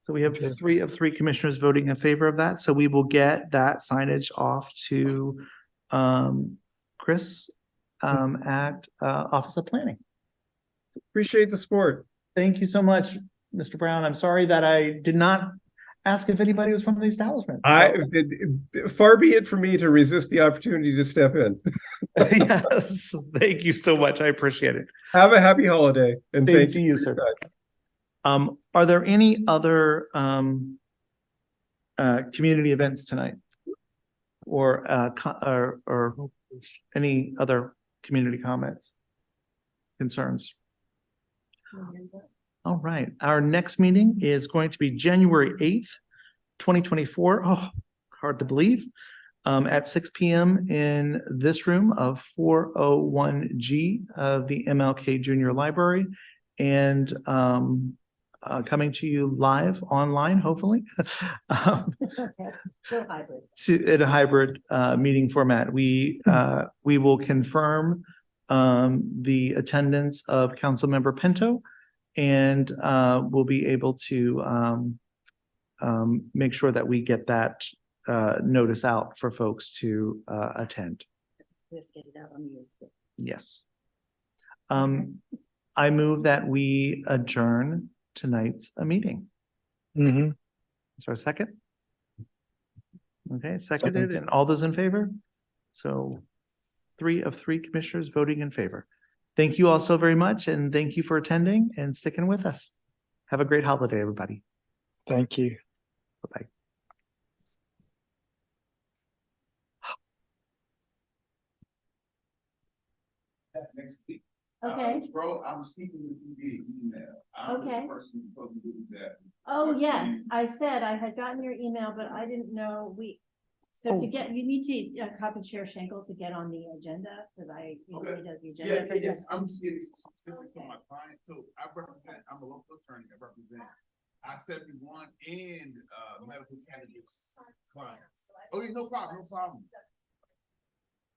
So we have 3 of 3 commissioners voting in favor of that. So we will get that signage off to Chris at Office of Planning. Appreciate the support. Thank you so much, Mr. Brown. I'm sorry that I did not ask if anybody was from the establishment. Far be it for me to resist the opportunity to step in. Yes, thank you so much. I appreciate it. Have a happy holiday, and thank you, sir. Are there any other community events tonight, or any other community comments, concerns? All right, our next meeting is going to be January 8th, 2024. Oh, hard to believe. At 6 p.m. in this room of 401G of the MLK Junior Library, and coming to you live online, hopefully, Still hybrid. in a hybrid meeting format. We will confirm the attendance of Councilmember Pinto, and we'll be able to make sure that we get that notice out for folks to attend. We have to get it out on the Yes. I move that we adjourn tonight's meeting. Mm-hmm. Is there a second? Okay, seconded, and all those in favor? So 3 of 3 commissioners voting in favor. Thank you all so very much, and thank you for attending and sticking with us. Have a great holiday, everybody. Thank you. Bye-bye. Next week. Okay. Bro, I'm speaking with you via email. I'm Okay. the person who's supposed to do that. Oh, yes, I said I had gotten your email, but I didn't know so to get, you need to copy Chair Schenkel to get on the agenda, because I usually does the agenda. for this. I'm just getting specific for my client. So I'm a local attorney. I represent I-71 and medical cannabis clients. Oh, yeah, no problem.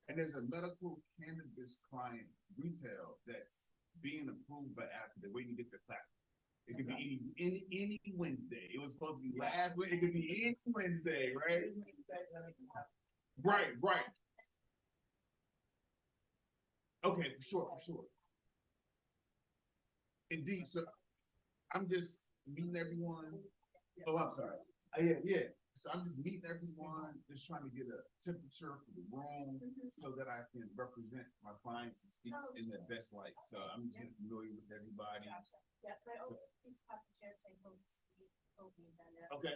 And there's a medical cannabis client retail that's being approved, but after they're waiting to get the plaque. It could be any Wednesday. It was supposed to be last week. It could be any Wednesday, right? Right. Okay, for sure. Indeed, so I'm just meeting everyone. Oh, I'm sorry. Yeah. So I'm just meeting everyone, just trying to get a temperature for the room so that I can represent my clients and speak in the best light. So I'm just getting familiar with everybody. So, okay.